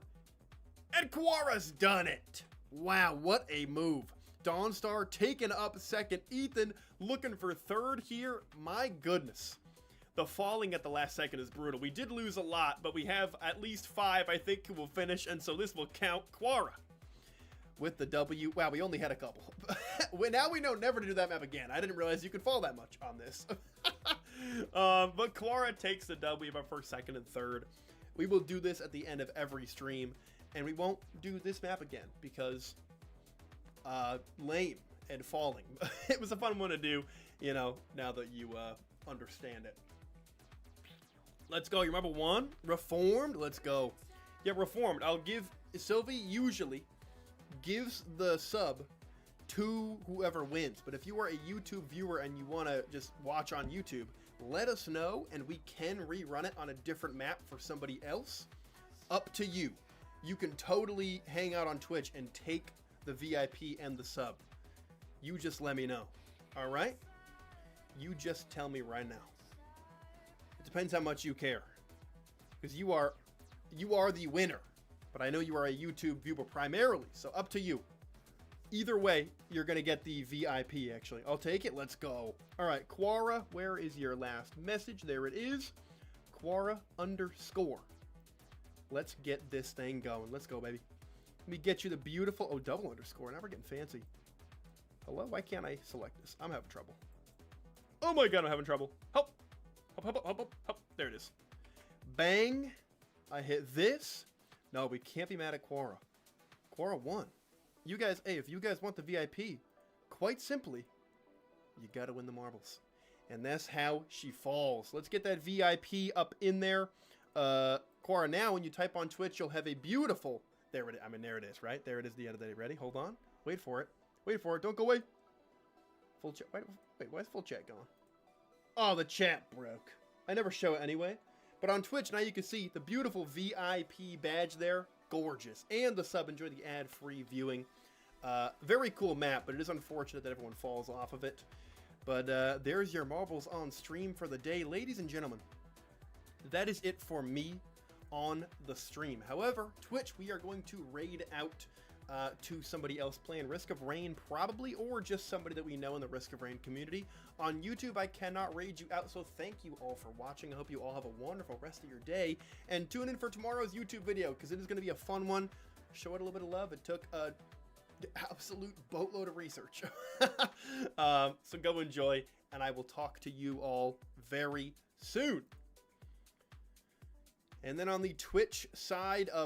Speaker 1: And Quara's done it. Wow, what a move. Dawnstar taken up second. Ethan looking for third here. My goodness. The falling at the last second is brutal. We did lose a lot, but we have at least 5, I think, who will finish, and so this will count. Quara with the W. Wow, we only had a couple. Now we know never to do that map again. I didn't realize you could fall that much on this. But Quara takes the W by first, second, and third. We will do this at the end of every stream, and we won't do this map again because lame and falling. It was a fun one to do, you know, now that you understand it. Let's go. You remember one? Reformed? Let's go. Yeah, Reformed. I'll give... Sylvie usually gives the sub to whoever wins. But if you are a YouTube viewer and you want to just watch on YouTube, let us know and we can rerun it on a different map for somebody else. Up to you. You can totally hang out on Twitch and take the VIP and the sub. You just let me know. All right? You just tell me right now. It depends how much you care. Because you are the winner. But I know you are a YouTube viewer primarily, so up to you. Either way, you're going to get the VIP, actually. I'll take it. Let's go. All right, Quara, where is your last message? There it is. Quara_. Let's get this thing going. Let's go, baby. Let me get you the beautiful... Oh, double underscore. Now we're getting fancy. Hello? Why can't I select this? I'm having trouble. Oh my god, I'm having trouble. Help. Help, help, help, help, help. There it is. Bang. I hit this. No, we can't be mad at Quara. Quara won. You guys, hey, if you guys want the VIP, quite simply, you gotta win the marbles. And that's how she falls. Let's get that VIP up in there. Quara, now when you type on Twitch, you'll have a beautiful... There it is. I mean, there it is, right? There it is, the end of the day. Ready? Hold on. Wait for it. Wait for it. Don't go away. Full chat. Wait, why is full chat going? Oh, the chat broke. I never show it anyway. But on Twitch, now you can see the beautiful VIP badge there. Gorgeous. And the sub. Enjoy the ad-free viewing. Very cool map, but it is unfortunate that everyone falls off of it. But there's your marbles on stream for the day. Ladies and gentlemen, that is it for me on the stream. However, Twitch, we are going to raid out to somebody else playing Risk of Rain, probably, or just somebody that we know in the Risk of Rain community. On YouTube, I cannot raid you out, so thank you all for watching. I hope you all have a wonderful rest of your day, and tune in for tomorrow's YouTube video, because it is going to be a fun one. Show it a little bit of love. It took a absolute boatload of research. So go enjoy, and I will talk to you all very soon. And then on the Twitch side of